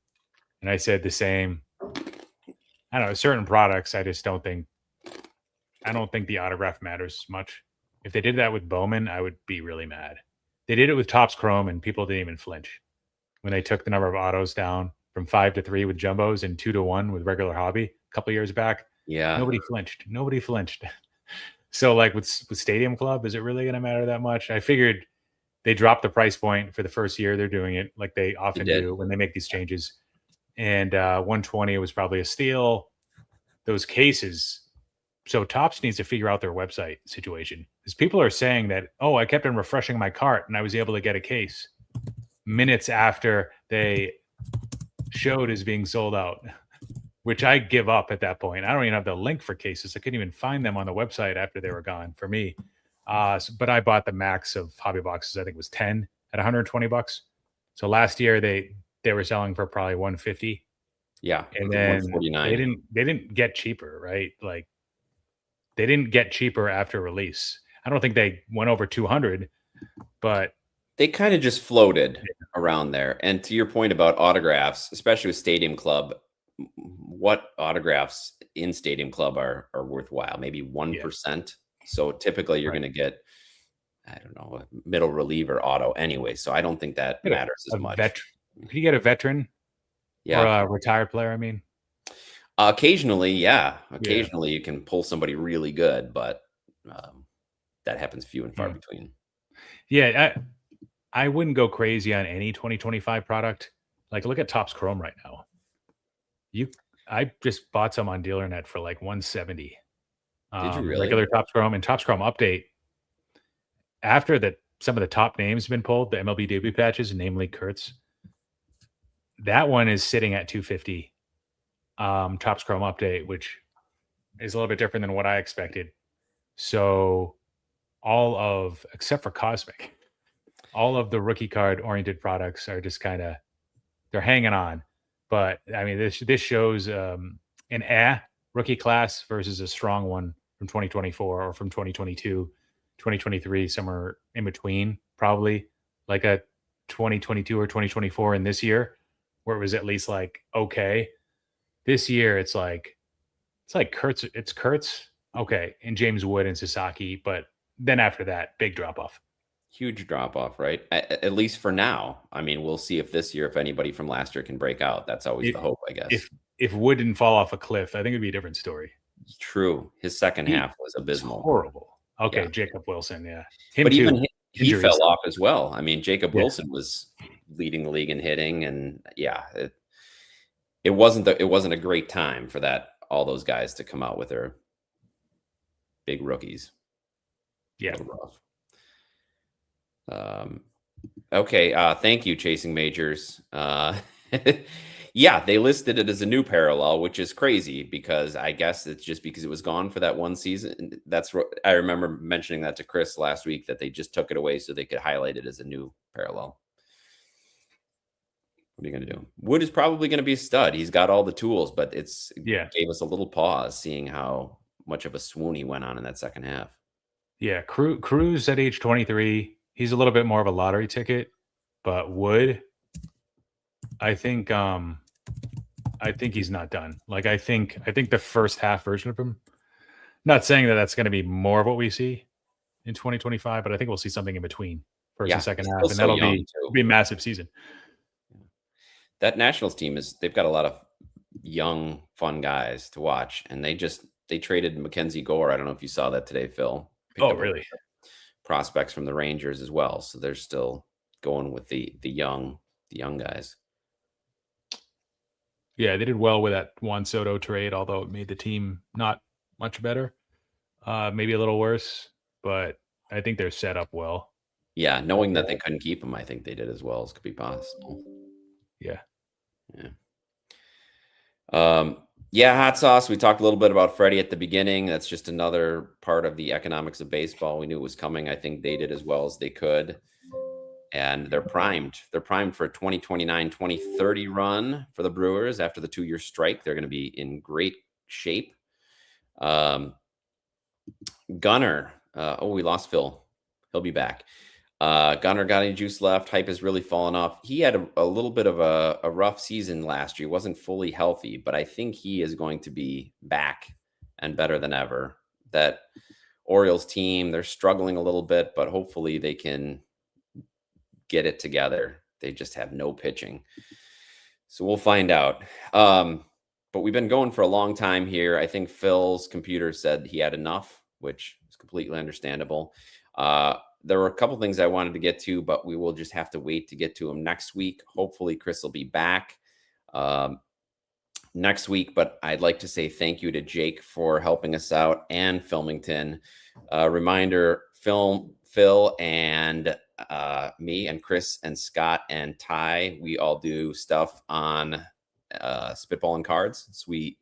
And I said the same. I don't know, certain products, I don't think the autograph matters much. If they did that with Bowman, I would be really mad. They did it with Topps Chrome, and people didn't even flinch when they took the number of autos down from 5 to 3 with jumbos and 2 to 1 with regular hobby a couple years back. Yeah, nobody flinched. So like with Stadium Club, is it really going to matter that much? I figured they dropped the price point for the first year they're doing it, like they often do when they make these changes. And 120 was probably a steal. Those cases. So Topps needs to figure out their website situation, because people are saying that, oh, I kept on refreshing my cart and I was able to get a case minutes after they showed as being sold out, which I give up at that point. I don't even have the link for cases. I couldn't even find them on the website after they were gone for me. But I bought the max of hobby boxes. I think it was 10 at $120. So last year they were selling for probably 150. Yeah. And then they didn't get cheaper, right? Like they didn't get cheaper after release. I don't think they went over 200, but they kind of just floated around there. And to your point about autographs, especially with Stadium Club, what autographs in Stadium Club are worthwhile? Maybe 1%. Yeah. So typically you're going to get, I don't know, a middle reliever auto anyway. So I don't think that matters as much. Could you get a veteran? Yeah. Or a retired player, I mean? Occasionally, yeah. Occasionally you can pull somebody really good, but that happens few and far between. Yeah, I wouldn't go crazy on any 2025 product. Like, look at Topps Chrome right now. I just bought some on DealerNet for like 170. Did you really? Regular Topps Chrome and Topps Chrome update. After some of the top names have been pulled, the MLB debut patches, namely Kurtz, that one is sitting at 250. Topps Chrome update, which is a little bit different than what I expected. So except for Cosmic, all of the rookie card oriented products are just kind of, they're hanging on. But I mean, this shows an rookie class versus a strong one from 2024 or from 2022, 2023, somewhere in between, probably like a 2022 or 2024 in this year, where it was at least like, okay. This year, it's like Kurtz. It's Kurtz, okay, and James Wood and Sasaki, but then after that, big drop off. Huge drop off, right? At least for now. I mean, we'll see if this year, if anybody from last year can break out. That's always the hope, I guess. If Wood didn't fall off a cliff, I think it'd be a different story. True. His second half was abysmal. Horrible. Okay, yeah. Jacob Wilson, yeah. But even he fell off as well. I mean, Jacob Wilson was leading the league in hitting, and it wasn't a great time for all those guys to come out with their big rookies. Yeah. Okay. Thank you, Chasing Majors. Yeah, they listed it as a new parallel, which is crazy because I guess it's just because it was gone for that one season. That's what I remember mentioning that to Chris last week, that they just took it away so they could highlight it as a new parallel. What are you going to do? Wood is probably going to be a stud. He's got all the tools, but gave us a little pause seeing how much of a swoon he went on in that second half. Yeah, Cruz at age 23, he's a little bit more of a lottery ticket. But Wood, I think he's not done. Like I think the first half version of him. Not saying that that's going to be more of what we see in 2025, but I think we'll see something in between first and second half, and that'll be a massive season. That Nationals team they've got a lot of young, fun guys to watch, and they traded Mackenzie Gore. I don't know if you saw that today, Phil. Oh, really? Prospects from the Rangers as well, so they're still going with the young guys. Yeah, they did well with that Juan Soto trade, although it made the team not much better. Maybe a little worse, but I think they're set up well. Yeah, knowing that they couldn't keep him, I think they did as well as could be possible. Yeah. Hot sauce. We talked a little bit about Freddie at the beginning. That's just another part of the economics of baseball. We knew it was coming. I think they did as well as they could. And they're primed. They're primed for a 2029, 2030 run for the Brewers after the 2-year strike. They're going to be in great shape. Gunnar. We lost Phil. He'll be back. Gunnar got any juice left. Hype has really fallen off. He had a little bit of a rough season last year. He wasn't fully healthy, but I think he is going to be back and better than ever. That Orioles team, they're struggling a little bit, but hopefully they can get it together. They just have no pitching. So we'll find out. But we've been going for a long time here. I think Phil's computer said he had enough, which is completely understandable. There were a couple things I wanted to get to, but we will just have to wait to get to them next week. Hopefully Chris will be back next week, but I'd like to say thank you to Jake for helping us out and Filmington. Reminder, Phil and me and Chris and Scott and Ty, we all do stuff on Spitball and Cards. So we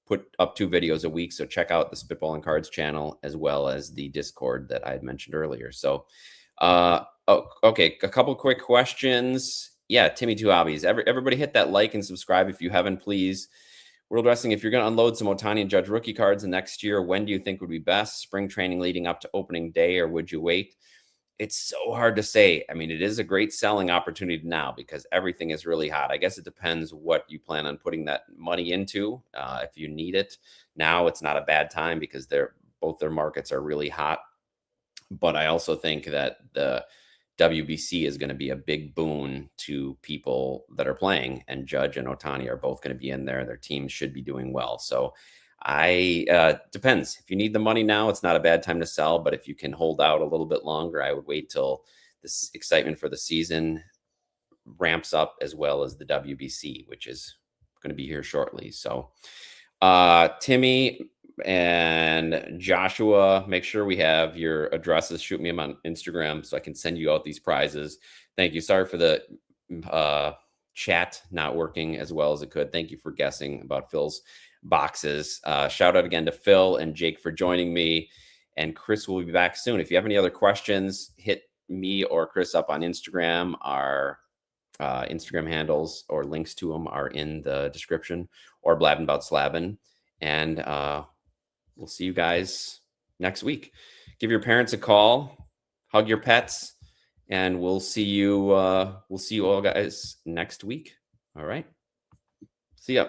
put up 2 videos a week. So check out the Spitball and Cards channel as well as the Discord that I had mentioned earlier. So, okay. A couple quick questions. Yeah. Timmy Two Hobbies. Everybody hit that like and subscribe if you haven't, please. World Wrestling, if you're going to unload some Ohtani and Judge rookie cards the next year, when do you think would be best? Spring training leading up to opening day, or would you wait? It's so hard to say. I mean, it is a great selling opportunity now because everything is really hot. I guess it depends what you plan on putting that money into. If you need it now, it's not a bad time because both their markets are really hot. But I also think that the WBC is going to be a big boon to people that are playing, and Judge and Ohtani are both going to be in there. Their teams should be doing well. So depends. If you need the money now, it's not a bad time to sell, but if you can hold out a little bit longer, I would wait till this excitement for the season ramps up, as well as the WBC, which is going to be here shortly. So, Timmy and Joshua, make sure we have your addresses. Shoot me on Instagram so I can send you out these prizes. Thank you. Sorry for the chat not working as well as it could. Thank you for guessing about Phil's boxes. Shout out again to Phil and Jake for joining me, and Chris will be back soon. If you have any other questions, hit me or Chris up on Instagram. Our Instagram handles or links to them are in the description, or Blabbing About Slabbing. And we'll see you guys next week. Give your parents a call, hug your pets, and we'll see you all guys next week. All right. See ya.